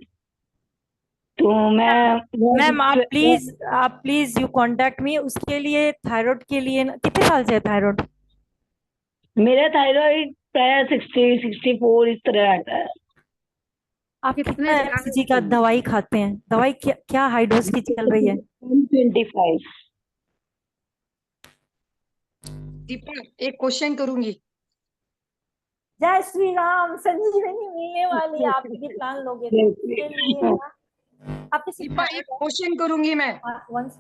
तो मैं मैम बहुत आप प्लीज यू कांटेक्ट मी उसके लिए। थायराइड के लिए कितने साल से है थायराइड? मेरा थायराइड प्राय 60-64 इस तरह आता है। आप कितने कितना साल एमसीजी का से? दवाई खाते हैं? दवाई क्या क्या हाई डोज की चल रही है? 125। दीपा, एक क्वेश्चन करूंगी। जय श्री राम, संजीवनी मिलने वाली है। आप ये प्लान लोगे तो उसके लिए ना, आपके सिर्फ दीपा, एक क्वेश्चन करूंगी मैं। वंस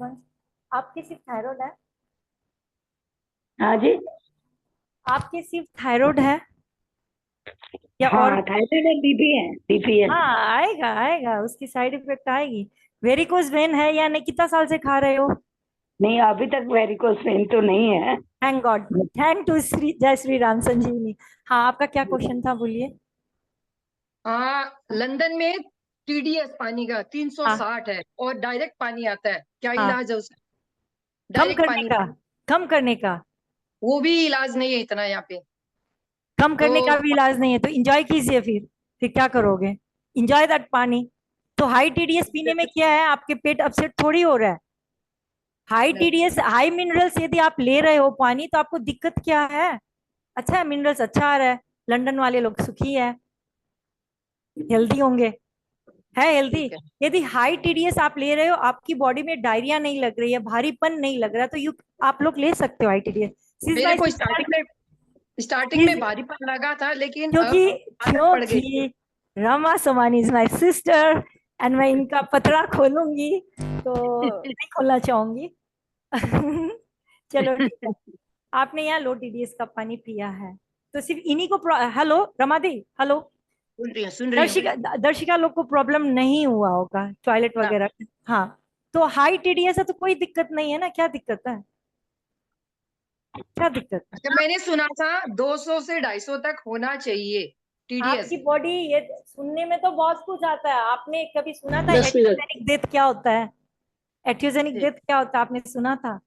आपके सिर्फ थायराइड है? हाँ जी, आपके सिर्फ थायराइड है या और? हाँ थायराइड है, बीपी है, बीपी है। हाँ, आएगा आएगा, उसकी साइड इफेक्ट आएगी। वेरिकोज वेन है या नहीं? कितना साल से खा रहे हो? नहीं, अभी तक वेरिकोज वेन तो नहीं है। Thank God, thank to Shri जय श्री राम संजीवनी। हाँ, आपका क्या क्वेश्चन था, बोलिए। लंदन में TDS पानी का 360 है और डायरेक्ट पानी आता है, क्या हाँ। इलाज है उसका? कम डायरेक्ट करने पानी, का, कम करने का, वो भी इलाज नहीं है इतना यहाँ पे। कम करने तो का भी इलाज नहीं है तो इंजॉय कीजिए। फिर क्या करोगे? इंजॉय दैट पानी। तो हाई टीडीएस पीने में क्या है, आपके पेट अपसेट थोड़ी हो रहा है। हाई टीडीएस, हाई मिनरल्स यदि आप ले रहे हो पानी, तो आपको दिक्कत क्या है? अच्छा है, मिनरल्स अच्छा आ रहा है, लंदन वाले लोग सुखी है, हेल्दी होंगे, है हेल्दी। यदि हाई टीडीएस आप ले रहे हो, आपकी बॉडी में डायरिया नहीं लग रही है, भारीपन नहीं लग रहा, तो आप लोग ले सकते हो हाई टीडीएस। मेरे को स्टार्टिंग में भारीपन लगा था, लेकिन क्योंकि अब आदत पड़ गई। क्योंकि Rama Somani is my sister and मैं इनका पतरा खोलूंगी तो नहीं खोलना चाहूंगी। चलो ठीक है। आपने यहाँ लो टीडीएस का पानी पिया है तो सिर्फ इन्हीं को हेलो रमा दी, हेलो, सुन रही हूँ। दर्शिका लोग को प्रॉब्लम नहीं हुआ होगा टॉयलेट वगैरह। हाँ, तो हाई टीडीएस है तो कोई दिक्कत नहीं है ना? क्या दिक्कत है, क्या दिक्कत? अच्छा, मैंने सुना था 200 से 250 तक होना चाहिए TDS। आपकी बॉडी, ये सुनने में तो बहुत कुछ आता है। आपने कभी सुना था 10 मिनट। एट्रोजेनिक डेथ क्या होता है? एट्रोजेनिक डेथ क्या होता है, आपने सुना था?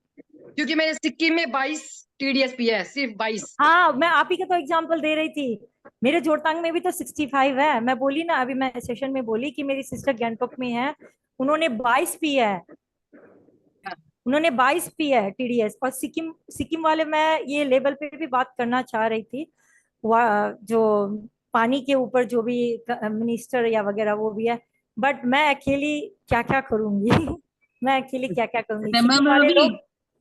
क्योंकि मैंने सिक्किम में 22 TDS पिया है, सिर्फ 22। हाँ, मैं आप ही का तो एग्जांपल दे रही थी। मेरे जोरतांग में भी तो 65 है। मैं बोली ना, अभी मैं सेशन में बोली कि मेरी सिस्टर गैंगटॉक में है, उन्होंने 22 पिया है, उन्होंने 22 पिया है टीडीएस। और सिक्किम सिक्किम वाले, मैं ये लेवल पे भी बात करना चाह रही थी, जो पानी के ऊपर जो भी मिनिस्टर या वगैरह वो भी है, बट मैं अकेली क्या क्या करूंगी। मैं अकेली क्या क्या करूंगी। रमा सिक्किम वाले भाभी, लोग,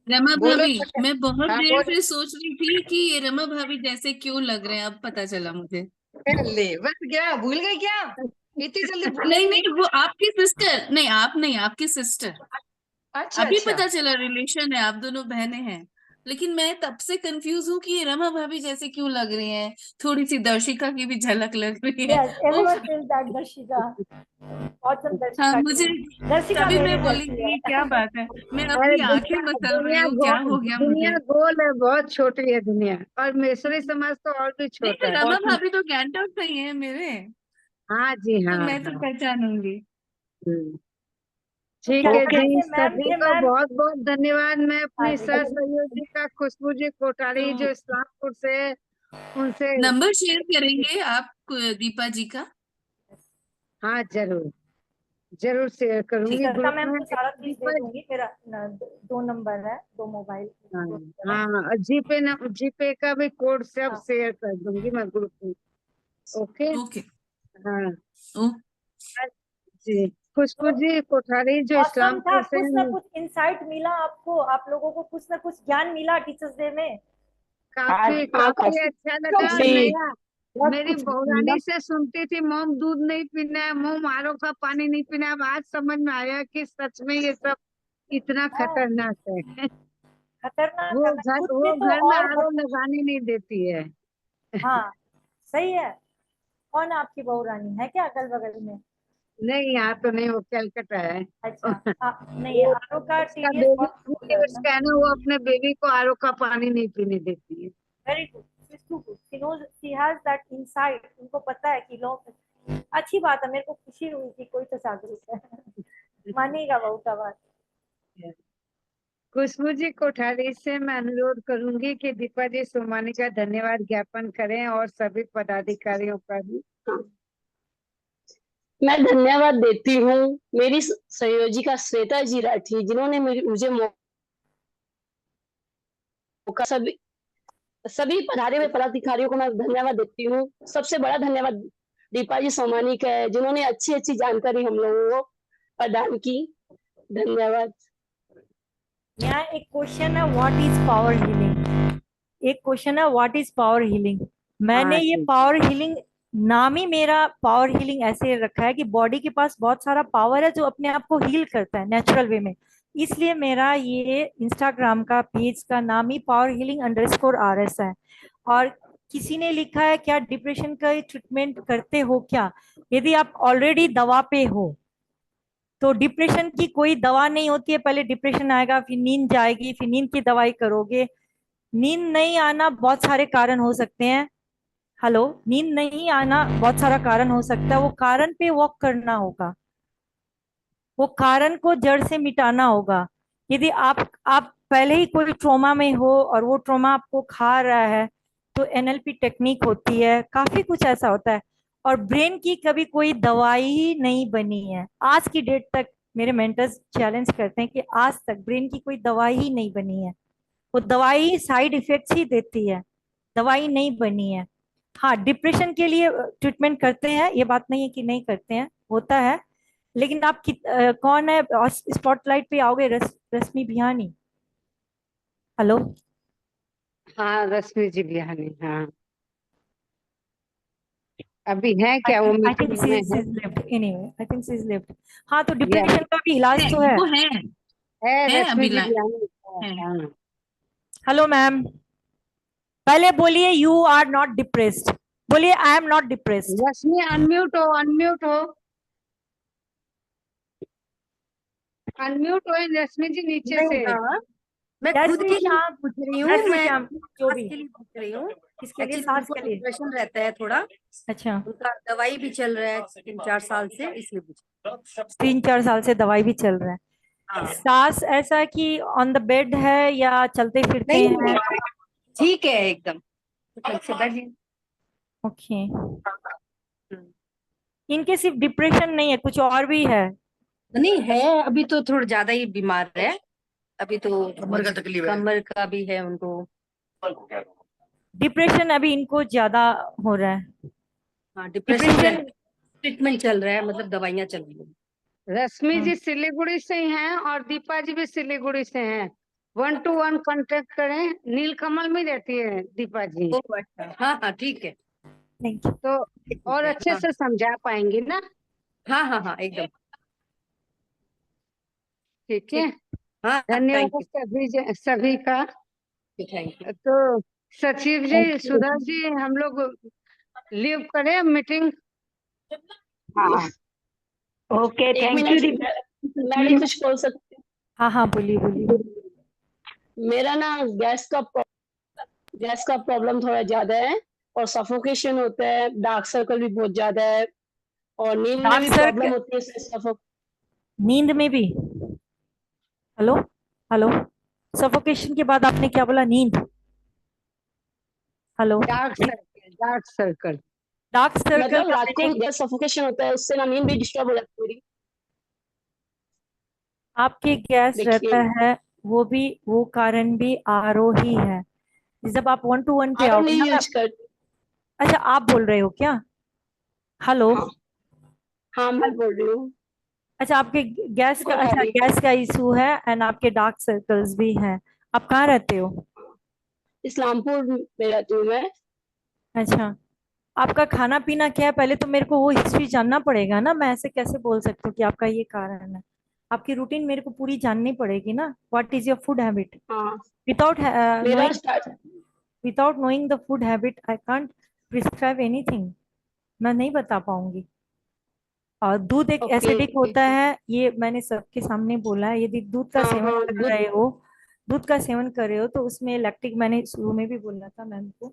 रमा बोलो भाभी, तो। मैं बहुत हाँ, देर बोलो। से सोच रही थी कि ये रमा भाभी जैसे क्यों लग रहे हैं, अब पता चला मुझे। ले बस, क्या भूल गई क्या? इतनी जल्दी भूल नहीं गई? नहीं, वो आपकी सिस्टर, नहीं आप नहीं, आपकी सिस्टर। अच्छा अभी अच्छा। पता चला रिलेशन है, आप दोनों बहनें हैं। लेकिन मैं तब से कंफ्यूज हूँ कि ये रमा भाभी जैसे क्यों लग रही हैं। थोड़ी सी दर्शिका की भी झलक लग रही है। Yes, everyone feel that Darshika, awesome हाँ, दर्शिका मुझे की। दर्शिका तभी मेरे मैं बोली जैसी कि है। ये क्या बात है। मैं अरे अपनी आंखें मसल रही हूँ, क्या हो गया दुनिया मुझे। गोल है, बहुत छोटी है दुनिया। और मेसरी समाज तो और भी नहीं छोटा तो है। रमा भाभी तो गैंगटॉक से ही है मेरे, हाँ जी, तो हाँ मैं तो हाँ। पहचानूंगी। हम्म। तो ठीक क्या है ओके। जी, से मैम सभी से को मैम, बहुत बहुत धन्यवाद। मैं हाँ अपनी जी, सह सहयोगी का खुशबू जी कोठारी तो जो इस्लामपुर से है, उनसे नंबर शेयर करेंगे आप दीपा जी का? हाँ जरूर जरूर शेयर करूंगी दर्शिका ग्रुप मैम में। को सारा चीज दे दीपक, दूंगी। मेरा 2 नंबर है, 2 मोबाइल, हाँ 2 नंबर है। हाँ, और जीपे का भी कोड सब हाँ, शेयर कर दूंगी मैं ग्रुप में। ओके। ओके। हाँ ओ, जी, खुशबू तो जी कोठारी जो ऑसम था, इस्लामपुर से कुछ ना हैं, कुछ इंसाइट मिला आपको, आप लोगों को कुछ ना कुछ ज्ञान मिला टीचर्स डे में। हाँ काफी हाँ, काफी अच्छा लगा। काफी नया, बहुत मेरी कुछ मिला। बहुरानी से सुनती थी मोम दूध नहीं पीना है, मोम आरो का पानी नहीं पीना है। अब आज समझ में आया कि सच में ये सब इतना हाँ, खतरनाक है। खतरनाक है, मैं खुद भी वो तो घर में और आरो लगाने नहीं देती है। हाँ, सही है। कौन है आपकी बहू रानी, है क्या अगल बगल में? नहीं, यहाँ तो नहीं, वो कलकत्ता है। अच्छा, नहीं, वो आरो का उसका टीडीएस बेबी, बहुत पॉपुलर है ना। उसका है ना, वो अपने बेबी को आरो का पानी नहीं पीने देती है। Very good, it's too good, she knows, she has that insight. उनको पता है कि लोग, अच्छी बात है, मेरे को खुशी हुई कि कोई तो जागरूक है। मानिएगा बहू का बात। खुशबू जी कोठारी से मैं अनुरोध करूंगी कि दीपा जी सोमानी का धन्यवाद ज्ञापन करें और सभी पदाधिकारियों का भी। मैं धन्यवाद देती हूँ मेरी सहयोजिका श्वेता जी राठी, जिन्होंने मुझे मौका, सभी पधारे हुए पदाधिकारियों को मैं धन्यवाद देती हूँ। सबसे बड़ा धन्यवाद दीपा जी सोमानी का है, जिन्होंने अच्छी अच्छी जानकारी हम लोगों को प्रदान की। धन्यवाद। यहाँ एक क्वेश्चन है, व्हाट इज पावर हीलिंग? एक क्वेश्चन है, व्हाट इज पावर हीलिंग? मैंने हाँ ये जी। पावर हीलिंग नाम ही मेरा पावर हीलिंग ऐसे रखा है कि बॉडी के पास बहुत सारा पावर है जो अपने आप को हील करता है नेचुरल वे में। इसलिए मेरा ये इंस्टाग्राम का पेज का नाम ही powerhealing_RS है। और किसी ने लिखा है क्या डिप्रेशन का ट्रीटमेंट करते हो क्या? यदि आप ऑलरेडी दवा पे हो तो डिप्रेशन की कोई दवा नहीं होती है। पहले डिप्रेशन आएगा, फिर नींद जाएगी, फिर नींद की दवाई करोगे। नींद नहीं आना बहुत सारे कारण हो सकते हैं। हेलो, नींद नहीं आना बहुत सारा कारण हो सकता है। वो कारण पे वर्क करना होगा, वो कारण को जड़ से मिटाना होगा। यदि आप पहले ही कोई ट्रॉमा में हो और वो ट्रॉमा आपको खा रहा है तो एनएलपी टेक्निक होती है, काफी कुछ ऐसा होता है। और ब्रेन की कभी कोई दवाई ही नहीं बनी है आज की डेट तक। मेरे मेंटर्स चैलेंज करते हैं कि आज तक ब्रेन की कोई दवाई ही नहीं बनी है। वो दवाई साइड इफेक्ट्स ही देती है, दवाई नहीं बनी है। हाँ, डिप्रेशन के लिए ट्रीटमेंट करते हैं, ये बात नहीं है कि नहीं करते हैं, होता है। लेकिन आप कौन है स्पॉटलाइट पे आओगे? रश्मि बिहानी। हेलो। हाँ, रश्मि जी बिहानी। हाँ, अभी है आई क्या? वो थिंक आई थिंक मीटिंग में है? Lift anyway, I think she is lift. हाँ, तो यस, डिप्रेशन का भी इलाज तो है। वो है है रश्मि अभी जी लाइन बिहानी है। है। हाँ, हेलो मैम, पहले बोलिए यू आर नॉट डिप्रेस्ड, बोलिए I am not depressed. Rashmi unmute हो, अनम्यूट हो, अनम्यूट हो रश्मि जी नीचे नहीं, से। हाँ, मैं खुद रश्मि के लिए श्याम, पूछ रही हूँ। रश्मि मैं श्याम, जो सास भी, के लिए पूछ रही हूँ। किसके लिए? एक्चुअली सास उनको के लिए? डिप्रेशन रहता है थोड़ा, अच्छा, उनका दवाई भी चल रहा है 3-4 साल से, इसलिए पूछ। 3-4 साल से दवाई भी चल रहा है। हाँ, सास ऐसा कि ऑन द बेड है या चलते फिरते नहीं हैं? नहीं, ठीक है एकदम, तो ठीक से बैठिए। ओके, हम्म। इनके सिर्फ डिप्रेशन नहीं है, कुछ और भी है? नहीं है, अभी तो थोड़ा ज्यादा ही बीमार है। अभी तो कमर का तकलीफ है, कमर का भी है उनको। डिप्रेशन अभी इनको ज्यादा हो रहा है। हाँ, डिप्रेशन डिप्रेशन। ट्रीटमेंट चल रहा है, मतलब दवाइयाँ चल रही है। रश्मि जी सिलीगुड़ी से ही हैं और दीपा जी भी सिलीगुड़ी से हैं। 1-to-1 कांटेक्ट करें। नीलकमल में रहती है दीपा जी, ओ अच्छा, हाँ हाँ ठीक है, थैंक यू। तो ठीक और है। अच्छे हाँ से समझा पाएंगी ना? हाँ हाँ हाँ एकदम ठीक है, ठीक। हाँ थैंक धन्यवाद यू, सभी का। Thank you. तो सचिव जी, सुधा जी, हम लोग लीव करें मीटिंग? हाँ, ओके, एक थैंक यू मिनट, दीदी। मैं भी कुछ बोल सकती हाँ हाँ, बोलिए बोलिए। हूँ? मेरा ना गैस का प्रॉब्लम थोड़ा ज्यादा है, और सफोकेशन होता है, डार्क सर्कल भी बहुत ज्यादा है, और नींद में डार्क भी प्रॉब्लम सर्कल? होती है सफो नींद में भी? हेलो, हेलो, सफोकेशन के बाद आपने क्या बोला? नींद? Hello. Dark circle, dark circle. Dark circle मतलब का रात देखो, को गैस सफोकेशन होता है, उससे ना नींद भी डिस्टर्ब हो जाती है मेरी। आपके गैस रहता देखिए, है, वो कारण भी आरओ ही है। जब आप 1-to-1 पे आरओ आओगे नहीं ना यूज कर। अच्छा, आप बोल रहे हो क्या? हेलो। हाँ हाँ, मैं बोल रही हूँ। अच्छा, आपके गैस का, अच्छा कोठारी, गैस का इशू है एंड आपके डार्क सर्कल्स भी हैं। आप कहाँ रहते हो? इस्लामपुर में रहती हूँ मैं। अच्छा, आपका खाना पीना क्या है? पहले तो मेरे को वो हिस्ट्री जानना पड़ेगा ना, मैं ऐसे कैसे बोल सकती हूँ कि आपका ये कारण है। आपकी रूटीन मेरे को पूरी जाननी पड़ेगी ना। What is your food habit? हाँ, विदाउट मेरा knowing, start without knowing the food habit I can't prescribe anything. मैं नहीं बता पाऊंगी। और दूध एक ओके एसिडिक ओके। होता है, ये मैंने सबके सामने बोला है। यदि दूध का हाँ सेवन हाँ, कर दूध। रहे हो, दूध का सेवन कर रहे हो तो उसमें लैक्टिक, मैंने शुरू में भी बोला था मैम को,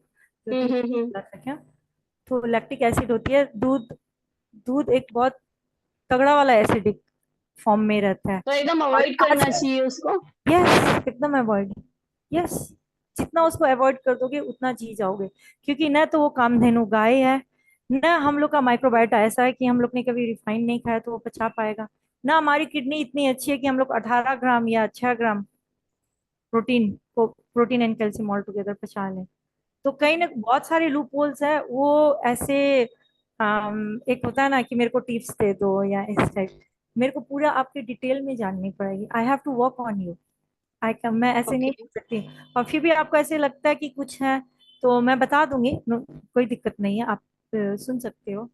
जो कि हम्म। बोला था क्या, तो लैक्टिक एसिड होती है। दूध, दूध एक बहुत तगड़ा वाला एसिडिक फॉर्म में रहता है। तो एकदम और अवॉइड आज, करना चाहिए उसको। यस, एकदम अवॉइड। यस, जितना उसको अवॉइड कर दोगे उतना जी जाओगे। क्योंकि न तो वो कामधेनु गाय है, न हम लोग का माइक्रोबायोटा ऐसा है कि हम लोग ने कभी रिफाइन नहीं खाया तो वो पचा पाएगा। ना हमारी किडनी इतनी अच्छी है कि हम लोग 18 ग्राम या 6 ग्राम प्रोटीन को, protein and calcium all together पचा लें। तो कहीं ना बहुत सारे लूप होल्स है वो ऐसे। एक होता है ना कि मेरे को टिप्स दे दो या इस टाइप, मेरे को पूरा आपके डिटेल में जाननी पड़ेगी। I have to work on you. मैं ऐसे नहीं ओके। बोल सकती। और फिर भी आपको ऐसे लगता है कि कुछ है तो मैं बता दूंगी, कोई दिक्कत नहीं है, आप सुन सकते हो।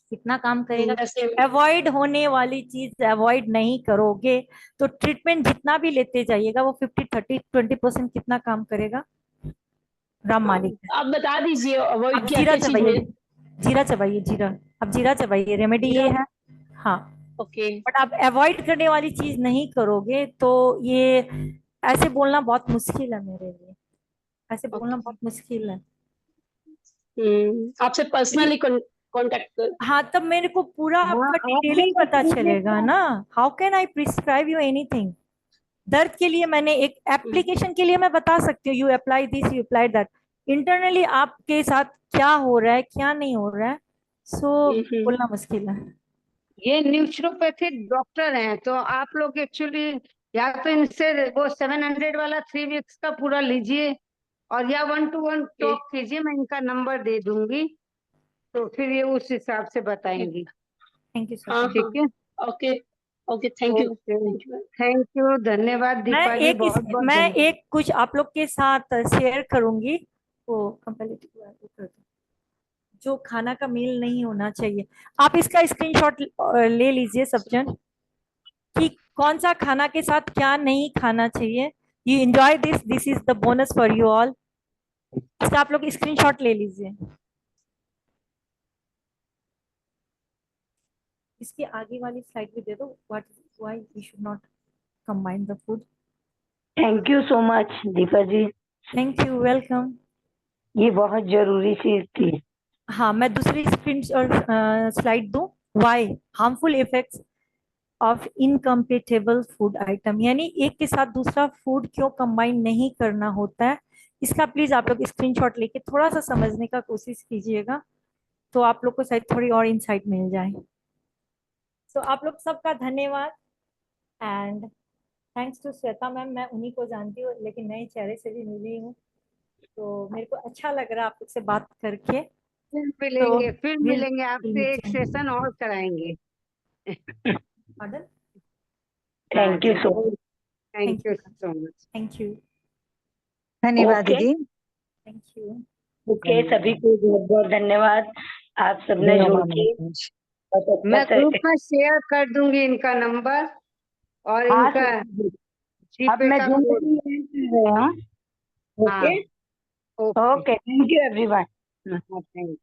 कितना काम करेगा, जैसे अवॉइड होने वाली चीज अवॉइड नहीं करोगे तो ट्रीटमेंट जितना भी लेते जाइएगा वो 50-30-20% कितना काम करेगा, राम मालिक है। आप बता दीजिए आप अवॉइड क्या जीरा क्या चीज चबाइए, में। जीरा चबाइए, जीरा। अब जीरा चबाइए, रेमेडी ये है। हाँ, ओके। बट आप अवॉइड करने वाली चीज नहीं करोगे तो ये ऐसे बोलना बहुत मुश्किल है मेरे लिए, ऐसे बोलना बहुत मुश्किल है। आपसे पर्सनली कांटेक्ट कर। हाँ, तब मेरे को पूरा हाँ, आपका आप डिटेलिंग लोग पता को चलेगा ना। How can I prescribe you anything. दर्द के लिए मैंने एक एप्लीकेशन के लिए मैं बता सकती हूँ, you apply this, you apply that. Internally आपके साथ क्या हो रहा है क्या नहीं हो रहा है, सो बोलना मुश्किल है। ये न्यूट्रोपैथिक डॉक्टर हैं, तो आप लोग एक्चुअली या तो इनसे वो 700 वाला 3 वीक्स का पूरा लीजिए, और या 1-to-1 टॉक कीजिए, मैं इनका नंबर दे दूंगी, तो फिर ये उस हिसाब से बताएंगी। थैंक यू हाँ सर। ठीक है, okay okay thank you okay, thank you, धन्यवाद दीपा जी, बहुत बहुत मैं धन्यवाद। एक कुछ आप लोग के साथ शेयर करूंगी, वो कंपैरेटिव जो खाना का मील नहीं होना चाहिए। आप इसका स्क्रीनशॉट ले लीजिए सब जन, कि कौन सा खाना के साथ क्या नहीं खाना चाहिए। You enjoy this, this is the bonus for you all. इसका आप लोग स्क्रीनशॉट ले लीजिए। इसके आगे वाली स्लाइड भी दे दो, what why we should not combine the food. Thank you so much Deepa ji, thank you, welcome. ये बहुत जरूरी चीज थी। हाँ, मैं दूसरी स्क्रीन और स्लाइड दूं, why harmful effects of incompatible food item, यानी एक के साथ दूसरा फूड क्यों कंबाइन नहीं करना होता है। इसका प्लीज आप लोग स्क्रीनशॉट लेके थोड़ा सा समझने का कोशिश कीजिएगा, तो आप लोग को शायद थोड़ी और इंसाइट मिल जाए। तो आप लोग सबका धन्यवाद and thanks to Shweta ma'am. मैं उन्हीं को जानती हूँ लेकिन नए चेहरे से भी मिली हूँ, तो मेरे को अच्छा लग रहा है आप लोग से बात करके। फिर तो मिलेंगे, फिर मिलेंगे, आपसे एक सेशन और कराएंगे। Pardon. Thank you so much. Thank you so much. Thank you. धन्यवाद ओके दीदी। Thank you. ओके, सभी को बहुत बहुत धन्यवाद, आप सबने जुड़ के बहुत अच्छा मैं से। ग्रुप में शेयर कर दूंगी इनका नंबर और हाँ इनका अब जीपे मैं का जूम कोड। कर रही हूँ। हाँ, okay okay, okay, thank you everyone. Thank